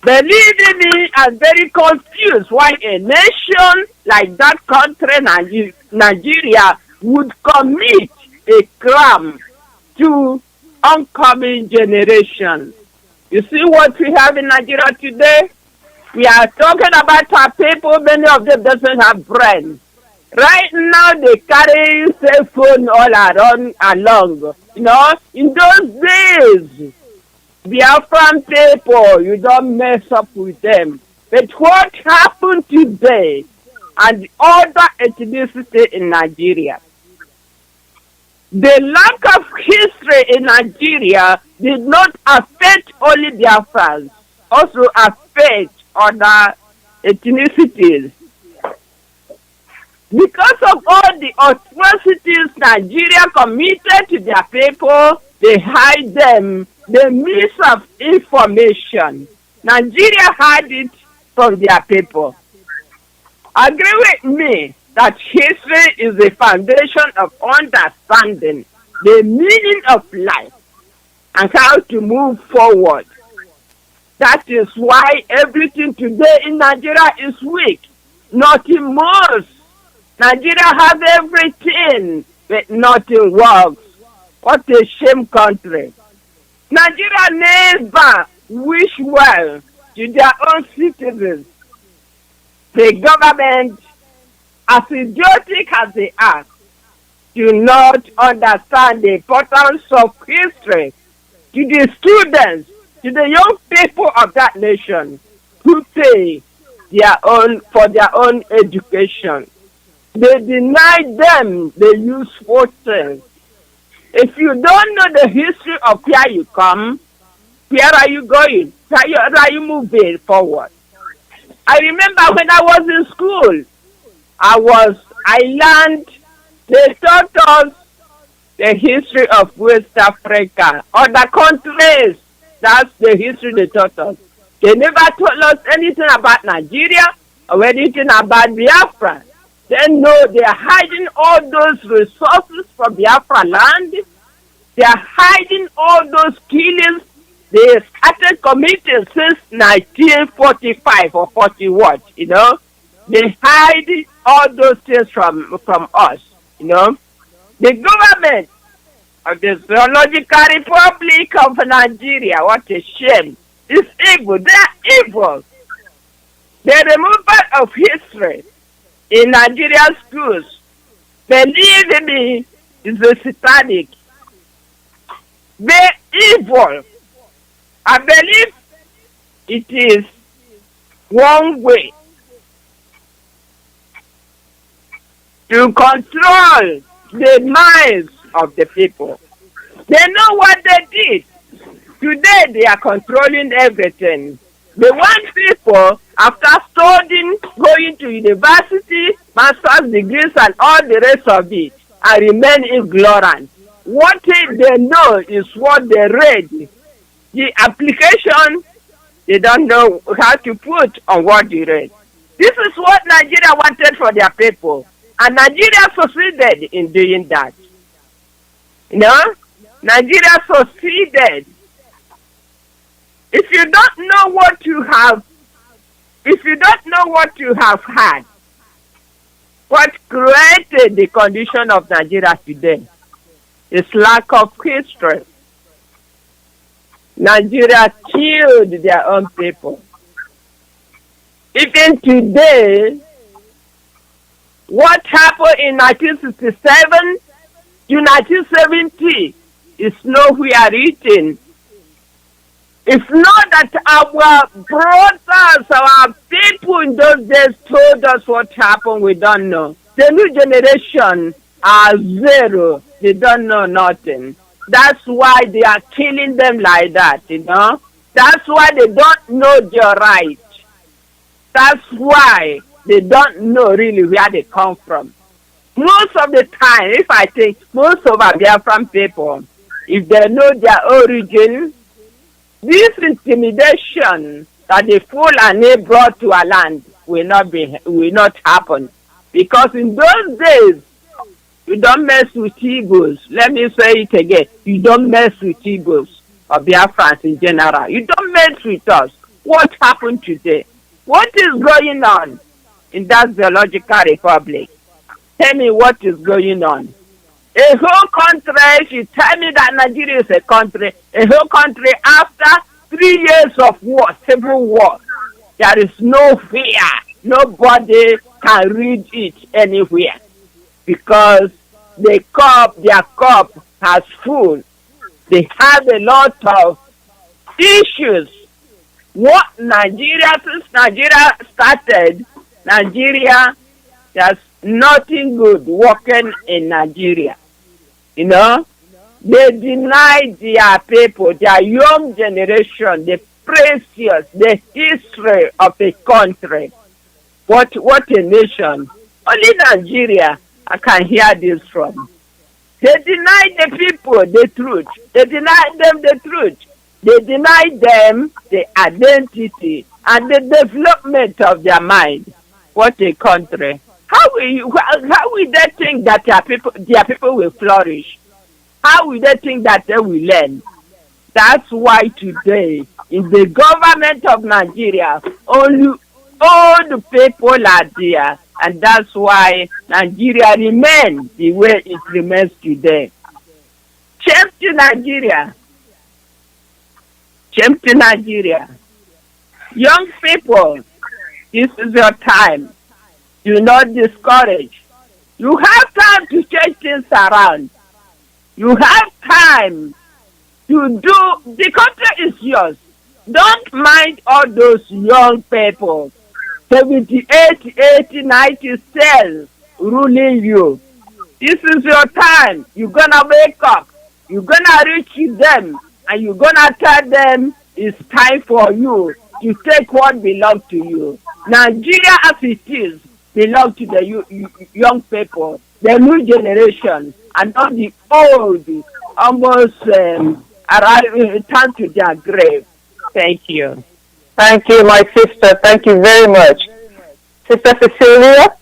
Believe me, I'm very confused why a nation like that country, Nigeria, would commit a crime to oncoming generations. You see what we have in Nigeria today? We are talking about our people, many of them doesn't have brains. Right now they carry cell phone all around along. You know, in those days, Biafran people, you don't mess up with them. But what happened today and other ethnicity in Nigeria? The lack of history in Nigeria did not affect only Biafrans, also affect other ethnicities. Because of all the atrocities Nigeria committed to their people, they hide them. The miss of information. Nigeria hide it from their people. Agree with me that history is the foundation of understanding the meaning of life and how to move forward. That is why everything today in Nigeria is weak. Nothing moves. Nigeria has everything, but nothing works. What a shame country. Nigeria never wish well to their own citizens. The government, as idiotic as they are, do not understand the importance of history to the students, to the young people of that nation who pay for their own education. They deny them the useful things. If you don't know the history of where you come, where are you going? Where are you moving forward? I remember when I was in school, I learned, they taught us the history of West Africa, other countries, That's the history they taught us. They never told us anything about Nigeria or anything about Biafra. They know they are hiding all those resources from Biafra land. They are hiding all those killings they started committing since 1945 or 40 what, you know. They hide all those things from us, you know. The government of the Zoological Republic of Nigeria, what a shame, is evil. They are evil. The removal of history in Nigerian schools, believe me, is a satanic. They're evil. I believe it is one way to control the minds of the people. They know what they did. Today they are controlling everything. They want people, after studying, going to university, master's degrees and all the rest of it, and remain ignorant. What they know is what they read. The application, they don't know how to put on what they read. This is what Nigeria wanted for their people. And Nigeria succeeded in doing that. You know? Nigeria succeeded. If you don't know what you have, had, what created the condition of Nigeria today is lack of history. Nigeria killed their own people. Even today, what happened in 1967 to 1970 is nowhere written. If not that our brothers, our people in those days told us what happened, we don't know. The new generation are zero. They don't know nothing. That's why they are killing them like that, you know. That's why they don't know their right. That's why they don't know really where they come from. Most of the time, if I think most of our Biafran people, if they know their origin, this intimidation that the Fulani brought to our land will not happen. Because in those days, you don't mess with Igbos. Let me say it again. You don't mess with Igbos or Biafrans in general. You don't mess with us. What happened today? What is going on in that Zoological Republic? Tell me what is going on. A whole country, you tell me that Nigeria is a country, a whole country after 3 years of war, civil war. There is no fear. Nobody can read it anywhere. Because their cup has full. They have a lot of issues. What since Nigeria started, Nigeria, there's nothing good working in Nigeria. You know, they deny their people, their young generation, the precious, the history of a country. What a nation. Only Nigeria I can hear this from. They deny the people the truth. They deny them the truth. They deny them the identity and the development of their mind. What a country. How will they think that their people will flourish? How will they think that they will learn? That's why today, in the government of Nigeria, only old people are there. And that's why Nigeria remains the way it remains today. Shame to Nigeria. Shame to Nigeria. Young people, this is your time. Do not discourage. You have time to change things around. You have time to do, the country is yours. Don't mind all those young people, 78, 80, 90 cells ruling you. This is your time. You're gonna wake up. You're gonna reach them and you're gonna tell them it's time for you to take what belongs to you. Nigeria as it is belongs to the young people, the new generation, and not the old, almost turn to their grave. Thank you. Thank you, my sister. Thank you very much. Sister Cecilia?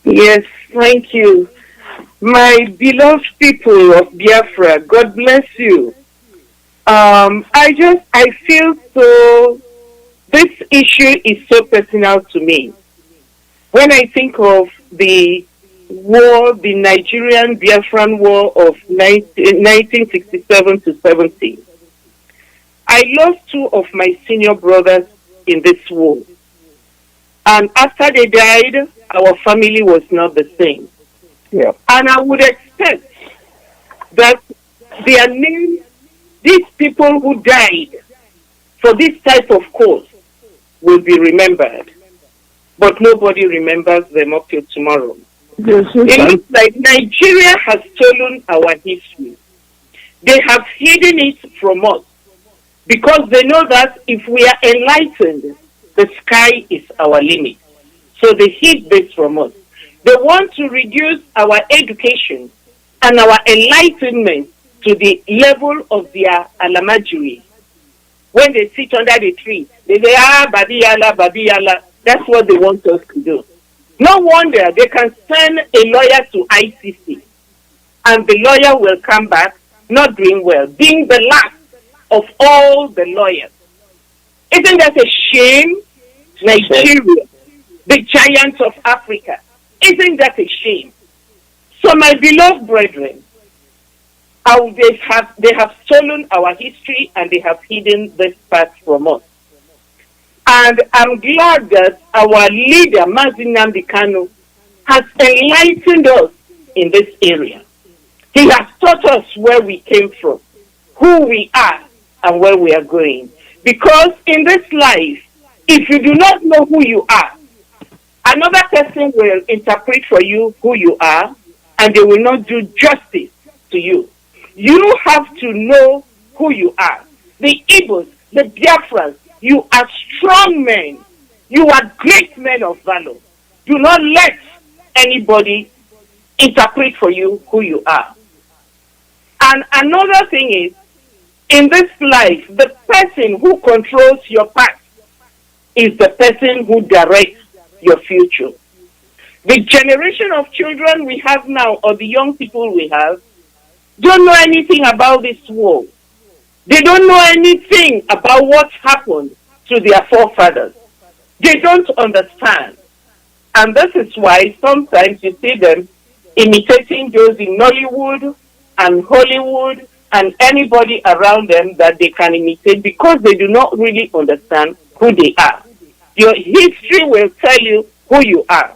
Yes, thank you. My beloved people of Biafra, God bless you. I feel so, this issue is so personal to me. When I think of the war, the Nigerian Biafran war of 1967 to 70, I lost two of my senior brothers in this war. And after they died, our family was not the same. Yeah. And I would expect that their names, these people who died for this type of cause, will be remembered. But nobody remembers them up till tomorrow. It looks like Nigeria has stolen our history. They have hidden it from us because they know that if we are enlightened, the sky is our limit. So they hid this from us. They want to reduce our education and our enlightenment to the level of their alamajiri. When they sit under the tree, they say, Babiyala, Babiyala. That's what they want us to do. No wonder they can send a lawyer to ICC and the lawyer will come back not doing well, being the last of all the lawyers. Isn't that a shame? Nigeria, the giant of Africa. Isn't that a shame? So my beloved brethren, they have stolen our history and they have hidden this part from us. And I'm glad that our leader, Mazi, has enlightened us in this area. He has taught us where we came from, who we are, and where we are going. Because in this life, if you do not know who you are, another person will interpret for you who you are, and they will not do justice to you. You have to know who you are. The Igbos, the Biafrans, you are strong men. You are great men of valor. Do not let anybody interpret for you who you are. And another thing is, in this life, the person who controls your path is the person who directs your future. The generation of children we have now, or the young people we have, don't know anything about this war. They don't know anything about what happened to their forefathers. They don't understand. And this is why sometimes you see them imitating those in Nollywood and Hollywood and anybody around them that they can imitate because they do not really understand who they are. Your history will tell you who you are.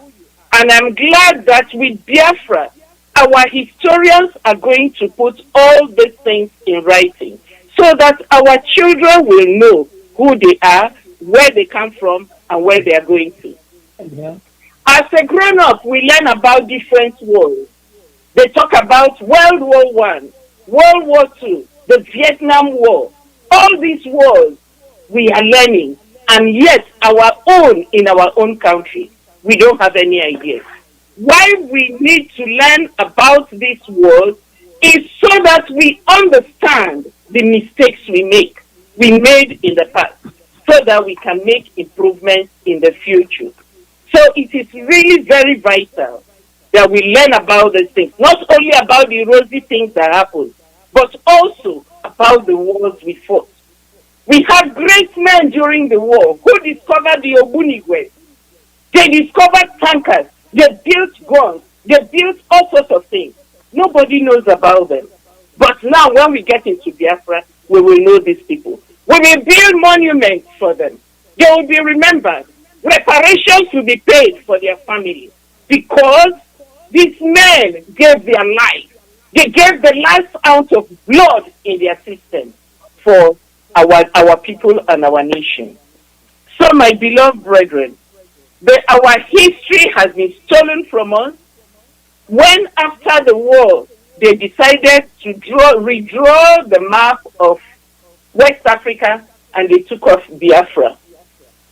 And I'm glad that with Biafra, our historians are going to put all these things in writing so that our children will know who they are, where they come from, and where they are going to. Yeah. As a grown-up, we learn about different wars. They talk about World War I, World War II, the Vietnam War. All these wars we are learning, and yet our own in our own country, we don't have any idea. Why we need to learn about these wars is so that we understand the mistakes we made in the past, so that we can make improvements in the future. So it is really very vital that we learn about these things, not only about the rosy things that happened, but also about the wars we fought. We had great men during the war who discovered the Ogbunigwe. They discovered tankers. They built guns. They built all sorts of things. Nobody knows about them. But now when we get into Biafra, we will know these people. We will build monuments for them. They will be remembered. Reparations will be paid for their families because these men gave their life. They gave the last ounce of blood in their system for our people and our nation. So my beloved brethren, our history has been stolen from us. When after the war, they decided to redraw the map of West Africa and they took off Biafra.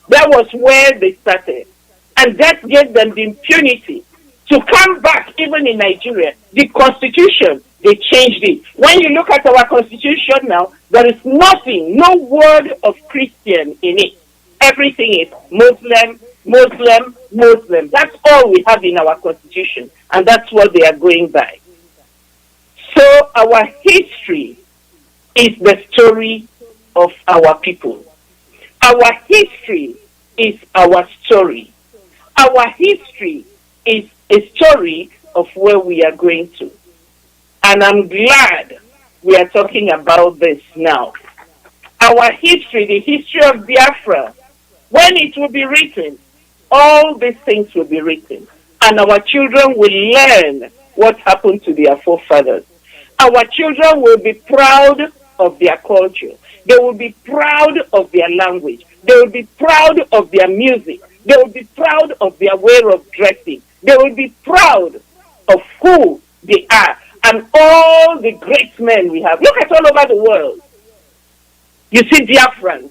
That was where they started. And that gave them the impunity to come back even in Nigeria. The constitution, They changed it. When you look at our constitution now, there is nothing, no word of Christian in it. Everything is Muslim, Muslim, Muslim. That's all we have in our constitution, and that's what they are going by. So our history is the story of our people. Our history is our story. Our history is a story of where we are going to. And I'm glad we are talking about this now. Our history, the history of Biafra, when it will be written, all these things will be written. And our children will learn what happened to their forefathers. Our children will be proud of their culture. They will be proud of their language. They will be proud of their music. They will be proud of their way of dressing. They will be proud of who they are and all the great men we have. Look at all over the world. You see Biafrans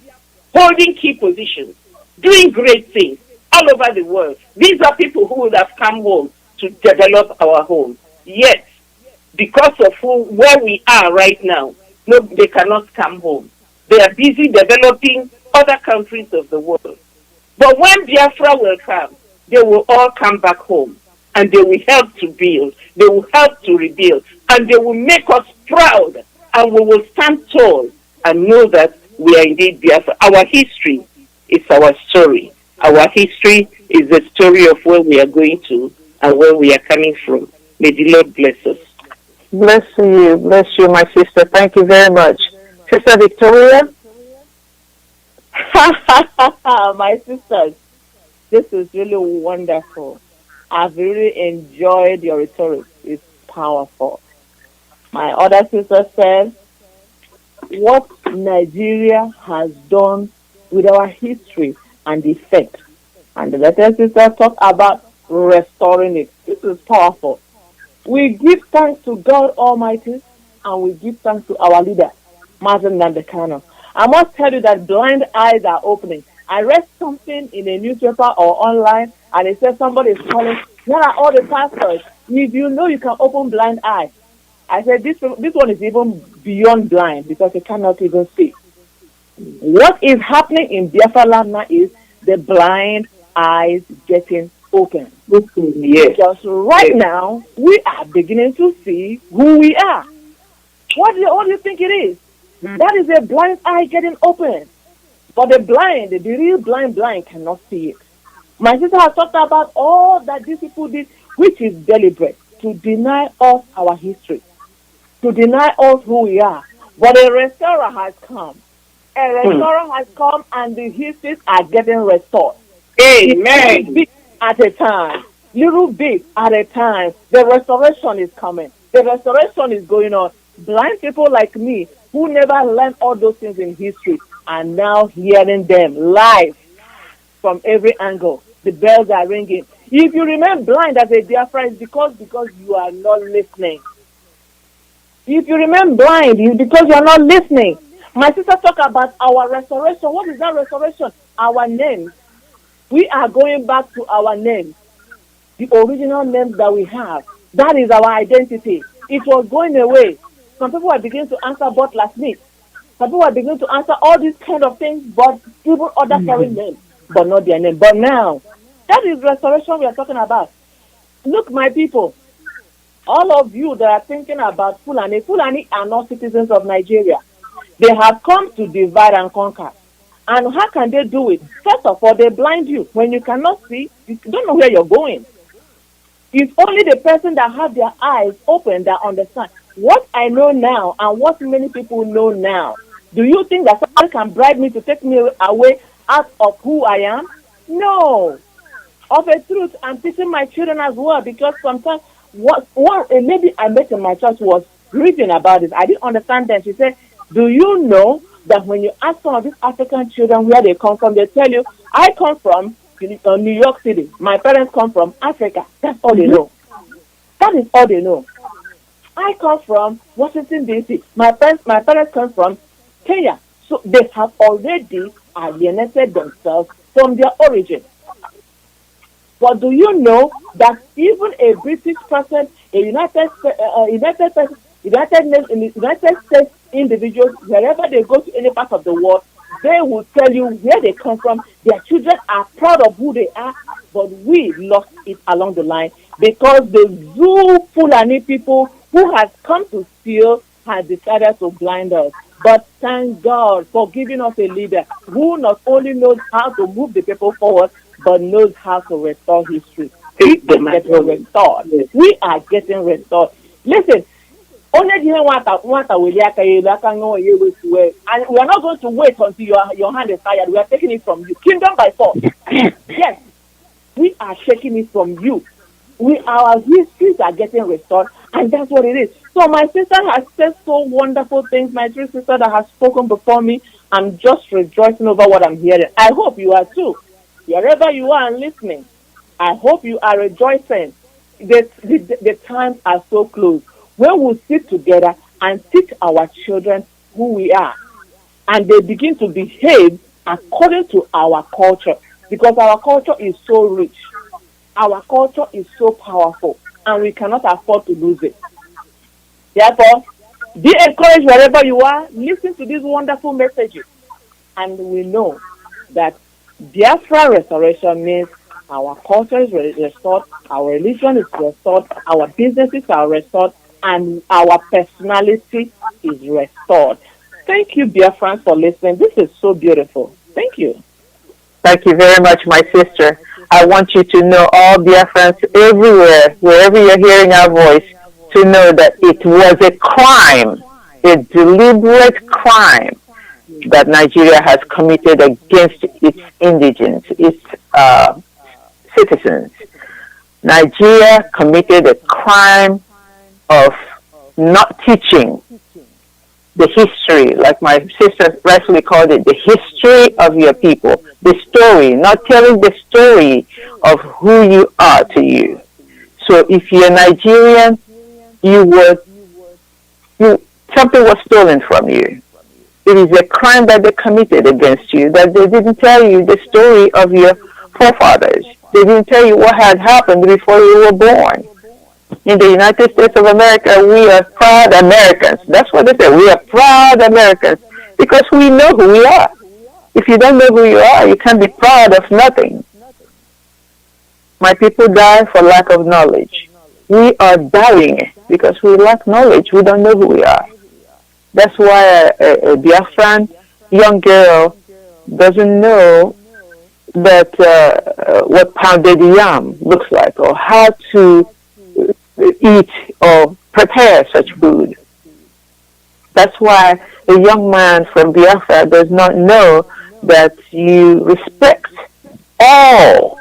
holding key positions, doing great things all over the world. These are people who would have come home to develop our homes. Yet, because of where we are right now, no, they cannot come home. They are busy developing other countries of the world. But when Biafra will come, they will all come back home. And they will help to build. They will help to rebuild. And they will make us proud. And we will stand tall and know that we are indeed Biafra. Our history is our story. Our history is the story of where we are going to and where we are coming from. May the Lord bless us. Bless you, my sister. Thank you very much. Sister Victoria? My sisters, this is really wonderful. I've really enjoyed your rhetoric. It's powerful. My other sister said, what Nigeria has done with our history and effect. And the latter sister talked about restoring it. This is powerful. We give thanks to God Almighty and we give thanks to our leader, Mazi. I must tell you that blind eyes are opening. I read something in a newspaper or online, and it says somebody is calling, where are all the pastors? If you know you can open blind eyes. I said, this one is even beyond blind because you cannot even see. What is happening in Biafra land now is the blind eyes getting open. Yes. Because right now, we are beginning to see who we are. What do you think it is? That is a blind eye getting open. But the real blind cannot see it. My sister has talked about all that these people did, which is deliberate, to deny us our history, to deny us who we are. But a restorer has come. A restorer has come and the histories are getting restored. Amen. Big at a time. Little bit at a time. The restoration is coming. The restoration is going on. Blind people like me, who never learned all those things in history, are now hearing them live from every angle. The bells are ringing. If you remain blind as a Biafra, it's because you are not listening. If you remain blind, it's because you are not listening. My sister talked about our restoration. What is that restoration? Our names. We are going back to our names, the original names that we have. That is our identity. It was going away. Some people are beginning to answer butler Smith. Some people are beginning to answer all these kind of things, but people other foreign names, but not their name. But now, that is restoration we are talking about. Look, my people, all of you that are thinking about Fulani are not citizens of Nigeria. They have come to divide and conquer. And how can they do it? First of all, they blind you. When you cannot see, you don't know where you're going. It's only the person that have their eyes open that understand. What I know now and what many people know now, do you think that someone can bribe me to take me away out of who I am? No. Of a truth, I'm teaching my children as well, because sometimes a lady I met in my church was reading about this. I didn't understand that. She said, do you know that when you ask some of these African children where they come from, they tell you, I come from New York City. My parents come from Africa. That's all they know. That is all they know. I come from Washington, D.C. My parents come from Kenya. So they have already alienated themselves from their origin. But do you know that even a British person, a United person, In the United States, individuals, wherever they go to any part of the world, they will tell you where they come from. Their children are proud of who they are, but we lost it along the line because the zoo Fulani people who has come to steal has decided to blind us. But thank God for giving us a leader who not only knows how to move the people forward, but knows how to restore history. We are getting restored. We are getting restored. Listen, only the want will and we are not going to wait until your hand is tired. We are taking it from you. Kingdom by force. Yes, we are shaking it from you. Our histories are getting restored, and that's what it is. So my sister has said so wonderful things. My three sisters that have spoken before me, I'm just rejoicing over what I'm hearing. I hope you are too. Wherever you are and listening, I hope you are rejoicing. The times are so close. When we sit together and teach our children who we are, and they begin to behave according to our culture, because our culture is so rich, our culture is so powerful, and we cannot afford to lose it. Therefore, be encouraged wherever you are. Listen to these wonderful messages, and we know that Biafra restoration means our culture is restored, our religion is restored, our businesses are restored, and our personality is restored. Thank you, Biafrans, for listening. This is so beautiful. Thank you. Thank you very much, my sister. I want you to know, all Biafrans everywhere, wherever you're hearing our voice, to know that it was a crime, a deliberate crime that Nigeria has committed against its indigents, its citizens. Nigeria committed a crime of not teaching the history, like my sister rightfully called it, the history of your people, the story, not telling the story of who you are to you. So if you're Nigerian, something was stolen from you. It is a crime that they committed against you, that they didn't tell you the story of your forefathers. They didn't tell you what had happened before you were born. In the United States of America, we are proud Americans. That's what they say. We are proud Americans because we know who we are. If you don't know who you are, you can't be proud of nothing. My people die for lack of knowledge. We are dying because we lack knowledge. We don't know who we are. That's why a Biafran young girl doesn't know that what pounded yam looks like, or how to eat or prepare such food. That's why a young man from Biafra does not know that you respect all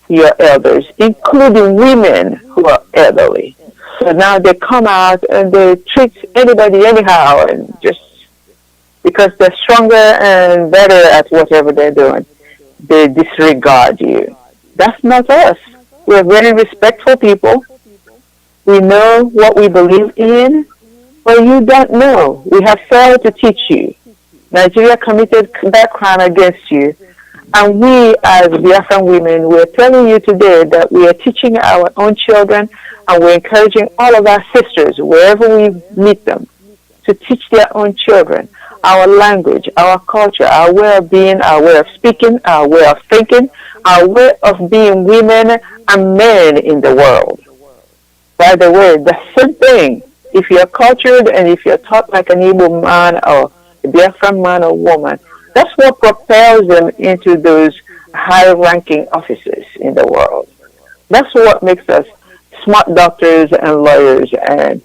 your elders, including women who are elderly. So now they come out and they treat anybody anyhow, and just because they're stronger and better at whatever they're doing, they disregard you. That's not us. We're very respectful people. We know what we believe in, but you don't know. We have failed to teach you. Nigeria committed that crime against you. And we, as Biafran women, we're telling you today that we are teaching our own children, and we're encouraging all of our sisters, wherever we meet them, to teach their own children our language, our culture, our way of being, our way of speaking, our way of thinking, our way of being women and men in the world. By the way, the same thing, if you're cultured and if you're taught like an Igbo man or a Biafran man or woman, that's what propels them into those high-ranking offices in the world. That's what makes us smart doctors and lawyers and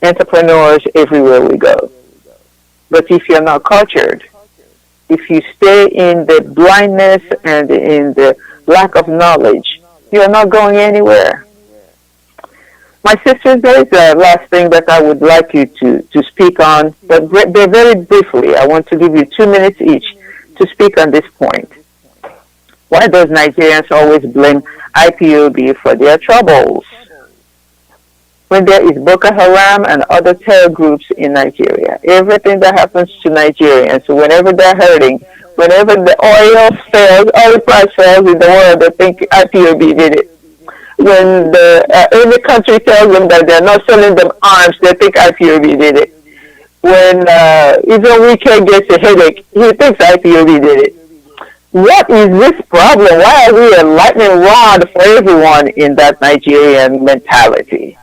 entrepreneurs everywhere we go. But if you're not cultured, if you stay in the blindness and in the lack of knowledge, you're not going anywhere. My sisters, there is a last thing that I would like you to speak on, but very briefly. I want to give you 2 minutes each to speak on this point. Why does Nigerians always blame IPOB for their troubles when there is Boko Haram and other terror groups in Nigeria? Everything that happens to Nigerians, whenever they're hurting, whenever the oil price fails in the world, they think IPOB did it. when any country tells them that they're not selling them arms, they think IPOB did it. When even Wike gets a headache, he thinks IPOB did it. What is this problem? Why are we a lightning rod for everyone in that Nigerian mentality?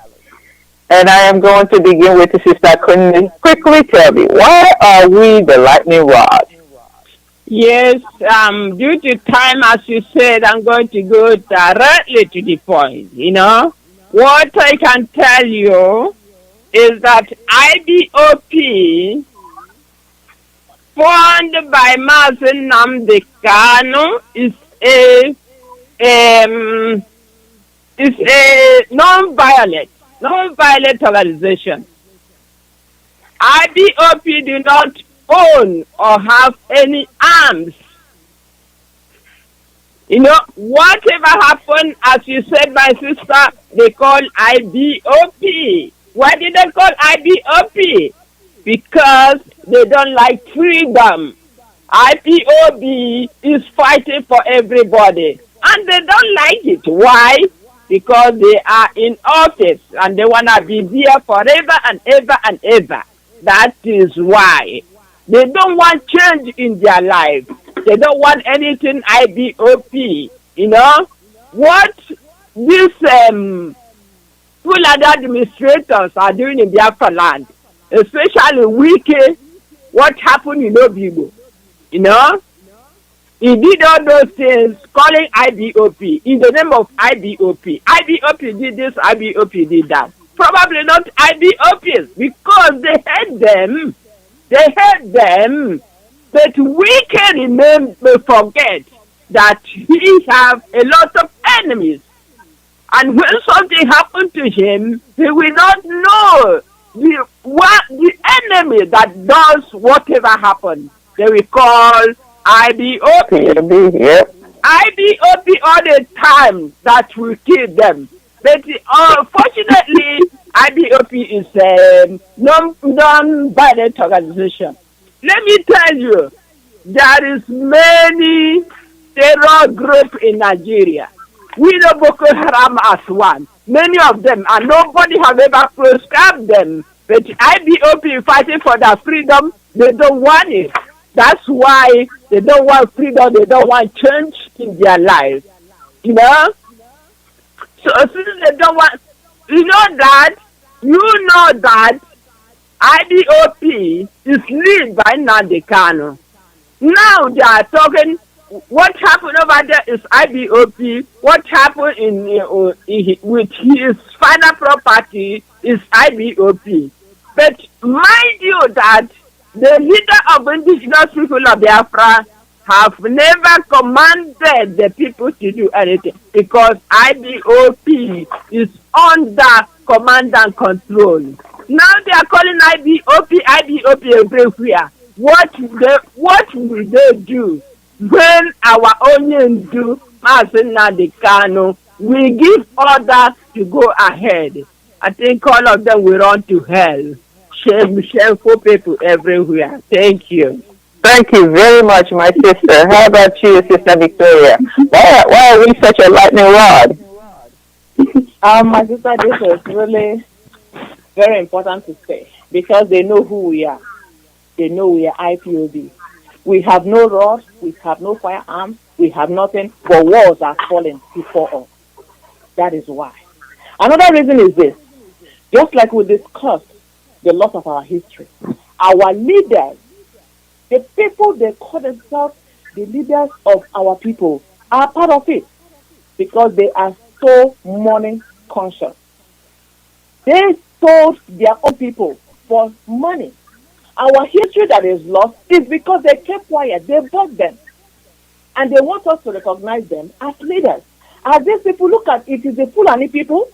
And I am going to begin with Sister Kunmi. Quickly tell me, why are we the lightning rod? Yes, due to time, as you said, I'm going to go directly to the point. What I can tell you is that IBOP, formed by Mazi Nnamdi Kanu, is a non-violent organization. IBOP do not own or have any arms. Whatever happened, as you said, my sister, they call IBOP. Why did they call IBOP? Because they don't like freedom. IPOB is fighting for everybody. And they don't like it. Why? Because they are in office and they want to be there forever and ever and ever. That is why. They don't want change in their life. They don't want anything IBOP. What these Fulani administrators are doing in Biafra land, especially Wike, what happened in Obibo, he did all those things, calling IBOP, in the name of IBOP. IBOP did this, IBOP did that. Probably not IBOPs, because they hate them. But Wike may forget that he have a lot of enemies. And when something happened to him, he will not know the enemy that does whatever happened. They will call IBOP. Yep. IBOP all the time that will kill them. But unfortunately, IBOP is a non-violent organization. Let me tell you, there is many terror groups in Nigeria. We know Boko Haram as one. Many of them, and nobody has ever prescribed them. But IBOP fighting for their freedom, they don't want it. That's why they don't want freedom, they don't want change in their lives. So since they don't want, you know that IBOP is led by Nnamdi Kanu. Now they are talking, what happened over there is IBOP, what happened with his final property is IBOP. But mind you that the leader of indigenous people of Biafra have never commanded the people to do anything because IBOP is under command and control. Now they are calling IBOP everywhere. What will they do when our onions do? Mazi Nnamdi Kanu, we give orders to go ahead. I think all of them will run to hell. Shameful people everywhere. Thank you. Thank you very much, my sister. How about you, Sister Victoria? Why are we such a lightning rod? My sister, this is really very important to say because they know who we are. They know we are IPOB. We have no rod, we have no firearms, we have nothing, but walls are falling before us. That is why. Another reason is this. Just like we discussed the loss of our history, our leaders, the people they call themselves the leaders of our people, are part of it because they are so money conscious. They sold their own people for money. Our history that is lost is because they kept quiet. They bought them. And they want us to recognize them as leaders. As these people look at it, is the Fulani people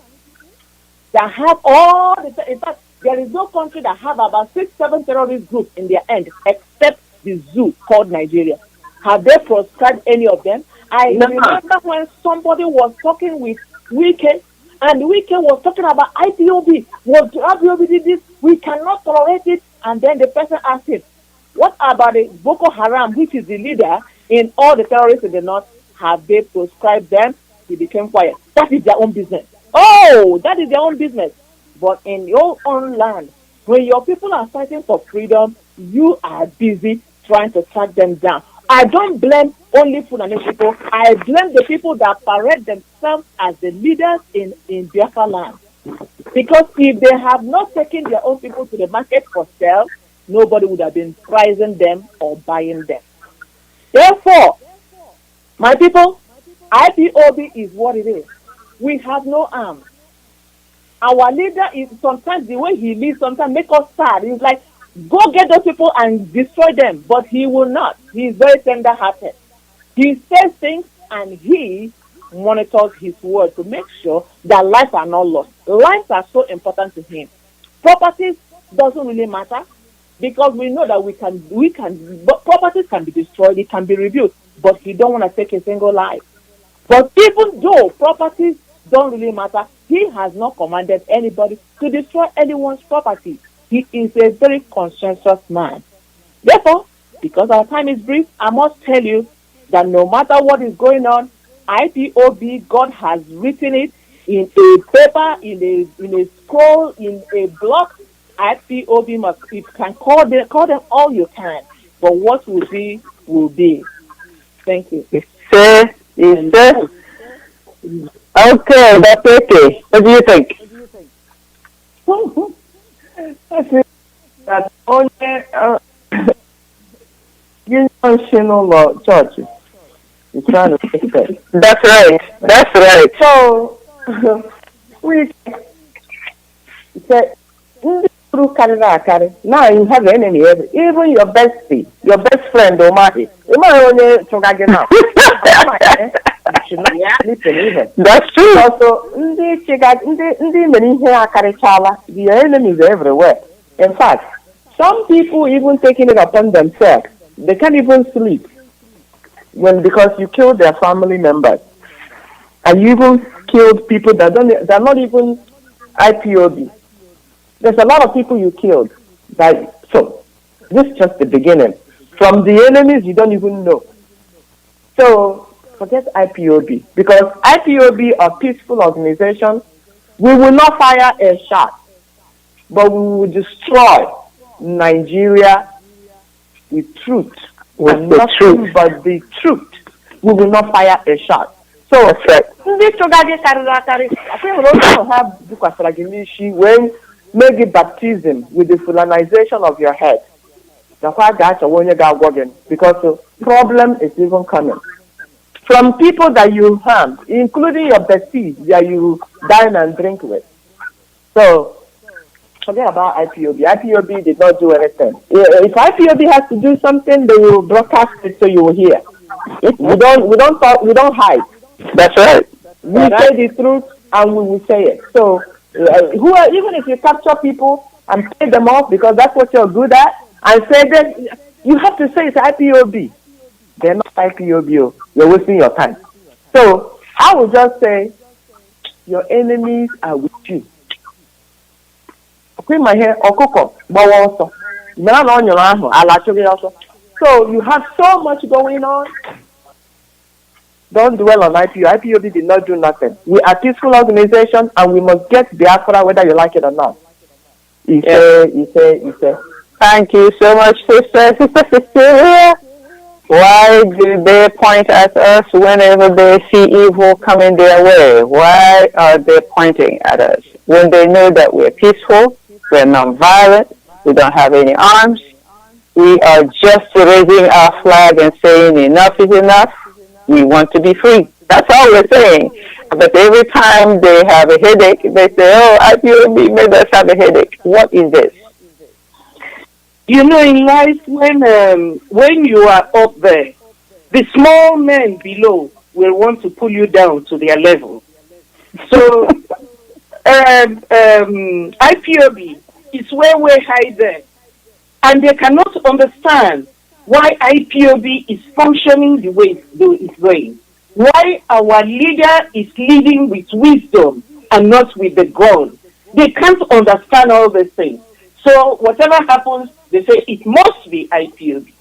that have all the... In fact, there is no country that have about 6-7 terrorist groups in their end except the zoo called Nigeria. Have they proscribed any of them? I remember when somebody was talking with Wike, and Wike was talking about IPOB. Was IPOB did this? We cannot tolerate it. And then the person asked him, what about the Boko Haram, which is the leader in all the terrorists in the north? Have they proscribed them? he became quiet. That is their own business. Oh, that is their own business. But in your own land, when your people are fighting for freedom, you are busy trying to track them down. I don't blame only Fulani people. I blame the people that parade themselves as the leaders in Biafra land. Because if they have not taken their own people to the market for sale, nobody would have been pricing them or buying them. Therefore, my people, IPOB is what it is. We have no arms. Our leader is sometimes the way he lives sometimes make us sad. He's like, go get those people and destroy them. But he will not. He is very tender-hearted. He says things and he monitors his word to make sure that lives are not lost. Lives are so important to him. Properties doesn't really matter because we know that we can, but properties can be destroyed, it can be rebuilt, but he don't want to take a single life. But even though properties don't really matter, he has not commanded anybody to destroy anyone's property. He is a very conscientious man. Therefore, because our time is brief, I must tell you that no matter what is going on, IPOB, God has written it in a paper, in a scroll, in a block. IPOB must, you can call them all you can, but what will be, will be. Thank you. Sir. Okay, that's okay. What do you think? I think that only Union Church is trying to fix it. That's right. That's right. So we say through carry. Now you have an enemy. Even your bestie, your best friend, Omari. That's true. Also, the enemies are everywhere. In fact, some people even taking it upon themselves. They can't even sleep because you killed their family members, and you even killed people that they're not even IPOB. There's a lot of people you killed. So this is just the beginning. From the enemies you don't even know. So forget IPOB, because IPOB are peaceful organization. We will not fire a shot, but we will destroy Nigeria with truth. With the truth. But the truth. We will not fire a shot. So this I think we also have when make it baptism with the fulanization of your head. Because the problem is even coming from people that you harm, including your besties that you dine and drink with. So forget about IPOB. IPOB did not do anything. If IPOB has to do something, they will broadcast it so you will hear. We don't talk, we don't hide. That's right. We say the truth and we will say it. So even if you capture people and pay them off because that's what you're good at, and say that you have to say it's IPOB. They're not IPOB. You're wasting your time. So I will just say your enemies are with you. Okay, my hair okoko, but also. So you have so much going on. Don't dwell on IPOB. IPOB did not do nothing. We are a peaceful organization and we must get Biafra whether you like it or not. You say. Thank you so much, Sister Cecilia. Why do they point at us whenever they see evil coming their way? Why are they pointing at us? When they know that we're peaceful, we're non-violent, we don't have any arms, we are just raising our flag and saying enough is enough, we want to be free. That's all we're saying. But every time they have a headache, they say, oh, IPOB made us have a headache. What is this? You know, in life, when you are up there, the small men below will want to pull you down to their level. So, IPOB is where we hide there. And they cannot understand why IPOB is functioning the way it's going. Why our leader is leading with wisdom and not with the gun. They can't understand all these things. So whatever happens, they say it must be IPOB.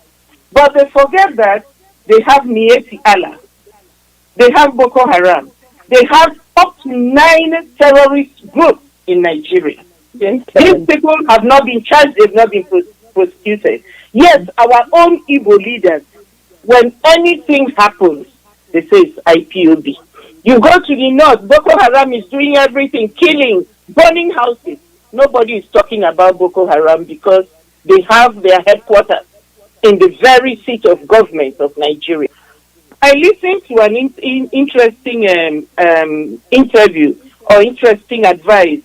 But they forget that they have Mieti Allah. They have Boko Haram. They have up to 9 terrorist groups in Nigeria. These people have not been charged, they've not been prosecuted. Yes, our own Igbo leaders, when anything happens, they say it's IPOB. You go to the north, Boko Haram is doing everything, killing, burning houses. Nobody is talking about Boko Haram because they have their headquarters in the very seat of government of Nigeria. I listened to an interesting interview or interesting advice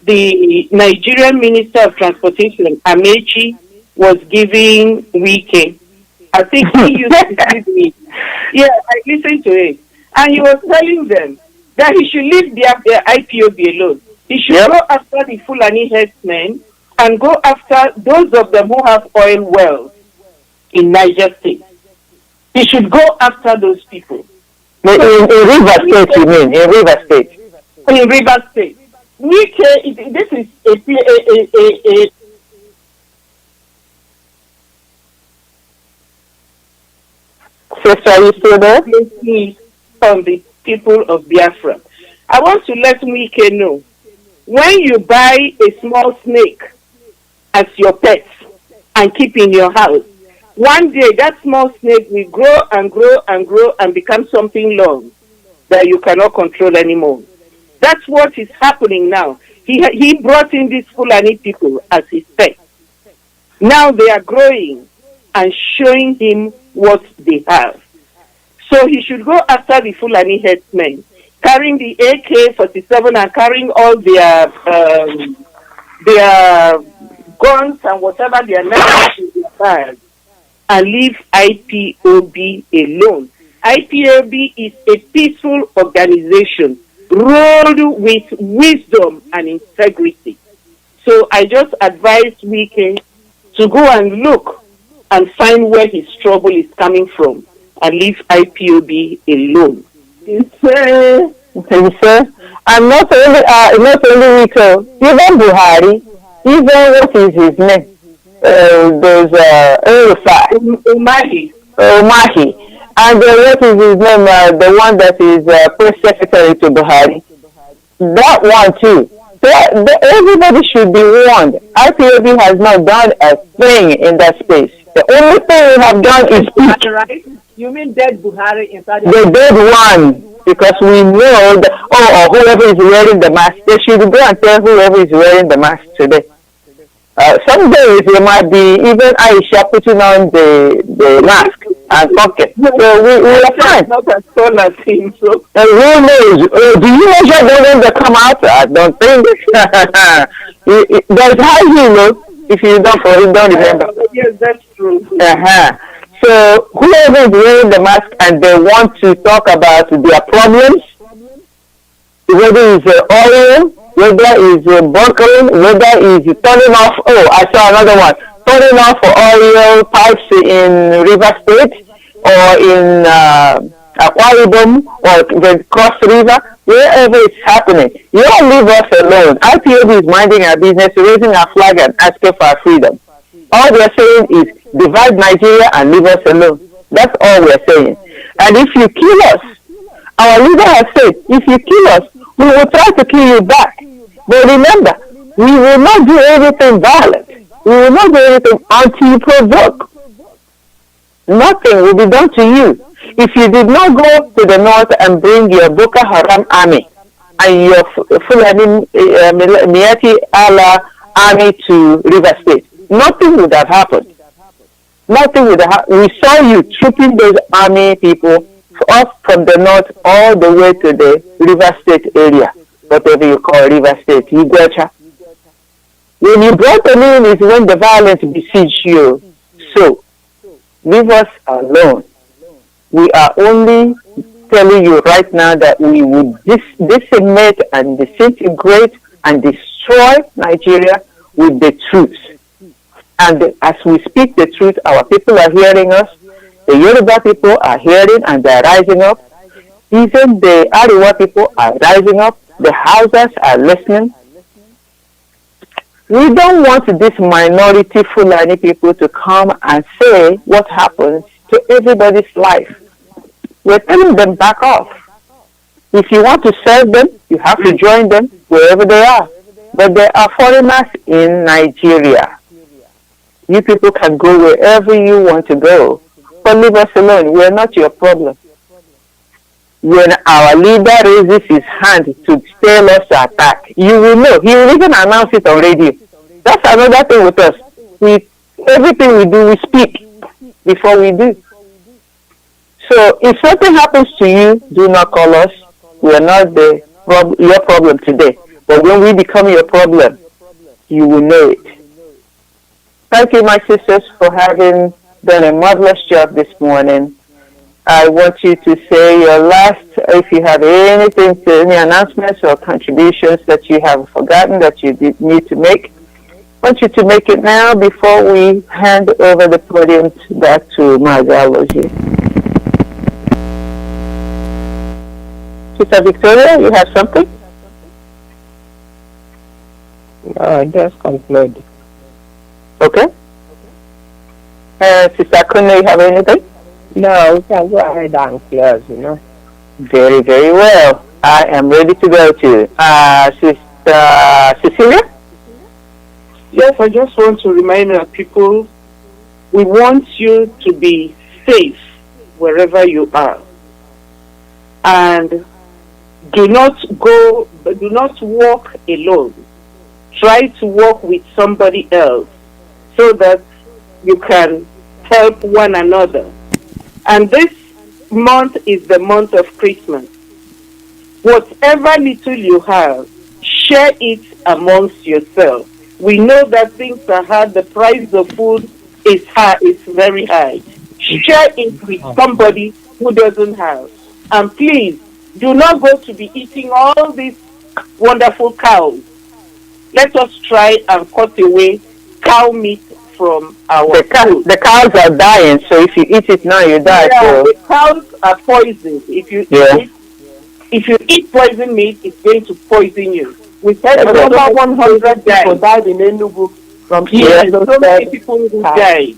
the Nigerian Minister of Transportation, Amechi, was giving Wike. I think he used to give me. Yeah, I listened to it. And he was telling them that he should leave their IPOB alone. He should go after the Fulani herdsmen and go after those of them who have oil wells in Niger State. He should go after those people. In River State, you mean? In River State? In River State. This is a Sister, are you still there? From the people of Biafra. I want to let Wike know, when you buy a small snake as your pet and keep in your house, one day that small snake will grow and grow and grow and become something long that you cannot control anymore. That's what is happening now. He brought in these Fulani people as his pet. Now they are growing and showing him what they have. So he should go after the Fulani headsmen, carrying the AK-47 and carrying all their guns and whatever they are now, and leave IPOB alone. IPOB is a peaceful organization ruled with wisdom and integrity. So I just advise Wike to go and look and find where his trouble is coming from and leave IPOB alone. I'm not only Rico, even Buhari, even what is his name? There's Umahi. And what is his name? The one that is press secretary to Buhari. That one too. Everybody should be warned. IPOB has not done a thing in that space. The only thing we have done is speak. Right? You mean dead Buhari inside the dead one, because we know that, or whoever is wearing the mask, they should go and tell whoever is wearing the mask today. Some days there might be even Aisha putting on the mask and pocket. So we are fine. Not as tall as him, so. And who knows? Do you measure them when they come out? I don't think. There's high heel, if you don't remember. Yes, that's true. So whoever is wearing the mask and they want to talk about their problems, whether it's oil, whether it's bunkering, whether it's turning off, I saw another one, turning off oil pipes in River State or in Akwa Ibom or the Cross River, wherever it's happening. You don't leave us alone. IPOB is minding our business, raising our flag and asking for our freedom. All we're saying is divide Nigeria and leave us alone. That's all we're saying. And if you kill us, our leader has said, if you kill us, we will try to kill you back. But remember, we will not do anything violent. We will not do anything until you provoke. Nothing will be done to you. If you did not go to the north and bring your Boko Haram army and your Fulani Miati Allah army to River State, nothing would have happened. Nothing would have happened. We saw you trooping those army people up from the north all the way to the River State area, whatever you call River State, Iguacha. When you brought them in is when the violence besieged you. So, leave us alone. We are only telling you right now that we would decimate and disintegrate and destroy Nigeria with the truth. And as we speak the truth, our people are hearing us. The Yoruba people are hearing and they are rising up. Even the Ariwa people are rising up. The Hausas are listening. We don't want this minority Fulani people to come and say what happens to everybody's life. We're telling them back off. If you want to serve them, you have to join them wherever they are. But there are foreigners in Nigeria. You people can go wherever you want to go. But leave us alone. We are not your problem. When our leader raises his hand to tell us to attack, you will know. He will even announce it on radio. That's another thing with us. Everything we do, we speak before we do. So if something happens to you, do not call us. We are not your problem today. But when we become your problem, you will know it. Thank you, my sisters, for having done a marvelous job this morning. I want you to say your last, if you have any announcements or contributions that you have forgotten that you need to make. I want you to make it now before we hand over the podium back to Mazi Alozie. Sister Victoria, you have something? No, just conclude. Okay. Sister Kunle, you have anything? No, we can go ahead and close, Very, very well. I am ready to go to Sister Cecilia. Yes, I just want to remind our people, we want you to be safe wherever you are. And do not walk alone. Try to walk with somebody else so that you can help one another. And this month is the month of Christmas. Whatever little you have, share it amongst yourself. We know that things are hard. The price of food is high. It's very high. Share it with somebody who doesn't have. And please, do not go to be eating all these wonderful cows. Let us try and cut away cow meat from our food. The cows are dying, so if you eat it now, you die. Yeah, so. the cows are poisoned. If you eat poison meat, it's going to poison you. We said over 100 people died in Enugu from so many people who died.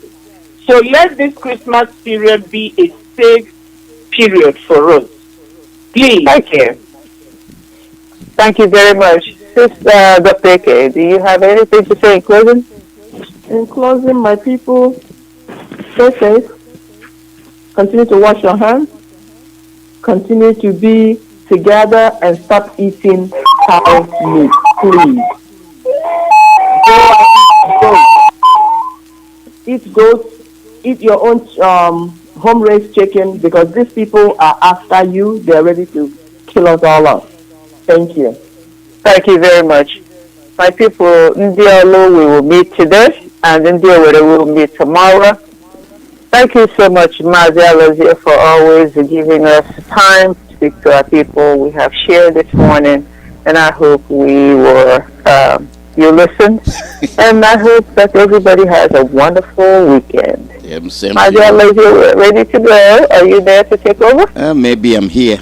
So let this Christmas period be a safe period for us. Please. Thank you. Thank you very much. Sister Dr. Eke, do you have anything to say in closing? In closing, my people, stay safe. Continue to wash your hands. Continue to be together and stop eating cow meat, please. Eat goats, eat your own home-raised chicken, because these people are after you. They're ready to kill us all off. Thank you. Thank you very much. My people, Ndiolo, we will meet today, and Ndiolo, we will meet tomorrow. Thank you so much, Mazi Alozie, for always giving us time to speak to our people. We have shared this morning, and I hope you listened. And I hope that everybody has a wonderful weekend. Mazi Alozie, we're ready to go. Are you there to take over? Maybe I'm here.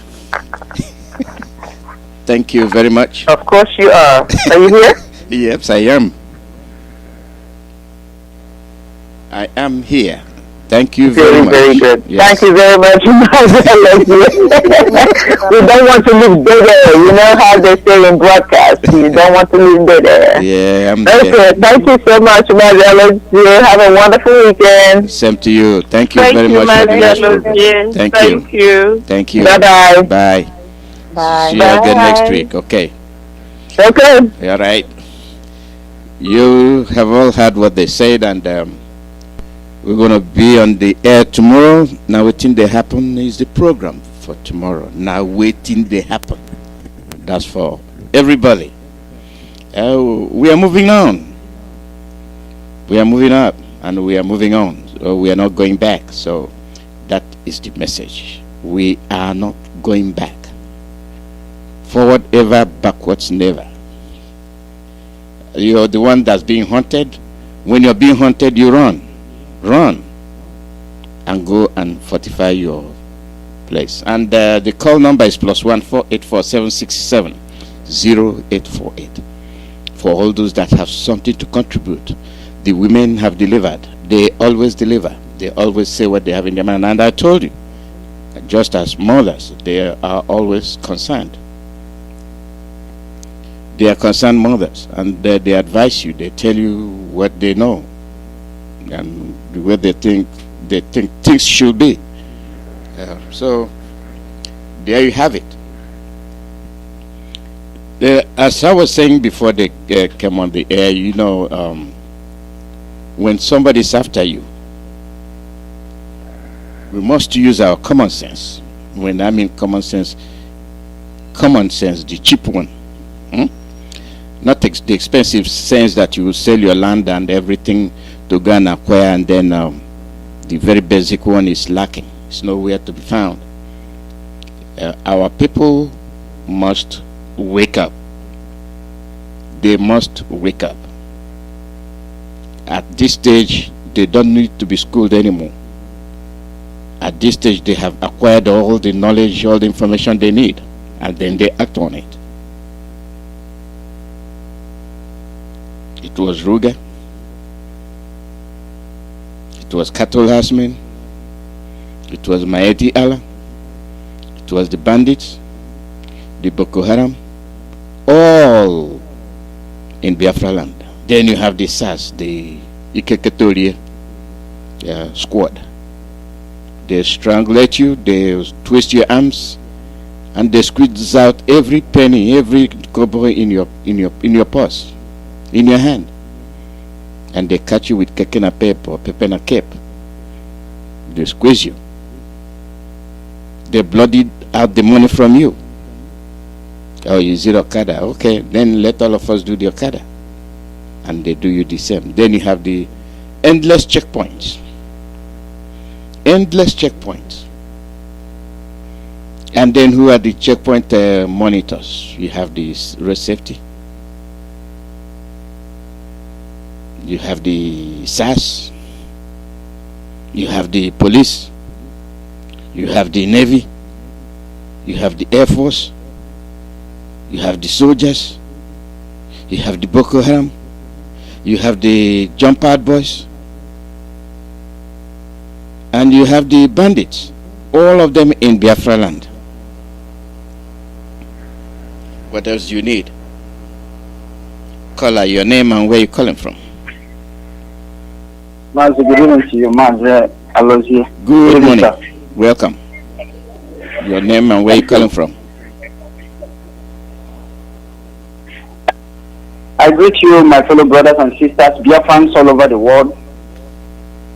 Thank you very much. Of course you are. Are you here? Yes, I am. I am here. Thank you very much. Very good. Yes. Thank you very much. We don't want to leave dead air. You know how they say in broadcast. You don't want to leave dead air. Yeah, I'm there. Good. Thank you so much, Mazi Alozie. Have a wonderful weekend. Same to you. Thank you very much. Thank you. Thank you. Bye-bye. Bye. Bye. See you again next week. Okay. Okay. All right. You have all heard what they said, and we're going to be on the air tomorrow. Now waiting they happen is the program for tomorrow. Now waiting they happen. That's for everybody. We are moving on. We are moving up, and we are moving on. So we are not going back. So that is the message. We are not going back. Forward ever, backwards never. You're the one that's being hunted. When you're being hunted, you run. Run. And go and fortify your place. And the call number is +1 484 767 0848. For all those that have something to contribute. The women have delivered. They always deliver. They always say what they have in their mind. And I told you, just as mothers, they are always concerned. They are concerned mothers, and they advise you. They tell you what they know and the way they think things should be. So there you have it. As I was saying before they came on the air, you know, when somebody's after you, we must use our common sense. When I mean common sense, the cheap one. Not the expensive sense that you will sell your land and everything to go and acquire, and then the very basic one is lacking. It's nowhere to be found. Our people must wake up. They must wake up. At this stage, they don't need to be schooled anymore. At this stage, they have acquired all the knowledge, all the information they need, and then they act on it. It was Ruga. It was cattle herdsmen. It was Maeti Allah. It was the bandits, the Boko Haram, all in Biafra land. Then you have the SAS, the Ikeketoria squad. They strangulate you, they twist your arms, and they squeeze out every penny, every kobo in your purse, in your hand, and they catch you with kekena pep or pepena cape. They squeeze you. They bloodied out the money from you. Oh, you did Okada. Okay, then let all of us do the Okada. And they do you the same. Then you have the endless checkpoints. Endless checkpoints. And then who are the checkpoint monitors? You have the road safety. You have the SAS. You have the police. You have the Navy. You have the Air Force. You have the soldiers. You have the Boko Haram. You have the jump out boys. And you have the bandits. All of them in Biafra land. What else do you need? Call your name and where you're calling from. Mazi, good evening to you, Mazi, Alozie. Good morning. Sir. Welcome. Your name and where you're calling from. I greet you, my fellow brothers and sisters, Biafrans all over the world.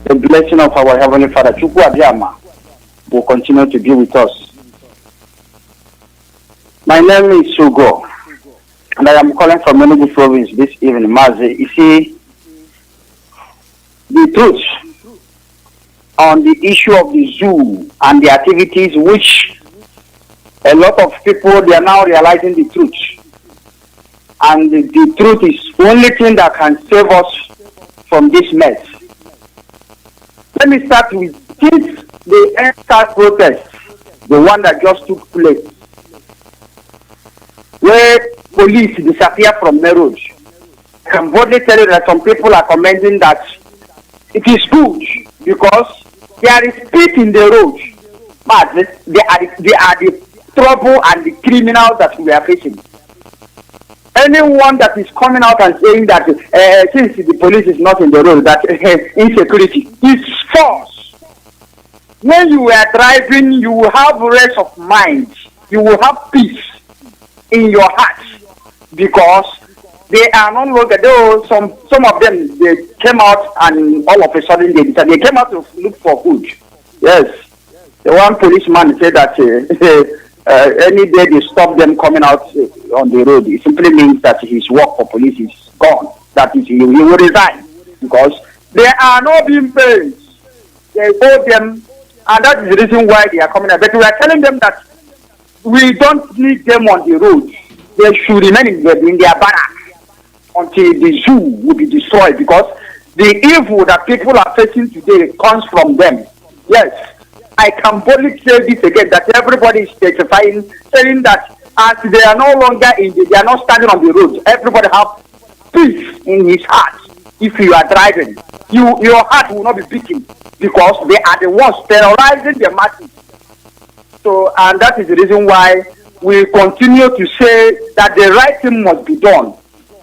The blessing of our Heavenly Father, Chukwuemeka, will continue to be with us. My name is Sugo, and I am calling from Enugu province this evening, Mazi. You see, the truth on the issue of the zoo and the activities which a lot of people, they are now realizing the truth. And the truth is the only thing that can save us from this mess. Let me start with, since the end-start protest, the one that just took place, where police disappear from the road, I can boldly tell you that some people are commenting that it is good because there is peace in the road, but they are the trouble and the criminals that we are facing. Anyone that is coming out and saying that since the police is not in the road, that insecurity is false. When you are driving, you will have rest of mind. You will have peace in your heart because they are no longer. Though some of them, they came out and all of a sudden they came out to look for food. Yes, the one policeman said that any day they stop them coming out on the road, it simply means that his work for police is gone. That is, he will resign because they are not being paid. They owe them, and that is the reason why they are coming out. But we are telling them that we don't need them on the road. They should remain in their barracks until the zoo will be destroyed, because the evil that people are facing today comes from them. Yes, I can boldly say this again, that everybody is testifying, saying that as they are no longer they are not standing on the road, everybody have peace in his heart. If you are driving, your heart will not be beating, because they are the ones terrorizing the masses. So, and that is the reason why we continue to say that the right thing must be done.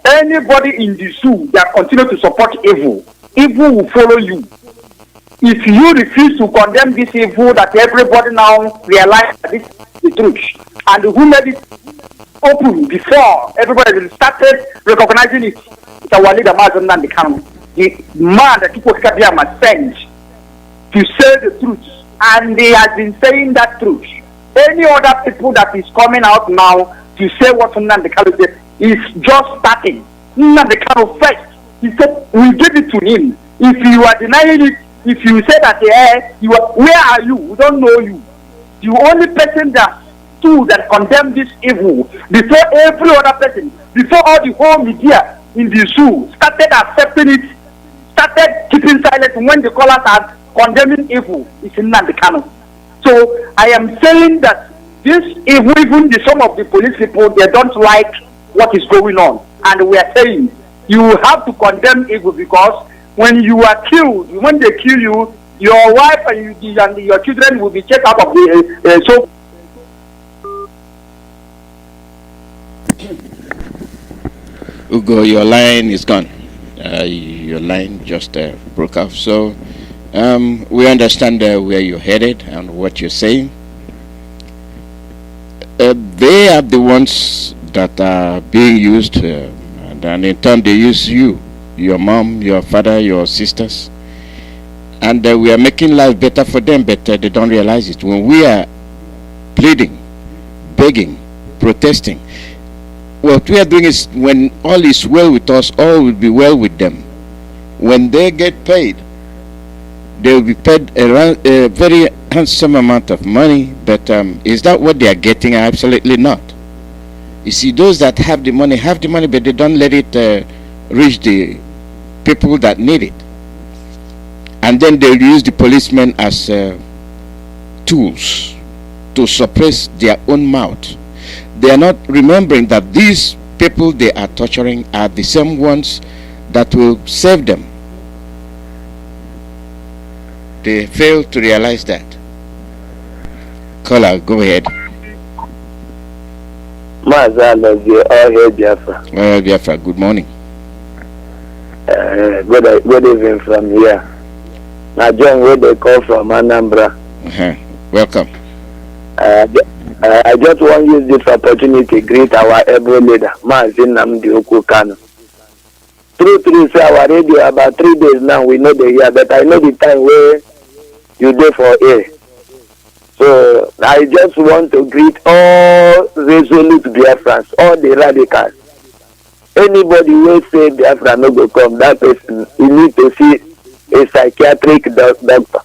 Anybody in the zoo that continue to support evil, evil will follow you. If you refuse to condemn this evil that everybody now realize that this is the truth, and who made it open before everybody started recognizing it, it's our leader Mazi and the man that Chukwuemeka must send to say the truth, and he has been saying that truth. Any other people that is coming out now to say what Nnamdi Kanu said is just starting. Nnamdi Kanu first, he said we give it to him. If you are denying it, if you say that where are you? We don't know you. The only person that stood that condemned this evil before every other person, before all the whole media in the zoo started accepting it, started keeping silent when the callers are condemning evil, is Nnamdi Kanu. So I am saying that this evil, even some of the police people, they don't like what is going on. And we are saying you have to condemn evil, because when you are killed, when they kill you, your wife and your children will be checked out of the so. Ugo, your line is gone. Your line just broke off. So we understand where you're headed and what you're saying. They are the ones that are being used, and in turn they use you, your mom, your father, your sisters, and we are making life better for them, but they don't realize it. When we are pleading, begging, protesting, what we are doing is, when all is well with us, all will be well with them. When they get paid, they will be paid a very handsome amount of money, but is that what they are getting? Absolutely not. You see, those that have the money, but they don't let it reach the people that need it. And then they'll use the policemen as tools to suppress their own mouth. They are not remembering that these people they are torturing are the same ones that will save them. They fail to realize that. Caller, go ahead. Mazi, Alozie, all here, Biafra. Biafra, good morning. Good evening from here. Now, John, where they call from Anambra. Welcome. I just want to use this opportunity to greet our able leader, Mazi Nnamdi Kanu. True, say our radio about 3 days now, we know the year, but I know the time where you do for air. So I just want to greet all resolute Biafrans, all the radicals. Anybody who say Biafra no go come, that person, you need to see a psychiatric doctor.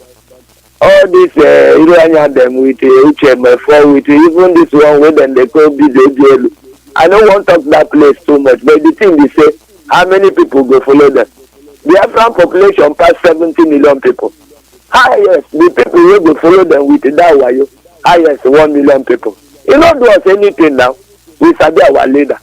All this Iranian them with HM4, with even this one where then they call BJL. I don't want to talk that place too much, but the thing they say, how many people go follow them? Biafran population past 70 million people. Highest, the people who go follow them with that wayo, highest 1 million people. You don't do us anything now. We sabi our leader.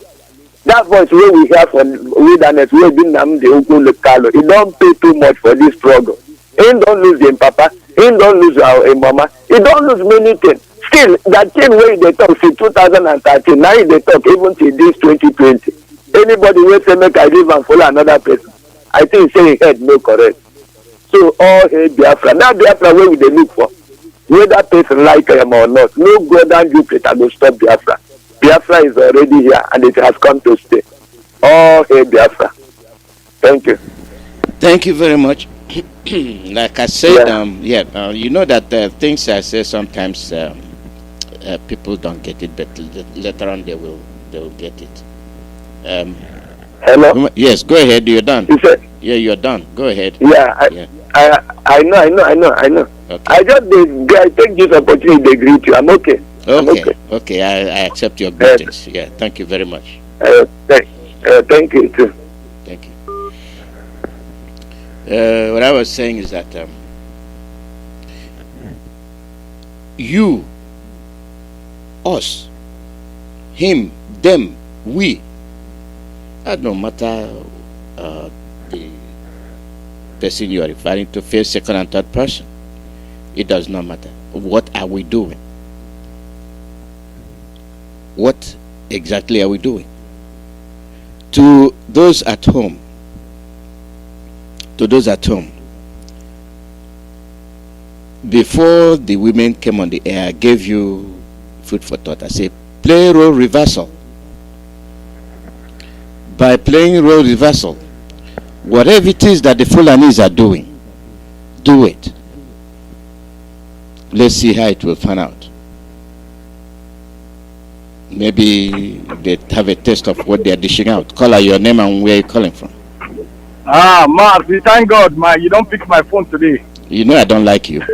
That voice where we hear from wilderness, we been the Ukulu Kalo. He don't pay too much for this struggle. He don't lose him papa. He don't lose our mama. He don't lose many things. Still, that thing where they talk since 2013, now they talk even till this 2020. Anybody will say make I live and follow another person, I think say head no correct. So all hate Biafra. Now Biafra where we they look for, whether person like him or not, no God and Jupiter will stop Biafra. Biafra is already here and it has come to stay. All hate Biafra. Thank you. Thank you very much. Like I said, you know that things I say sometimes people don't get it, but later on they will get it. Hello? Yes, go ahead. You're done. You said, you're done. Go ahead. I know. Okay. I just take this opportunity to greet you. I'm okay. Okay. I accept your greetings. Thank you very much. Thank you too. Thank you. What I was saying is that you, us, him, them, we, that no matter the person you are referring to, first, second, and third person, it does not matter. What are we doing? What exactly are we doing? To those at home, before the women came on the air, I gave you food for thought. I said, play role reversal. By playing role reversal, whatever it is that the Fulanis are doing, do it. Let's see how it will pan out. Maybe they have a taste of what they are dishing out. Call out your name and where you're calling from. Mazi, thank God, you don't pick my phone today. You know I don't like you. Good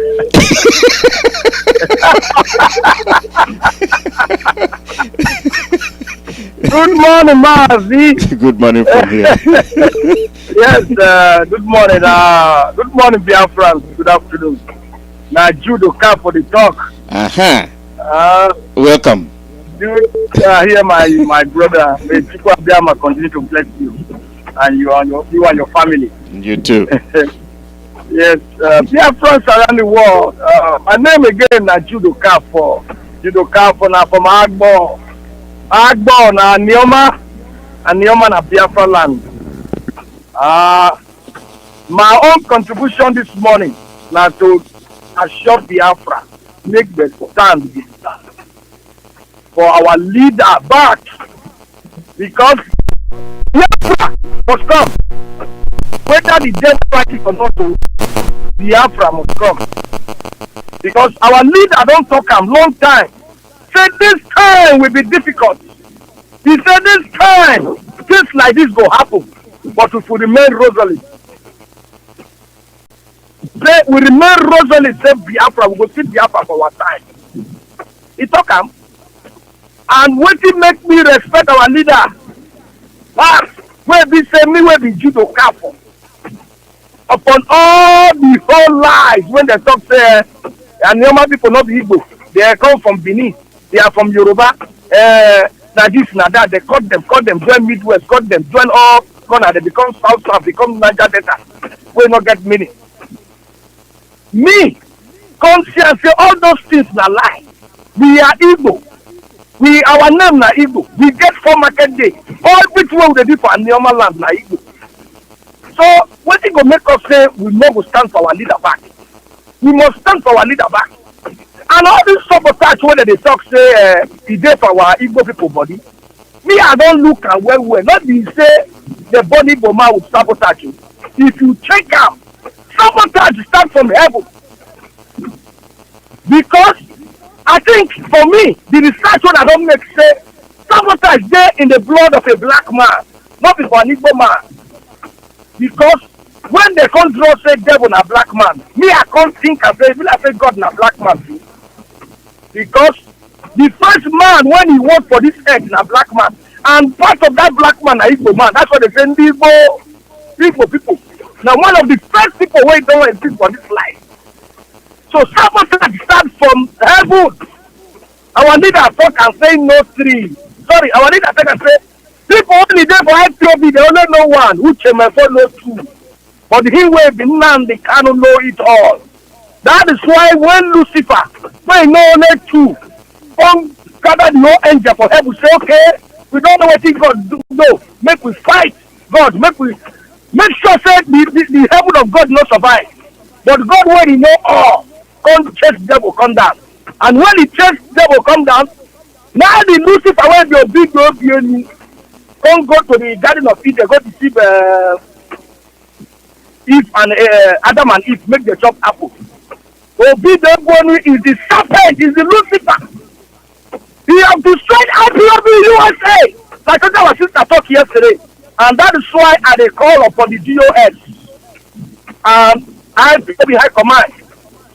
morning, Mazi. Good morning from here. Yes, good morning. Good morning, Biafrans. Good afternoon. Now, Judo come for the talk. Welcome. Here, my brother. May Chukwuemeka continue to bless you and you and your family. You too. Yes, Biafrans around the world. My name again is Judo Kafo. Judo Kafo na from Agbo na Nioma na Biafra land. My own contribution this morning now to assure Biafra, make the stand for our leader back, because Biafra must come. Whether the death practice or not, Biafra must come. Because our leader don't talk him long time. Say this time will be difficult. He said this time, things like this go happen. But if we remain resolute, say we remain resolute, say Biafra, we will see Biafra for our time. He talk him. And what it make me respect our leader? Where be say me, where be Judo Kafo. Upon all the whole lies when they talk say and normal people not the Igbo, they come from Benin, they are from Yoruba, na this na that, they cut them, join Midwest, cut them, join all corner, they become South, become Niger Delta. We not get meaning. Me, conscience say all those things na lie. We are Igbo. Our name na Igbo. We get for market day. All which way they do for a normal land na Igbo. So, what it go make us say we never stand for our leader back? We must stand for our leader back. And all this sabotage whether they talk say he did for our Igbo people body. Me, I don't look at well. Not be say the body bomber would sabotage you. If you check out, sabotage start from heaven. Because I think for me, the research what I don't make say sabotage there in the blood of a black man, not before an Igbo man. Because when they can't draw say devil na black man, me I can't think and say, I say God na black man too. Because the first man when he worked for this earth na black man, and part of that black man na Igbo man. That's what they say Igbo people. Now one of the first people who don't exist for this life. So sabotage starts from heaven. Our leader talk and say no three. Sorry, our leader talk and say people only there for IPOB, they only know one, Chukwuemeka know two. But he will be none, they cannot know it all. That is why when Lucifer, when know only two, come gather the whole angel for heaven, say, okay, we don't know what God do, make we fight God, make sure say the heaven of God not survive. But God when he know all, come chase devil come down. And when he chase devil come down, now the Lucifer when the big come go to the Garden of Eden, go to see Eve and Adam and Eve make the chop apple. Obi-Debonu is the serpent, is the Lucifer. He have destroyed IPOB USA. Like our sister talked yesterday. And that is why I call upon the DOS and IPOB High Command.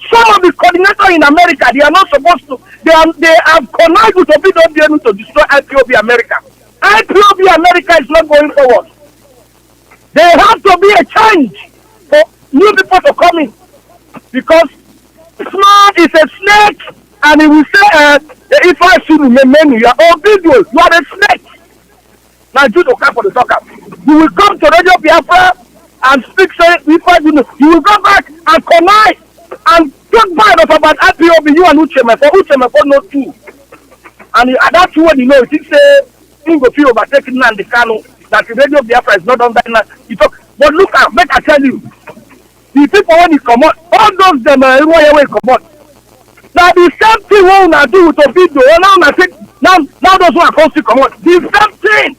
Some of the coordinators in America, they are not supposed to, they have connived with Obi-Debonu to destroy IPOB America. IPOB America is not going forward. There has to be a change for new people to come in. Because small is a snake, and he will say, if I should remain, you are obedient, you are a snake. Now, Jude will come for the talker. You will come to Radio Biafra and speak, say, if I do, you will go back and connive and talk bad of about IPOB, you and Chukwuemeka no two. And that's what you know. It is say go feel overtaken and the Kano that the radio Biafra is not under you talk. But look at make I tell you, the people when you come out, all those them way come out. Now the same thing we una do with video. Now those who are supposed to come out. The same thing.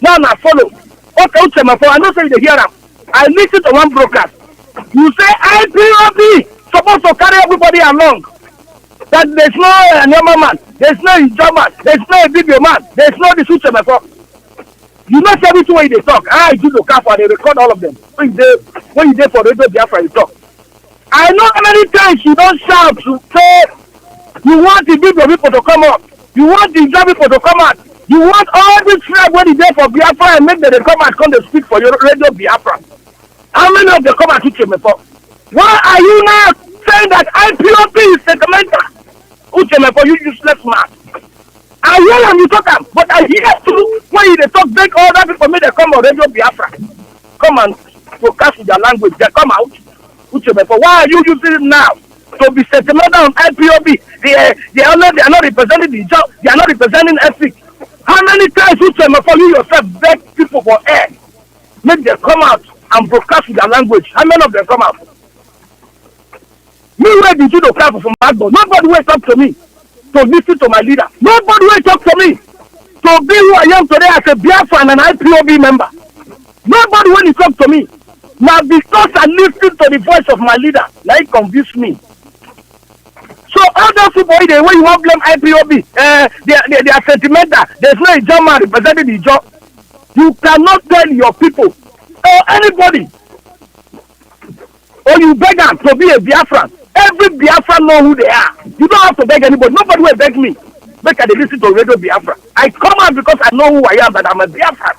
Now na follow. Okay, I know say they hear them. I listen to one broadcast. You say IPOB supposed to carry everybody along. That there's no normal man, there's no hijab man, there's no video man, there's no the switch before. You know everything way they talk. I do the cap and they record all of them. When you there for radio Biafra, you talk. I know how many times you don't shout to say you want the video people to come up, you want the hijab people to come out, you want all this flag when you there for Biafra and make them come out come to speak for your radio Biafra. How many of them come out to before? Why are you now saying that IPOB is sentimental? For you useless man. I hear them you talk them, but I hear too when they talk big all that people make them come on radio Biafra. Come and focus with their language. They come out. Why are you using it now? To be sentimental on IPOB. They are not representing the job, they are not representing ethics. How many times for you yourself beg people for air? Make them come out and broadcast with their language. How many of them come out? Me where did you do crap from backbone? Nobody will talk to me to listen to my leader. Nobody will talk to me to be who I am today as a Biafra and an IPOB member. Nobody will talk to me. Now because I listen to the voice of my leader, now it convince me. So all those people the way you want blame IPOB, they are sentimental. There's no German representing the job. You cannot tell your people or anybody or you beg them to be a Biafran. Every Biafra know who they are. You don't have to beg anybody. Nobody will beg me. Make I listen to radio Biafra. I come out because I know who I am, that I'm a Biafran.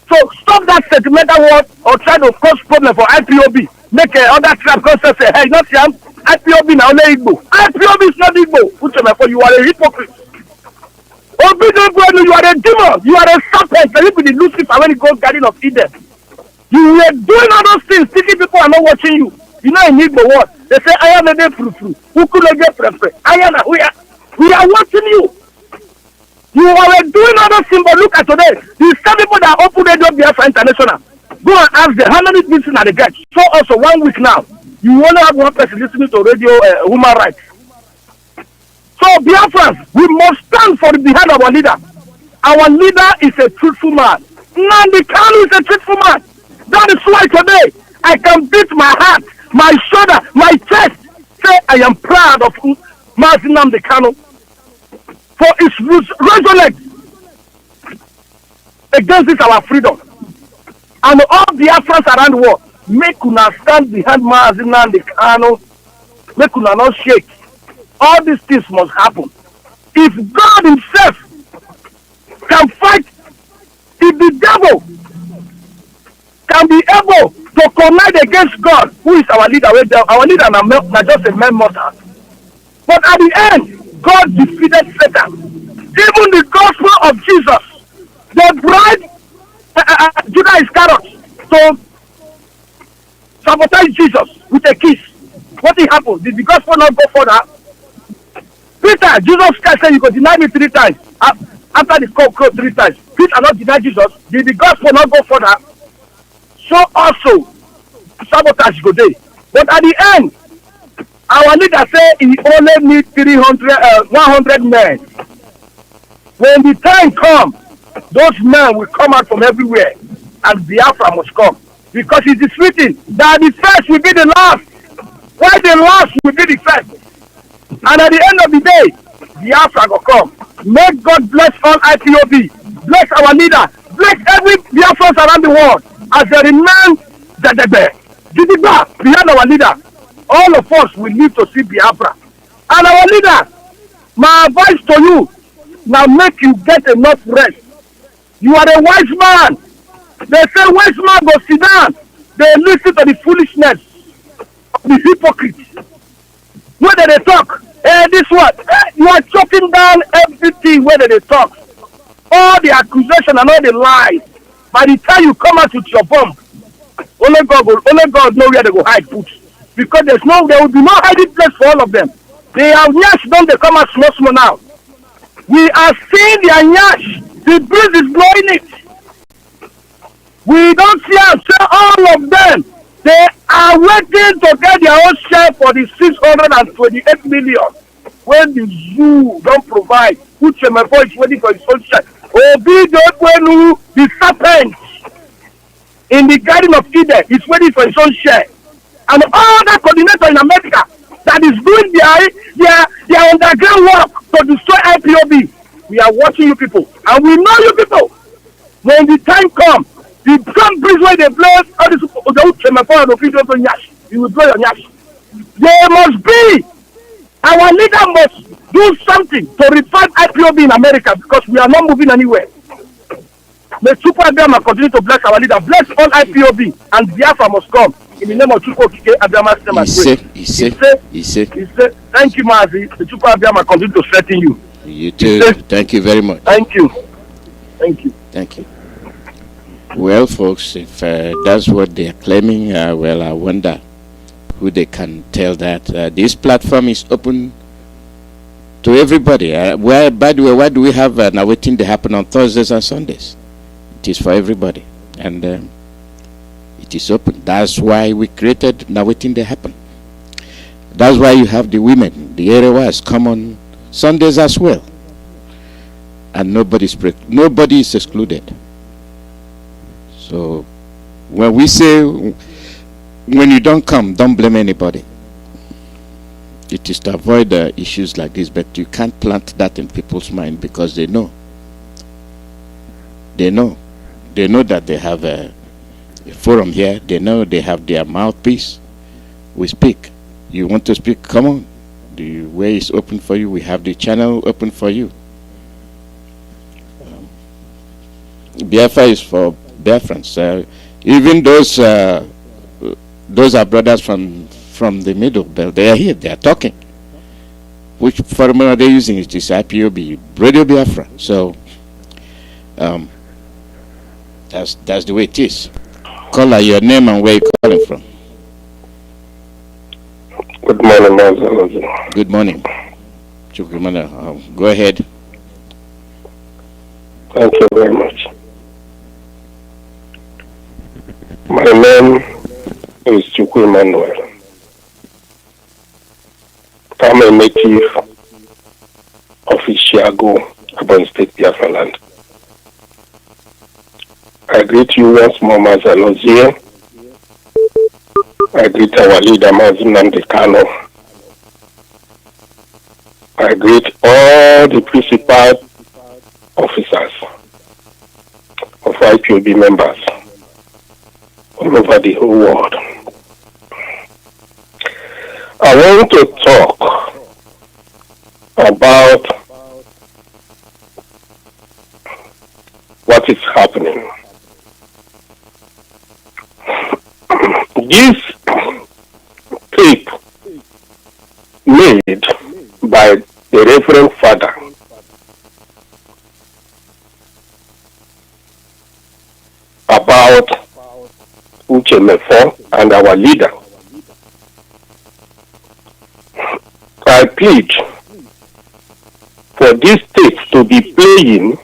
So stop that sentimental word or try to cause problem for IPOB. Make other trap concept say, hey, not Siam, IPOB now only Igbo. IPOB is not Igbo. You are a hypocrite. You are a demon. You are a serpent. You be the Lucifer when you go Garden of Eden. You were doing all those things, thinking people are not watching you. You know in Igbo what? They say, I am a day frou-frou. Who could I get prefer? We are watching you. You are doing all those things, but look at today. The same people that open Radio Biafra International. Go and ask them, how many people are they get? So also 1 week now, you only have one person listening to radio human rights. So Biafrans, we must stand for the behind our leader. Our leader is a truthful man. Nnamdi Kanu is a truthful man. That is why today I can beat my heart, my shoulder, my chest, say I am proud of Mazi Nnamdi Kanu for his resolute against this our freedom. And all the Biafrans around the world, make una stand behind Mazi Nnamdi Kanu, make una not shake. All these things must happen. If God himself can fight, if the devil can be able to connide against God, who is our leader, our leader is just a man mortal. But at the end, God defeated Satan. Even the gospel of Jesus, the bride, Judah Iscariot, to sabotage Jesus with a kiss. What happened? Did the gospel not go further? Peter, Jesus Christ said, you go deny me 3 times. After the cock crowed 3 times. Peter not deny Jesus. Did the gospel not go further? So also, sabotage go there. But at the end, our leader said he only needs 100 men. When the time comes, those men will come out from everywhere, and Biafra must come. Because it is written that the first will be the last, while the last will be the first. And at the end of the day, Biafra will come. May God bless all IPOB, bless our leader, bless every Biafrans around the world as they remain behind our leader. All of us will need to see Biafra. And our leader, my advice to you, now make you get enough rest. You are a wise man. They say wise man go sit down. They listen to the foolishness of the hypocrites. When they talk, this one, you are choking down everything when they talk. All the accusation and all the lies. By the time you come out with your bomb, only God knows where they go hide put. Because there will be no hiding place for all of them. They are yes, don't they come out small now. We are seeing their nyash. The breeze is blowing it. We don't see ourselves, all of them. They are waiting to get their own share for the 628 million. When the zoo don't provide, Chukwuemeka is waiting for his own share. Obi Dokwenu, the serpent in the Garden of Eden, is waiting for his own share. And all that coordinator in America that is doing their underground work to destroy IPOB. We are watching you people, and we know you people. When the time comes, the drum breeze where they blow all this, you will blow your nyash. There must be, our leader must do something to revive IPOB in America, because we are not moving anywhere. May Chukwuemeka continue to bless our leader, bless all IPOB, and Biafra must come. In the name of Chukwuemeka, he said, thank you, Mazi. The Chukwuemeka continue to strengthen you. You too. Thank you very much. Thank you. Thank you. Thank you. Well, folks, if that's what they are claiming, well, I wonder who they can tell that. This platform is open to everybody. By the way, why do we have now waiting to happen on Thursdays and Sundays? It is for everybody. And it is open. That's why we created now waiting to happen. That's why you have the women, the area wise, come on Sundays as well. And nobody is excluded. So when we say, when you don't come, don't blame anybody. It is to avoid issues like this, but you can't plant that in people's mind, because they know. They know that they have a forum here. They know they have their mouthpiece. We speak. You want to speak? Come on. The way is open for you. We have the channel open for you. Biafra is for Biafrans. Even those are brothers from the middle belt. They are here. They are talking. Which formula are they using? It is IPOB, Radio Biafra. So that's the way it is. Call your name and where you're calling from. Good morning, Mazi. Good morning, Chukwuemeka. Go ahead. Thank you very much. My name is Chukwuemeka. I'm a native of Ishiago, Abon State, Biafra land. I greet you once more, Mazi Alozie. I greet our leader, Mazi. I greet all the principal officers of IPOB members all over the whole world. I want to talk about what is happening. This tape made by the Reverend Father about Chukwuemeka and our leader. I plead for this tape to be playing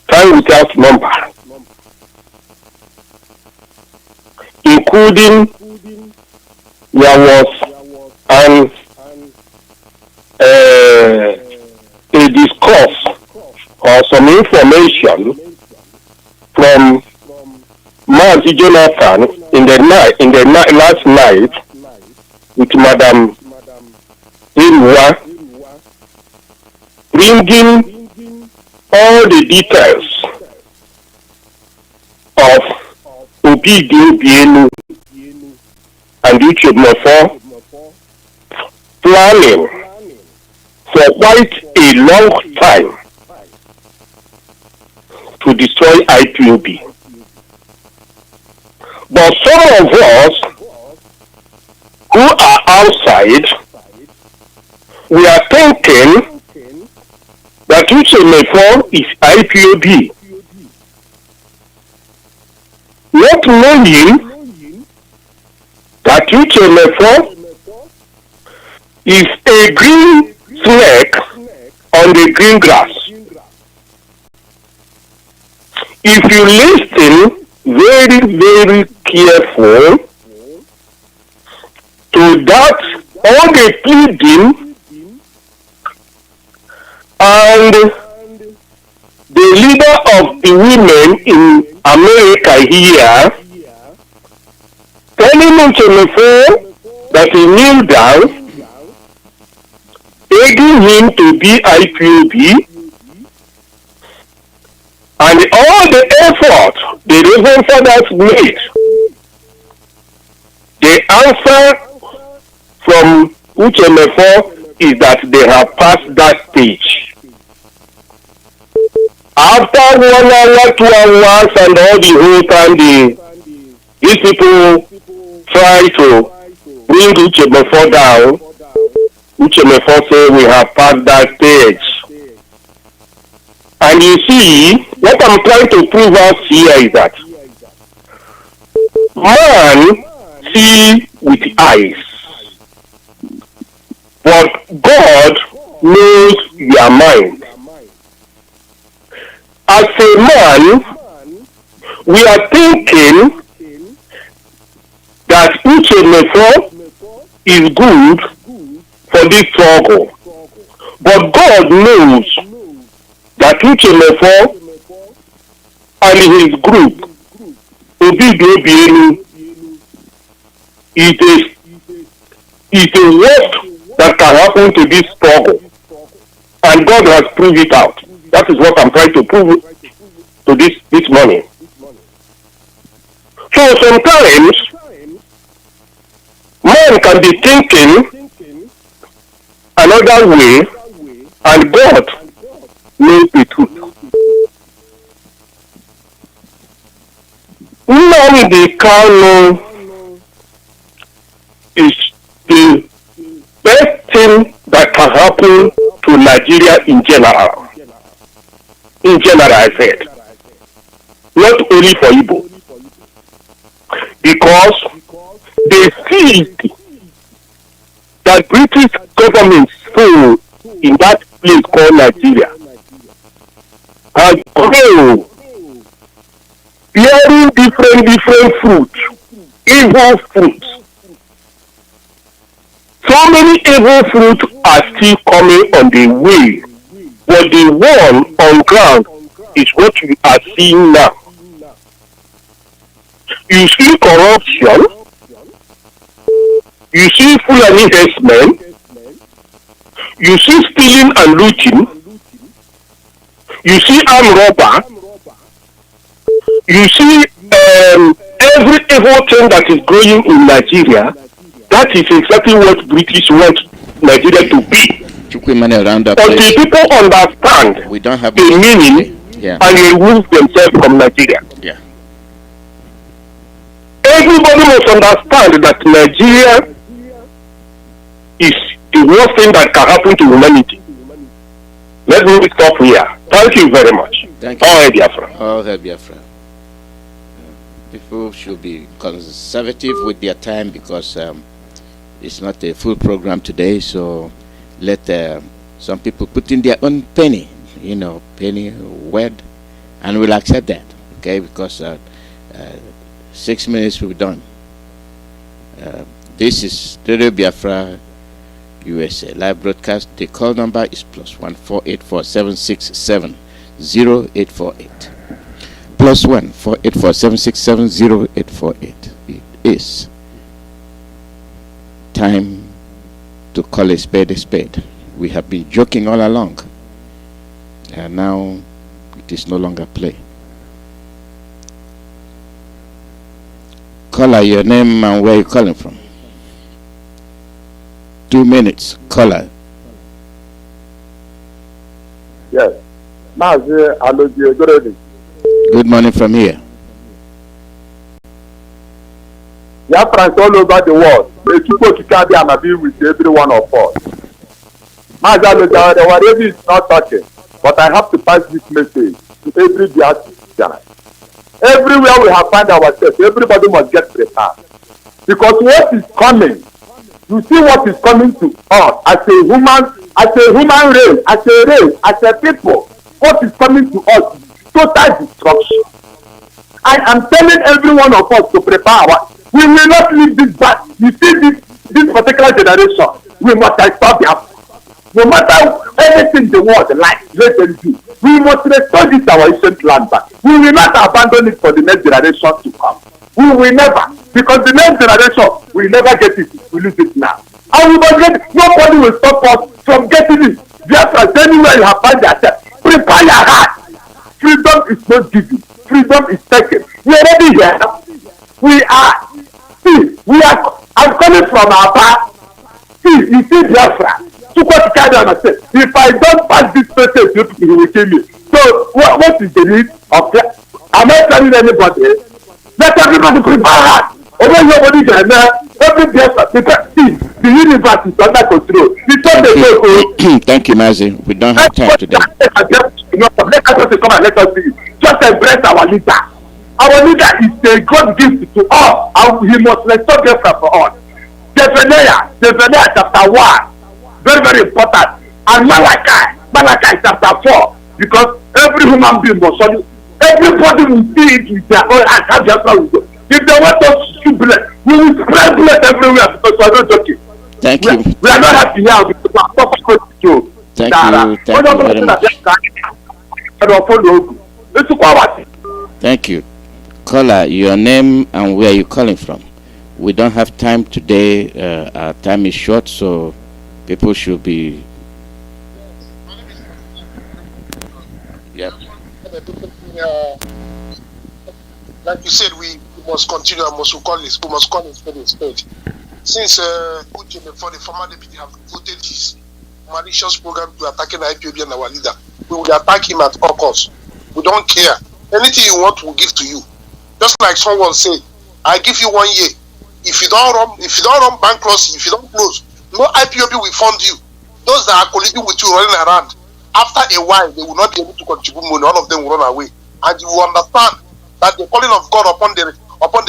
time without number, including there was a discourse or some information from Mazi Jonathan in the last night with Madam Inwa, bringing all the details of Obidio Bienu and Chukwuemeka planning for quite a long time to destroy IPOB. But some of us who are outside, we are thinking that Chukwuemeka is IPOB, not knowing that Chukwuemeka is a green snake the green grass. If you listen very, very careful to that, all the pleading and the leader of the women in America here telling Chukwuemeka that he kneel down, begging him to be IPOB, and all the effort the Reverend Fathers made, the answer from Chukwuemeka is that they have passed that stage. After 1 hour, 2 hours, and all the whole time these people try to bring Chukwuemeka down, Chukwuemeka say we have passed that stage. And you see, what I'm trying to prove out here is that man see with eyes, but God knows your mind. As a man, we are thinking that Chukwuemeka is good for this struggle, but God knows that Chukwuemeka and his group, Obidobienu, is the worst that can happen to this struggle, and God has proved it out. That is what I'm trying to prove to this morning. So sometimes man can be thinking another way, and God knows the truth. Nnamdi Kanu is the best thing that can happen to Nigeria in general. In general, I said. Not only for Igbo. Because they see that British government stole in that place called Nigeria and grow, bearing different fruits, evil fruits. So many evil fruits are still coming on the way, but the one on ground is what we are seeing now. You see corruption, you see Fulani herdsmen, you see stealing and looting, you see armed robber, you see every evil thing that is growing in Nigeria. That is exactly what British want Nigeria to be. Until people understand we don't have the meaning and remove themselves from Nigeria. Yeah. Everybody must understand that Nigeria is the worst thing that can happen to humanity. Let me stop here. Thank you very much. Thank you. All hail Biafra. All hail Biafra. People should be conservative with their time because it's not a full program today. So let some people put in their own penny, penny word, and we'll accept that. Okay, because 6 minutes will be done. This is Radio Biafra USA live broadcast. The call number is +1 484 767 0848. +1 484 767 0848. It is time to call a spade a spade. We have been joking all along, and now it is no longer play. Caller, your name and where you calling from. 2 minutes, caller. Yes. Mazi, Alozie, good evening. Good morning from here. Biafrans all over the world, may Chukwuemeka be with every one of us. Mazi Alozie, whatever is not talking, but I have to pass this message to every Biafran. Everywhere we have found ourselves, everybody must get prepared. Because what is coming, you see what is coming to us as a human as a human race, as a people, what is coming to us is total destruction. I am telling every one of us to prepare we will not leave this back. You see this particular generation, we must restore Biafra. No matter anything the world like, let them do. We must restore this our ancient land back. We will not abandon it for the next generation to come. We will never, because the next generation will never get it. We lose it now. And we must get, nobody will stop us from getting it. Biafra, anywhere you have found yourself, prepare your heart. Freedom is not given. Freedom is taken. We are already here. I'm coming from Aba. See, you see Biafra. Chukwuemeka, if I don't pass this message, he will kill me. So, what is the need of that? Am I telling anybody? Let everybody prepare. Over nobody can every Biafra, see, the universe is under control. Thank you, Mazi. We don't have time today. Let us come and let us see. Just embrace our leader. Our leader is a God gift to us, and he must restore Biafra for us. Zephaniah chapter 1. Very, very important. And Malachi chapter 4. Because every human being must solve. Everybody will see it with their own eyes. How Biafra will go. If they want us to bless, we will spread bless everywhere because we are not joking. Thank you. We are not happy now because we are not supposed to. Thank you very much. Thank you. Caller, your name and where you calling from. We don't have time today. Our time is short, so people should be. Yep. Like you said, we must continue. We must call it spade. Since for the former deputy have voted his malicious program to attacking IPOB and our leader, we will attack him at all costs. We don't care. Anything you want, we'll give to you. Just like someone said, I give you 1 year. If you don't run bankruptcy, if you don't close, no IPOB will fund you. Those that are colluding with you running around, after a while, they will not be able to contribute money. All of them will run away. And you will understand that the calling of God upon the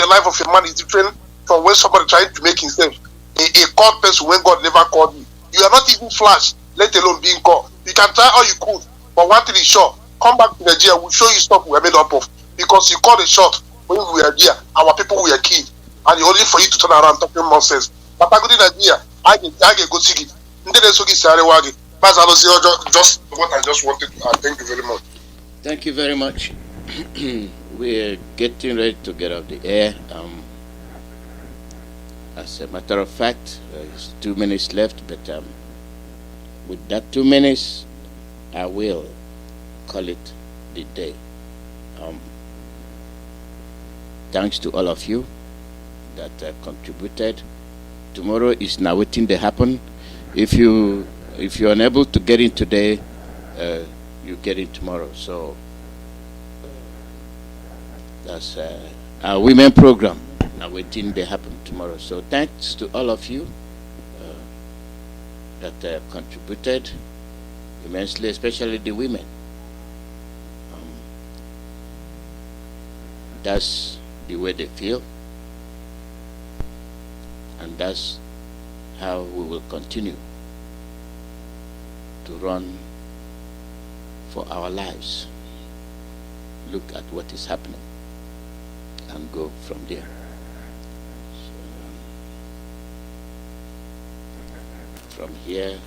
life of a man is different from when somebody trying to make himself a called person when God never called you. You are not even flash, let alone being called. You can try all you could, but one thing is sure, come back to Nigeria, we'll show you stuff we are made up of. Because you called a shot when we were there, our people were killed. And it's only for you to turn around talking nonsense. But I go to Nigeria, I get go see it. That's just what I just wanted to add. Thank you very much. Thank you very much. We're getting ready to get off the air. As a matter of fact, there's 2 minutes left, but with that 2 minutes, I will call it the day. Thanks to all of you that contributed. Tomorrow is now waiting to happen. If you're unable to get in today, you get in tomorrow. So that's our women program now waiting to happen tomorrow. So thanks to all of you that contributed immensely, especially the women. That's the way they feel, and that's how we will continue to run for our lives. Look at what is happening and go from there. So, from here,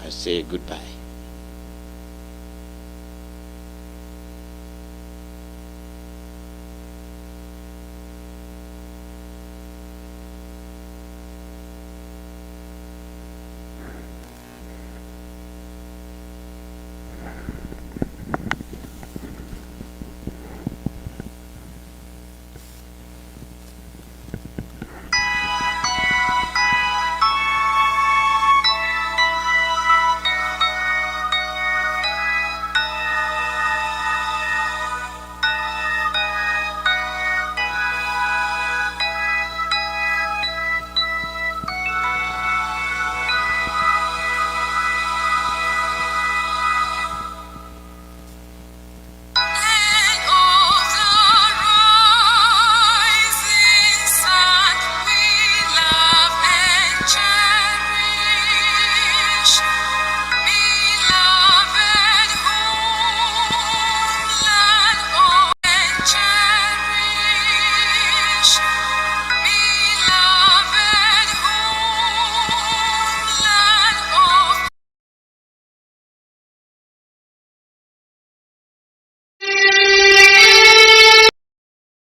I say goodbye.